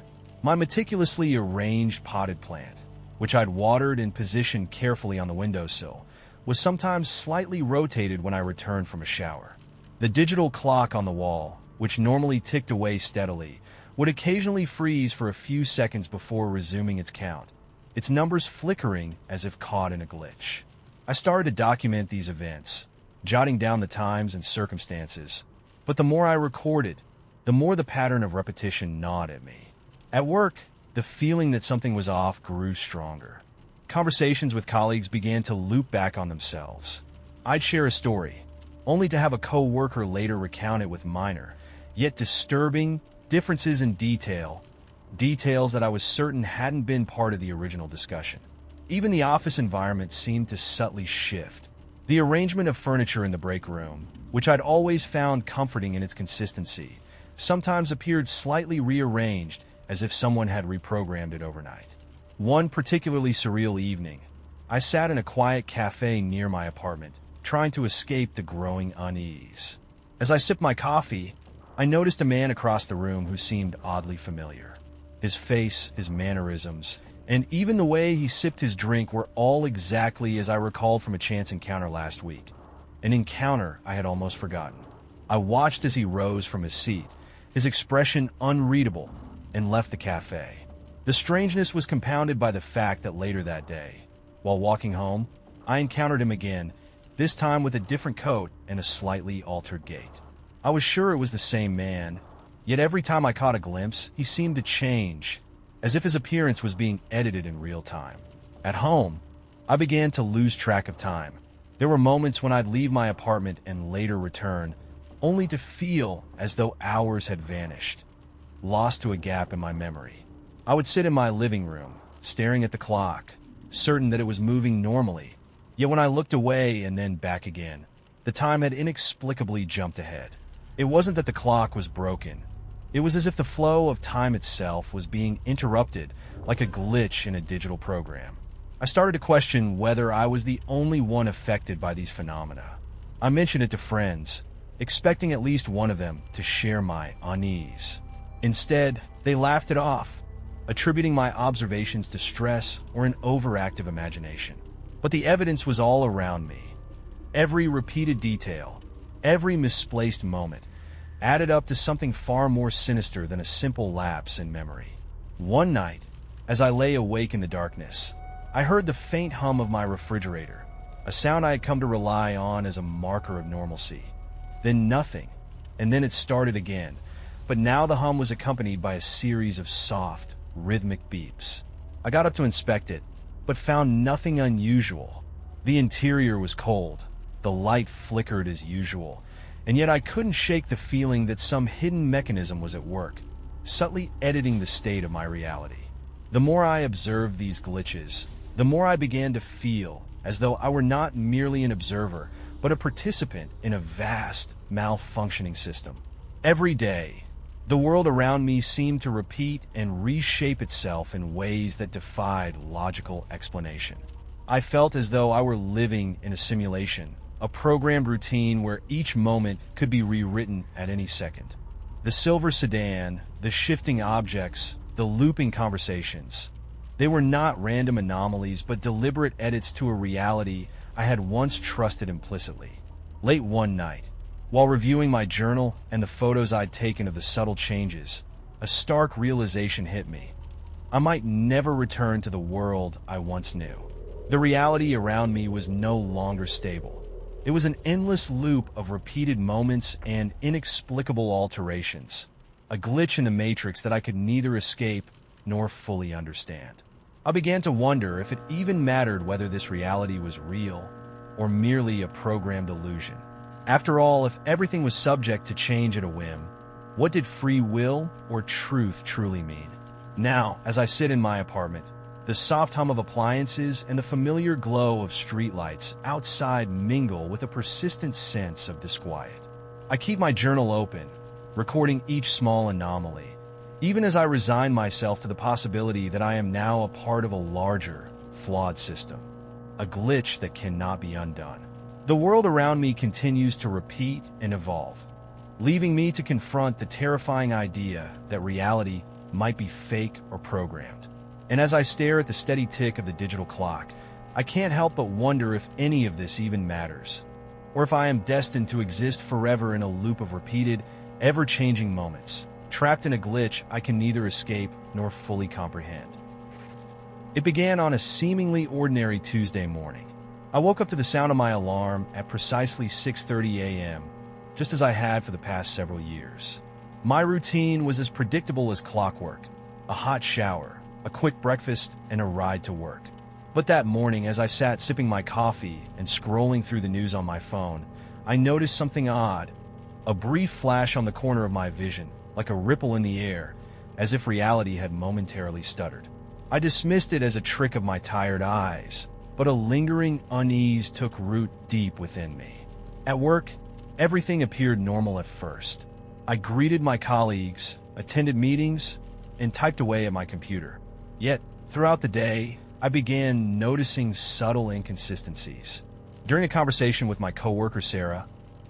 My meticulously arranged potted plant, which I'd watered and positioned carefully on the windowsill, was sometimes slightly rotated when I returned from a shower. The digital clock on the wall, which normally ticked away steadily, would occasionally freeze for a few seconds before resuming its count, its numbers flickering as if caught in a glitch. I started to document these events, jotting down the times and circumstances, but the more I recorded, the more the pattern of repetition gnawed at me. At work, the feeling that something was off grew stronger. Conversations with colleagues began to loop back on themselves. I'd share a story, only to have a co-worker later recount it with minor, yet disturbing differences in details that I was certain hadn't been part of the original discussion. Even the office environment seemed to subtly shift. The arrangement of furniture in the break room, which I'd always found comforting in its consistency, sometimes appeared slightly rearranged as if someone had reprogrammed it overnight. One particularly surreal evening, I sat in a quiet cafe near my apartment, trying to escape the growing unease. As I sipped my coffee, I noticed a man across the room who seemed oddly familiar. His face, his mannerisms, and even the way he sipped his drink were all exactly as I recalled from a chance encounter last week. An encounter I had almost forgotten. I watched as he rose from his seat, his expression unreadable, and left the cafe. The strangeness was compounded by the fact that later that day, while walking home, I encountered him again, this time with a different coat and a slightly altered gait. I was sure it was the same man, yet every time I caught a glimpse, he seemed to change, as if his appearance was being edited in real time. At home, I began to lose track of time. There were moments when I'd leave my apartment and later return, only to feel as though hours had vanished, lost to a gap in my memory. I would sit in my living room, staring at the clock, certain that it was moving normally, yet when I looked away and then back again, the time had inexplicably jumped ahead. It wasn't that the clock was broken. It was as if the flow of time itself was being interrupted like a glitch in a digital program. I started to question whether I was the only one affected by these phenomena. I mentioned it to friends, expecting at least one of them to share my unease. Instead, they laughed it off, attributing my observations to stress or an overactive imagination. But the evidence was all around me. Every repeated detail, every misplaced moment, added up to something far more sinister than a simple lapse in memory. One night, as I lay awake in the darkness, I heard the faint hum of my refrigerator, a sound I had come to rely on as a marker of normalcy. Then nothing, and then it started again, but now the hum was accompanied by a series of soft, rhythmic beeps. I got up to inspect it, but found nothing unusual. The interior was cold, the light flickered as usual, and yet I couldn't shake the feeling that some hidden mechanism was at work, subtly editing the state of my reality. The more I observed these glitches, the more I began to feel as though I were not merely an observer, but a participant in a vast, malfunctioning system. Every day, the world around me seemed to repeat and reshape itself in ways that defied logical explanation. I felt as though I were living in a simulation, a programmed routine where each moment could be rewritten at any second. The silver sedan, the shifting objects, the looping conversations. They were not random anomalies, but deliberate edits to a reality I had once trusted implicitly. Late one night, while reviewing my journal and the photos I'd taken of the subtle changes, a stark realization hit me. I might never return to the world I once knew. The reality around me was no longer stable. It was an endless loop of repeated moments and inexplicable alterations, a glitch in the matrix that I could neither escape nor fully understand. I began to wonder if it even mattered whether this reality was real or merely a programmed illusion. After all, if everything was subject to change at a whim, what did free will or truth truly mean? Now, as I sit in my apartment, the soft hum of appliances and the familiar glow of streetlights outside mingle with a persistent sense of disquiet. I keep my journal open, recording each small anomaly, even as I resign myself to the possibility that I am now a part of a larger, flawed system, a glitch that cannot be undone. The world around me continues to repeat and evolve, leaving me to confront the terrifying idea that reality might be fake or programmed. And as I stare at the steady tick of the digital clock, I can't help but wonder if any of this even matters, or if I am destined to exist forever in a loop of repeated, ever-changing moments, trapped in a glitch I can neither escape nor fully comprehend. It began on a seemingly ordinary Tuesday morning. I woke up to the sound of my alarm at precisely 6:30 a.m., just as I had for the past several years. My routine was as predictable as clockwork: a hot shower, a quick breakfast, and a ride to work. But that morning, as I sat sipping my coffee and scrolling through the news on my phone, I noticed something odd. A brief flash on the corner of my vision, like a ripple in the air, as if reality had momentarily stuttered. I dismissed it as a trick of my tired eyes, but a lingering unease took root deep within me. At work, everything appeared normal at first. I greeted my colleagues, attended meetings, and typed away at my computer. Yet, throughout the day, I began noticing subtle inconsistencies. During a conversation with my coworker Sarah,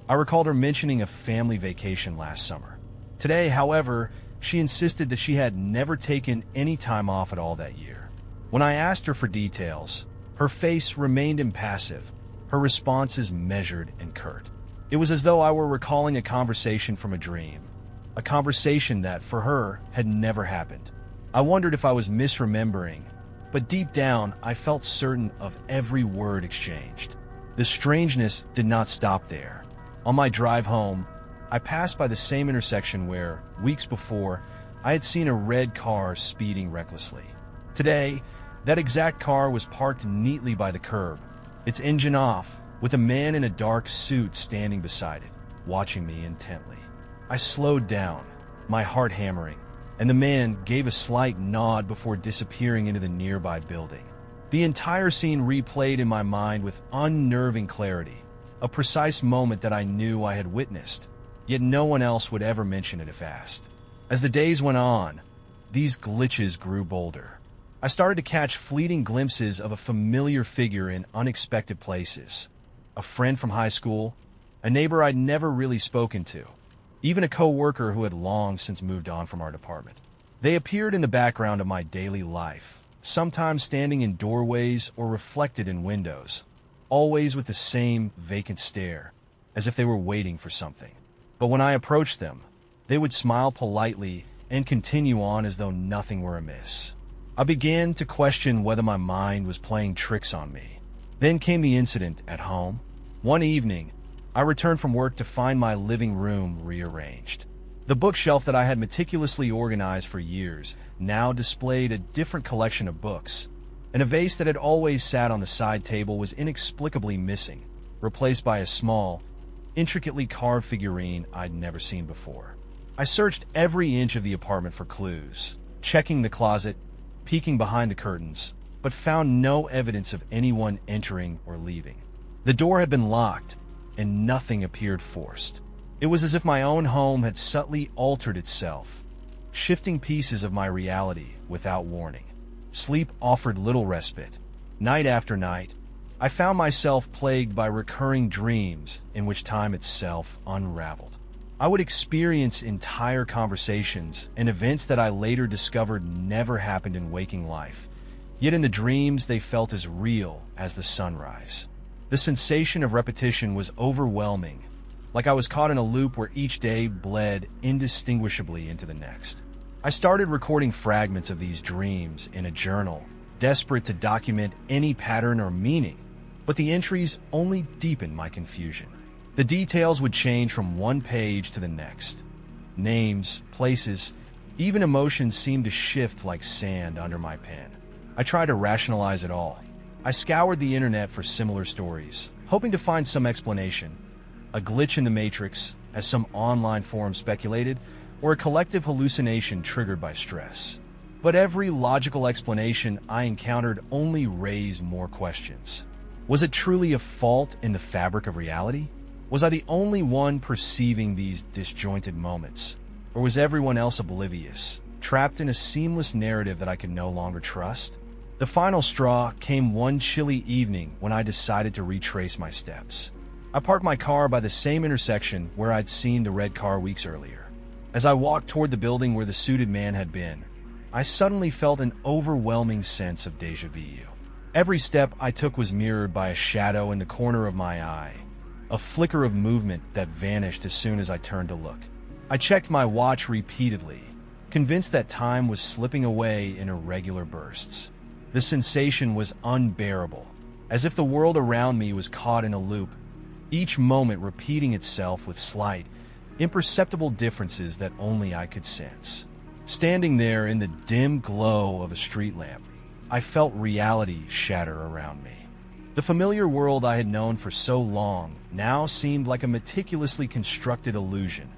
I recalled her mentioning a family vacation last summer. Today, however, she insisted that she had never taken any time off at all that year. When I asked her for details, her face remained impassive, her responses measured and curt. It was as though I were recalling a conversation from a dream, a conversation that, for her, had never happened. I wondered if I was misremembering, but deep down, I felt certain of every word exchanged. The strangeness did not stop there. On my drive home, I passed by the same intersection where, weeks before, I had seen a red car speeding recklessly. Today, that exact car was parked neatly by the curb, its engine off, with a man in a dark suit standing beside it, watching me intently. I slowed down, my heart hammering, and the man gave a slight nod before disappearing into the nearby building. The entire scene replayed in my mind with unnerving clarity, a precise moment that I knew I had witnessed, yet no one else would ever mention it if asked. As the days went on, these glitches grew bolder. I started to catch fleeting glimpses of a familiar figure in unexpected places. A friend from high school, a neighbor I'd never really spoken to, even a coworker who had long since moved on from our department. They appeared in the background of my daily life, sometimes standing in doorways or reflected in windows, always with the same vacant stare, as if they were waiting for something. But when I approached them, they would smile politely and continue on as though nothing were amiss. I began to question whether my mind was playing tricks on me. Then came the incident at home. One evening, I returned from work to find my living room rearranged. The bookshelf that I had meticulously organized for years now displayed a different collection of books, and a vase that had always sat on the side table was inexplicably missing, replaced by a small, intricately carved figurine I'd never seen before. I searched every inch of the apartment for clues, checking the closet, peeking behind the curtains, but found no evidence of anyone entering or leaving. The door had been locked, and nothing appeared forced. It was as if my own home had subtly altered itself, shifting pieces of my reality without warning. Sleep offered little respite, Night after night, I found myself plagued by recurring dreams in which time itself unraveled. I would experience entire conversations and events that I later discovered never happened in waking life, yet in the dreams they felt as real as the sunrise. The sensation of repetition was overwhelming, like I was caught in a loop where each day bled indistinguishably into the next. I started recording fragments of these dreams in a journal, desperate to document any pattern or meaning, but the entries only deepened my confusion. The details would change from one page to the next. Names, places, even emotions seemed to shift like sand under my pen. I tried to rationalize it all. I scoured the internet for similar stories, hoping to find some explanation. A glitch in the matrix, as some online forum speculated, or a collective hallucination triggered by stress. But every logical explanation I encountered only raised more questions. Was it truly a fault in the fabric of reality? Was I the only one perceiving these disjointed moments? Or was everyone else oblivious, trapped in a seamless narrative that I could no longer trust? The final straw came one chilly evening when I decided to retrace my steps. I parked my car by the same intersection where I'd seen the red car weeks earlier. As I walked toward the building where the suited man had been, I suddenly felt an overwhelming sense of déjà vu. Every step I took was mirrored by a shadow in the corner of my eye, a flicker of movement that vanished as soon as I turned to look. I checked my watch repeatedly, convinced that time was slipping away in irregular bursts. The sensation was unbearable, as if the world around me was caught in a loop, each moment repeating itself with slight, imperceptible differences that only I could sense. Standing there in the dim glow of a street lamp, I felt reality shatter around me. The familiar world I had known for so long now seemed like a meticulously constructed illusion,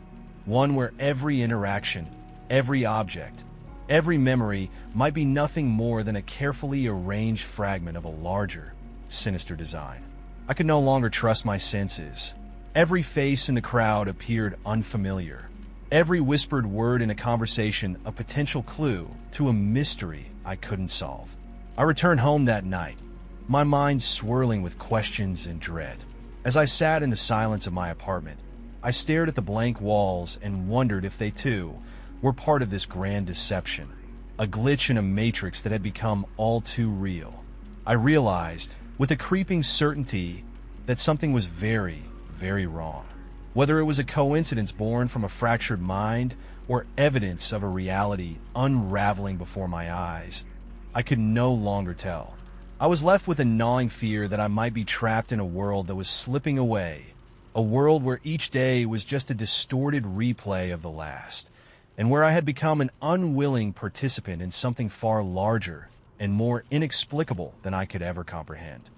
one where every interaction, every object, every memory might be nothing more than a carefully arranged fragment of a larger, sinister design. I could no longer trust my senses. Every face in the crowd appeared unfamiliar. Every whispered word in a conversation a potential clue to a mystery I couldn't solve. I returned home that night, my mind swirling with questions and dread. As I sat in the silence of my apartment, I stared at the blank walls and wondered if they too were part of this grand deception, a glitch in a matrix that had become all too real. I realized, with a creeping certainty, that something was very, very wrong. Whether it was a coincidence born from a fractured mind or evidence of a reality unraveling before my eyes, I could no longer tell. I was left with a gnawing fear that I might be trapped in a world that was slipping away, a world where each day was just a distorted replay of the last, and where I had become an unwilling participant in something far larger and more inexplicable than I could ever comprehend.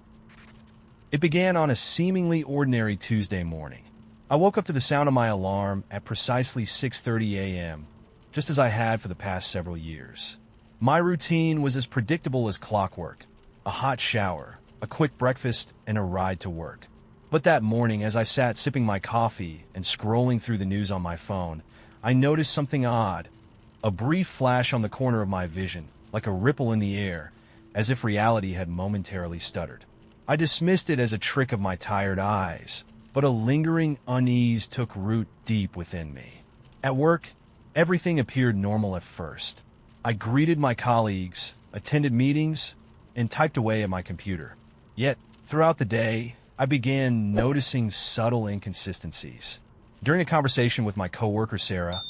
It began on a seemingly ordinary Tuesday morning. I woke up to the sound of my alarm at precisely 6:30 a.m., just as I had for the past several years. My routine was as predictable as clockwork: a hot shower, a quick breakfast, and a ride to work. But that morning, as I sat sipping my coffee and scrolling through the news on my phone, I noticed something odd. A brief flash on the corner of my vision, like a ripple in the air, as if reality had momentarily stuttered. I dismissed it as a trick of my tired eyes, but a lingering unease took root deep within me. At work, everything appeared normal at first. I greeted my colleagues, attended meetings, and typed away at my computer. Yet, throughout the day, I began noticing subtle inconsistencies. During a conversation with my coworker Sarah,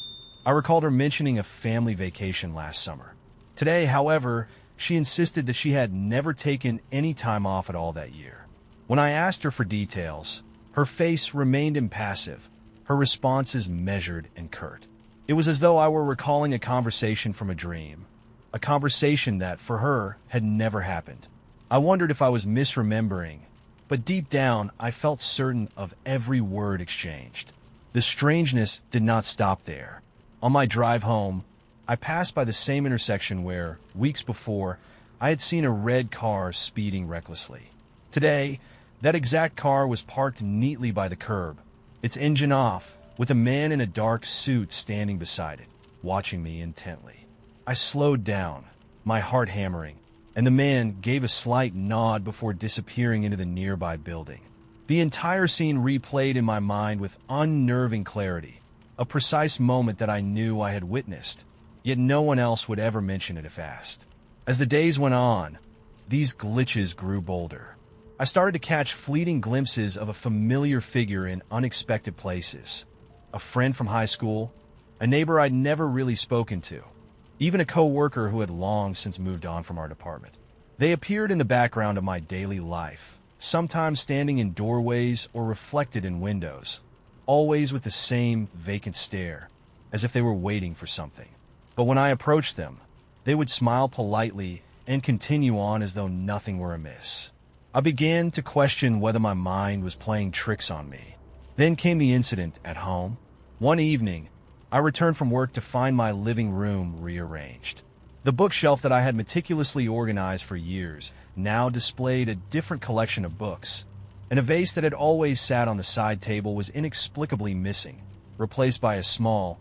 I recalled her mentioning a family vacation last summer. Today, however, she insisted that she had never taken any time off at all that year. When I asked her for details, her face remained impassive, her responses measured and curt. It was as though I were recalling a conversation from a dream, a conversation that, for her, had never happened. I wondered if I was misremembering, but deep down, I felt certain of every word exchanged. The strangeness did not stop there. On my drive home, I passed by the same intersection where, weeks before, I had seen a red car speeding recklessly. Today, that exact car was parked neatly by the curb, its engine off, with a man in a dark suit standing beside it, watching me intently. I slowed down, my heart hammering, and the man gave a slight nod before disappearing into the nearby building. The entire scene replayed in my mind with unnerving clarity, a precise moment that I knew I had witnessed, yet no one else would ever mention it if asked. As the days went on, these glitches grew bolder. I started to catch fleeting glimpses of a familiar figure in unexpected places. A friend from high school, a neighbor I'd never really spoken to, even a co-worker who had long since moved on from our department. They appeared in the background of my daily life, sometimes standing in doorways or reflected in windows, always with the same vacant stare, as if they were waiting for something. But when I approached them, they would smile politely and continue on as though nothing were amiss. I began to question whether my mind was playing tricks on me. Then came the incident at home. One evening, I returned from work to find my living room rearranged. The bookshelf that I had meticulously organized for years now displayed a different collection of books, and a vase that had always sat on the side table was inexplicably missing, replaced by a small,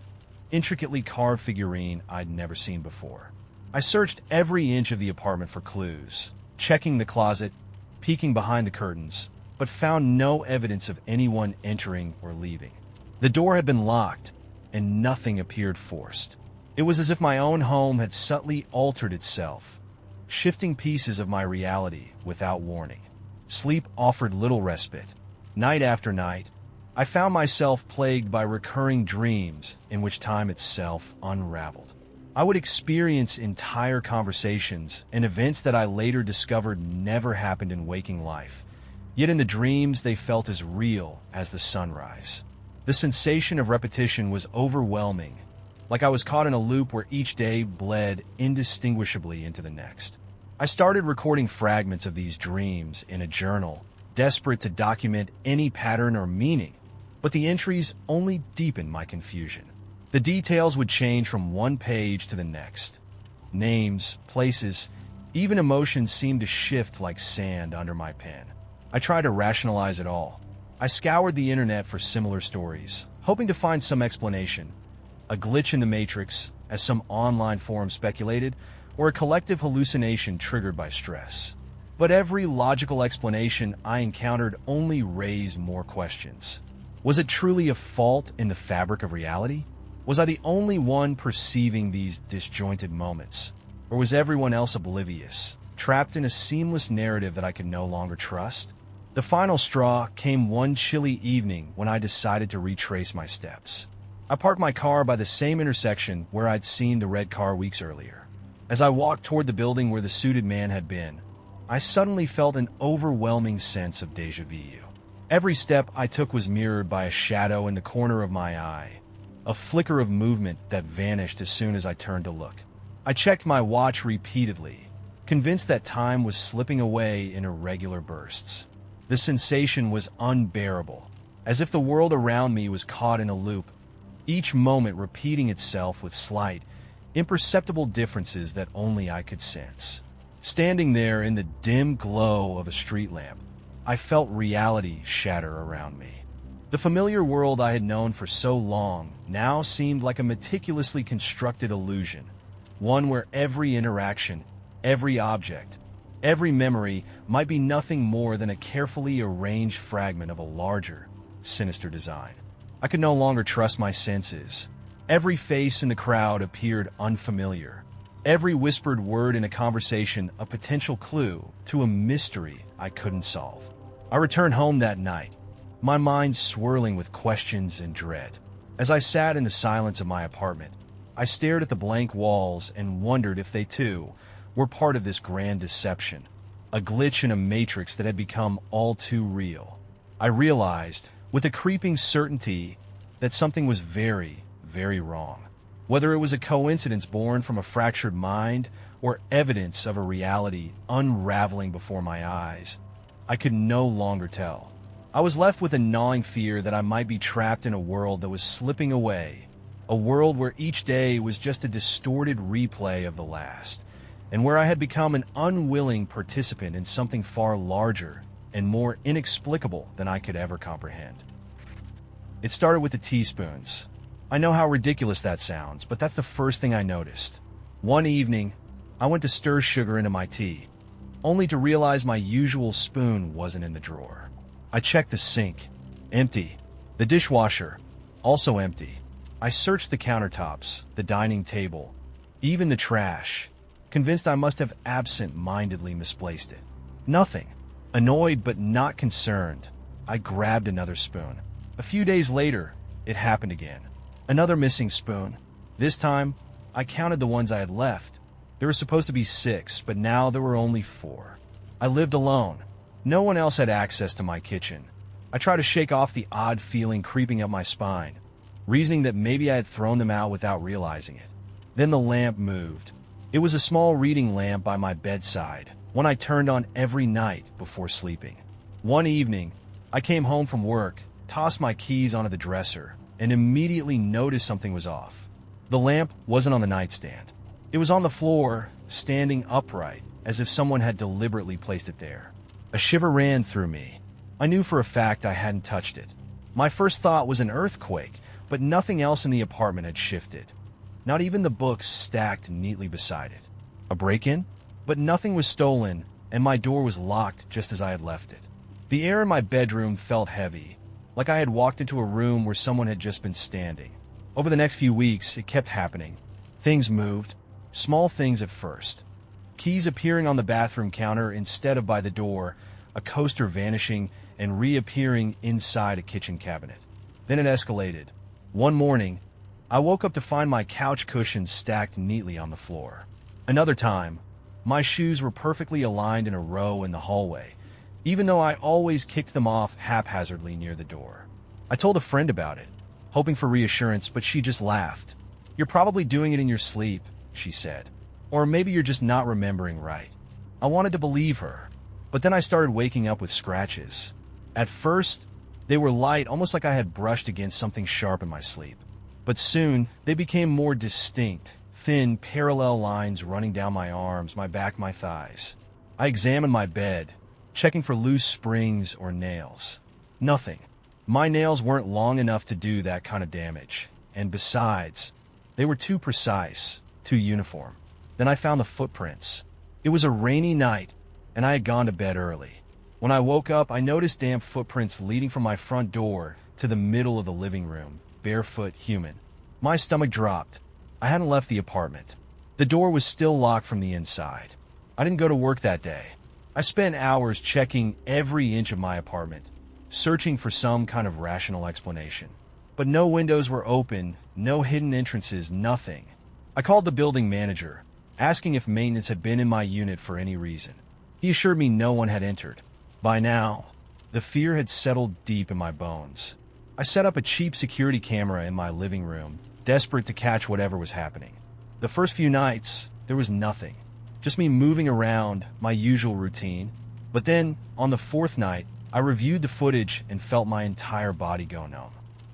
intricately carved figurine I'd never seen before. I searched every inch of the apartment for clues, checking the closet, peeking behind the curtains, but found no evidence of anyone entering or leaving. The door had been locked, and nothing appeared forced. It was as if my own home had subtly altered itself, shifting pieces of my reality without warning. Sleep offered little respite. Night after night, I found myself plagued by recurring dreams in which time itself unraveled. I would experience entire conversations and events that I later discovered never happened in waking life, yet in the dreams they felt as real as the sunrise. The sensation of repetition was overwhelming, like I was caught in a loop where each day bled indistinguishably into the next. I started recording fragments of these dreams in a journal, desperate to document any pattern or meaning, but the entries only deepened my confusion. The details would change from one page to the next. Names, places, even emotions seemed to shift like sand under my pen. I tried to rationalize it all. I scoured the internet for similar stories, hoping to find some explanation. A glitch in the matrix, as some online forum speculated, or a collective hallucination triggered by stress. But every logical explanation I encountered only raised more questions. Was it truly a fault in the fabric of reality? Was I the only one perceiving these disjointed moments? Or was everyone else oblivious, trapped in a seamless narrative that I could no longer trust? The final straw came one chilly evening when I decided to retrace my steps. I parked my car by the same intersection where I'd seen the red car weeks earlier. As I walked toward the building where the suited man had been, I suddenly felt an overwhelming sense of déjà vu. Every step I took was mirrored by a shadow in the corner of my eye, a flicker of movement that vanished as soon as I turned to look. I checked my watch repeatedly, convinced that time was slipping away in irregular bursts. The sensation was unbearable, as if the world around me was caught in a loop, each moment repeating itself with slight, imperceptible differences that only I could sense. Standing there in the dim glow of a street lamp, I felt reality shatter around me. The familiar world I had known for so long now seemed like a meticulously constructed illusion, one where every interaction, every object, every memory might be nothing more than a carefully arranged fragment of a larger, sinister design. I could no longer trust my senses. Every face in the crowd appeared unfamiliar. Every whispered word in a conversation a potential clue to a mystery I couldn't solve. I returned home that night, my mind swirling with questions and dread. As I sat in the silence of my apartment, I stared at the blank walls and wondered if they too were part of this grand deception, a glitch in a matrix that had become all too real. I realized, with a creeping certainty, that something was very, very wrong. Whether it was a coincidence born from a fractured mind or evidence of a reality unraveling before my eyes, I could no longer tell. I was left with a gnawing fear that I might be trapped in a world that was slipping away, a world where each day was just a distorted replay of the last, and where I had become an unwilling participant in something far larger and more inexplicable than I could ever comprehend. It started with the teaspoons. I know how ridiculous that sounds, but that's the first thing I noticed. One evening, I went to stir sugar into my tea, only to realize my usual spoon wasn't in the drawer. I checked the sink. Empty. The dishwasher. Also empty. I searched the countertops, the dining table, even the trash, convinced I must have absent-mindedly misplaced it. Nothing. Annoyed but not concerned, I grabbed another spoon. A few days later, it happened again. Another missing spoon. This time, I counted the ones I had left. There were supposed to be 6, but now there were only 4. I lived alone. No one else had access to my kitchen. I tried to shake off the odd feeling creeping up my spine, reasoning that maybe I had thrown them out without realizing it. Then the lamp moved. It was a small reading lamp by my bedside, one I turned on every night before sleeping. One evening, I came home from work, tossed my keys onto the dresser, and immediately noticed something was off. The lamp wasn't on the nightstand. It was on the floor, standing upright, as if someone had deliberately placed it there. A shiver ran through me. I knew for a fact I hadn't touched it. My first thought was an earthquake, but nothing else in the apartment had shifted. Not even the books stacked neatly beside it. A break-in? But nothing was stolen, and my door was locked just as I had left it. The air in my bedroom felt heavy, like I had walked into a room where someone had just been standing. Over the next few weeks, it kept happening. Things moved. Small things at first. Keys appearing on the bathroom counter instead of by the door, a coaster vanishing and reappearing inside a kitchen cabinet. Then it escalated. One morning, I woke up to find my couch cushions stacked neatly on the floor. Another time, my shoes were perfectly aligned in a row in the hallway, even though I always kicked them off haphazardly near the door. I told a friend about it, hoping for reassurance, but she just laughed. "You're probably doing it in your sleep," she said. "Or maybe you're just not remembering right." I wanted to believe her, but then I started waking up with scratches. At first, they were light, almost like I had brushed against something sharp in my sleep. But soon, they became more distinct, thin, parallel lines running down my arms, my back, my thighs. I examined my bed, checking for loose springs or nails. Nothing. My nails weren't long enough to do that kind of damage, and besides, they were too precise, too uniform. Then I found the footprints. It was a rainy night, and I had gone to bed early. When I woke up, I noticed damp footprints leading from my front door to the middle of the living room, barefoot, human. My stomach dropped. I hadn't left the apartment. The door was still locked from the inside. I didn't go to work that day. I spent hours checking every inch of my apartment, searching for some kind of rational explanation. But no windows were open, no hidden entrances, nothing. I called the building manager, asking if maintenance had been in my unit for any reason. He assured me no one had entered. By now, the fear had settled deep in my bones. I set up a cheap security camera in my living room, desperate to catch whatever was happening. The first few nights, there was nothing. Just me moving around, my usual routine. But then, on the 4th night, I reviewed the footage and felt my entire body go numb.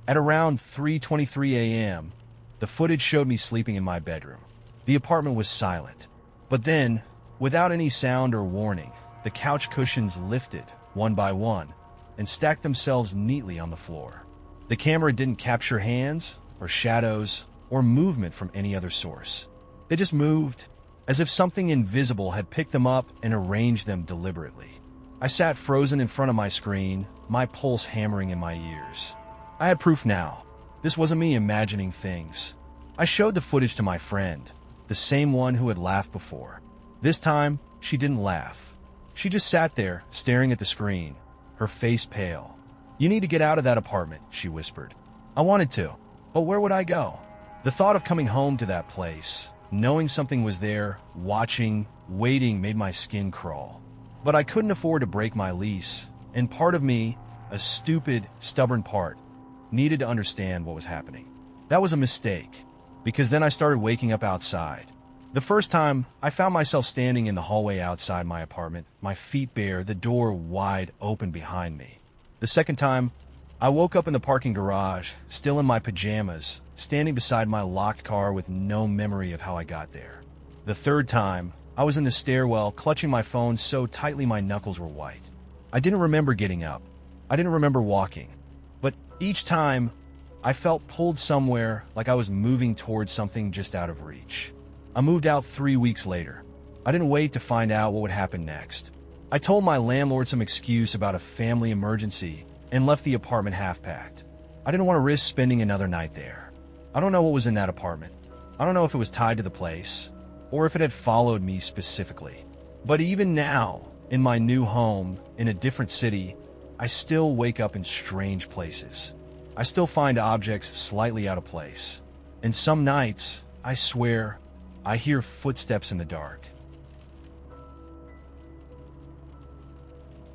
At around 3:23 a.m., the footage showed me sleeping in my bedroom. The apartment was silent. But then, without any sound or warning, the couch cushions lifted, one by one, and stacked themselves neatly on the floor. The camera didn't capture hands, or shadows, or movement from any other source. They just moved, as if something invisible had picked them up and arranged them deliberately. I sat frozen in front of my screen, my pulse hammering in my ears. I had proof now. This wasn't me imagining things. I showed the footage to my friend, the same one who had laughed before. This time, she didn't laugh. She just sat there, staring at the screen, her face pale. "You need to get out of that apartment," she whispered. I wanted to, but where would I go? The thought of coming home to that place, knowing something was there, watching, waiting, made my skin crawl. But I couldn't afford to break my lease, and part of me, a stupid, stubborn part, needed to understand what was happening. That was a mistake, because then I started waking up outside. The first time, I found myself standing in the hallway outside my apartment, my feet bare, the door wide open behind me. The second time, I woke up in the parking garage, still in my pajamas, standing beside my locked car with no memory of how I got there. The third time, I was in the stairwell, clutching my phone so tightly my knuckles were white. I didn't remember getting up. I didn't remember walking. But each time, I felt pulled somewhere, like I was moving towards something just out of reach. I moved out 3 weeks later. I didn't wait to find out what would happen next. I told my landlord some excuse about a family emergency and left the apartment half-packed. I didn't want to risk spending another night there. I don't know what was in that apartment. I don't know if it was tied to the place or if it had followed me specifically. But even now, in my new home, in a different city, I still wake up in strange places. I still find objects slightly out of place. And some nights, I swear, I hear footsteps in the dark.